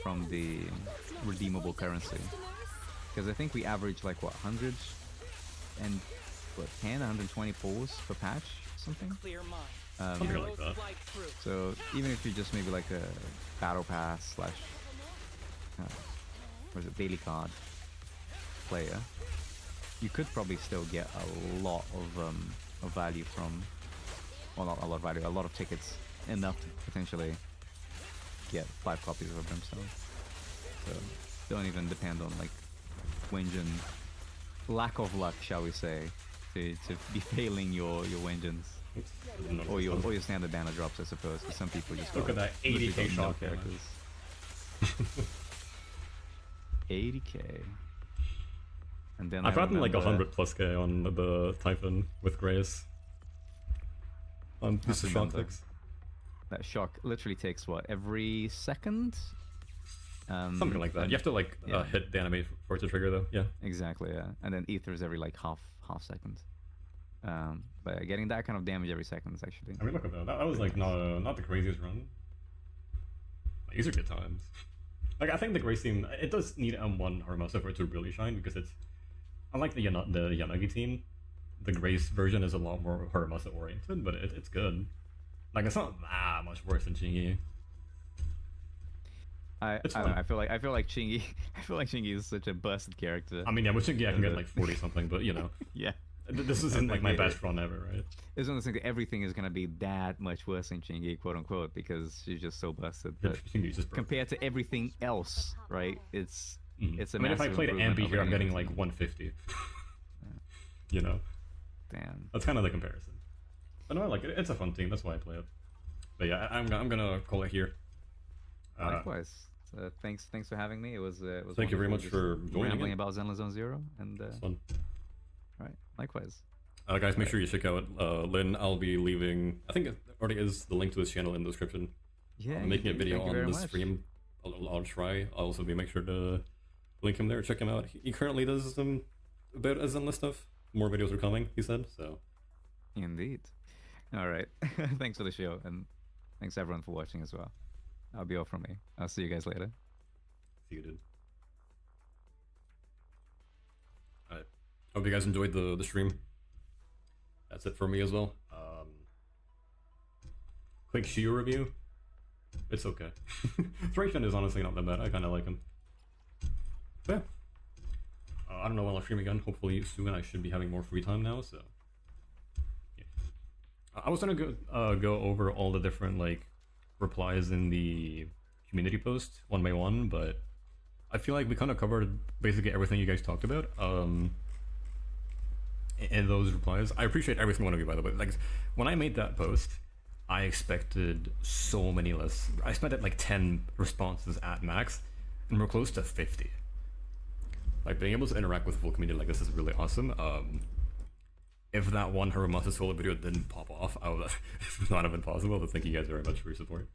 from the redeemable currency? Because I think we average like what 100 and what 10, 120 pulls per patch, something. Clear mind. Something like that. Flight through. So even if you're just maybe like a battle pass slash what is it, daily card player, you could probably still get a lot of value from, well, not a lot of value, a lot of tickets, enough to potentially get 5 copies of a Brimstone. So don't even depend on like Wenjin lack of luck, shall we say, to be failing your Wenjins. Or your standard banner drops, I suppose, because some people just Look at that 80k shot characters. 80k. And then I've gotten like remember- 100 plus K on the Typhon with Grace. On I piece of shot remember. clicks. That shock literally takes what, every second? Something like that. and- You have to like yeah. hit the animate for it to trigger though. Yeah. Exactly, yeah. And then ether is every like half second. But getting that kind of damage every second is actually. I mean, look at that. That was like not the craziest run. Like, these are good times. Like I think the Grace team, it does need M1 Harumasa for it to really shine because it's unlike the Yanagi team. The Grace version is a lot more Harumasa oriented, but it's good. Like it's not that much worse than Chingy. I It's don't know, fun. I feel like Chingy is such a busted character. I mean, yeah, with Chingy I can get like 40 something, but you know, Yeah. this isn't like my Yeah. best run ever, right? It's one of those things that everything is gonna be that much worse than Chingy, quote unquote, because she's just so busted. But Chingy's just broken. compared to everything else, right? It's a I mean, if I massive played improvement Ambi over here, I'm getting anything. like 150. You know, Damn. that's kind of the comparison. But no, I like it. It's a fun team. That's why I play it. But yeah, I'm gonna call it here. Likewise. So thanks for having me. It was Thank you very much wonderful for just joining rambling in. about Zenless Zone Zero, and It's fun. all right, likewise. Guys, make sure you check out Lynn. I'll be leaving. I think it already is the link to his channel in the description. Yeah, I'm making a video thank you on very the much. stream. I'll try. I'll also make sure to link him there. Check him out. He currently does some about Zenless stuff. More videos are coming, he said. So Indeed. All right. Thanks for the show, and thanks everyone for watching as well. That'll be all from me. I'll see you guys later. see you, dude. Alright. Hope you guys enjoyed the stream. That's it for me as well. Quick Shio review. It's okay. Thracian is honestly not that bad. I kind of like him. But yeah. I don't know when I'll stream again. Hopefully soon. I should be having more free time now. So yeah. I was gonna go over all the different like replies in the community post one by one, but I feel like we kind of covered basically everything you guys talked about. In those replies, I appreciate every single one of you, by the way. Like when I made that post, I expected so many less. I expected like 10 responses at max, and we're close to 50. Like being able to interact with the full community like this is really awesome. If that one Harumasa solo video didn't pop off, it would not have been possible. But thank you guys very much for your support.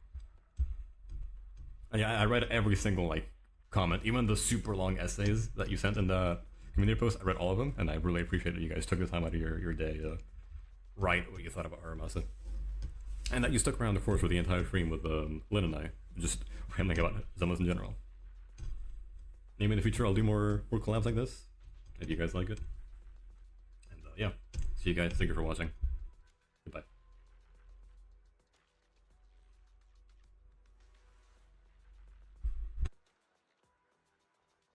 And yeah, I read every single like comment, even the super long essays that you sent in the community post. I read all of them, and I really appreciate that you guys took the time out of your day to write what you thought about Harumasa. And that you stuck around, of course, for the entire stream with Lynn and I, just rambling about Zenless in general. Maybe in the future I'll do more collabs like this, if you guys like it. And yeah, see you guys. Thank you for watching. Goodbye.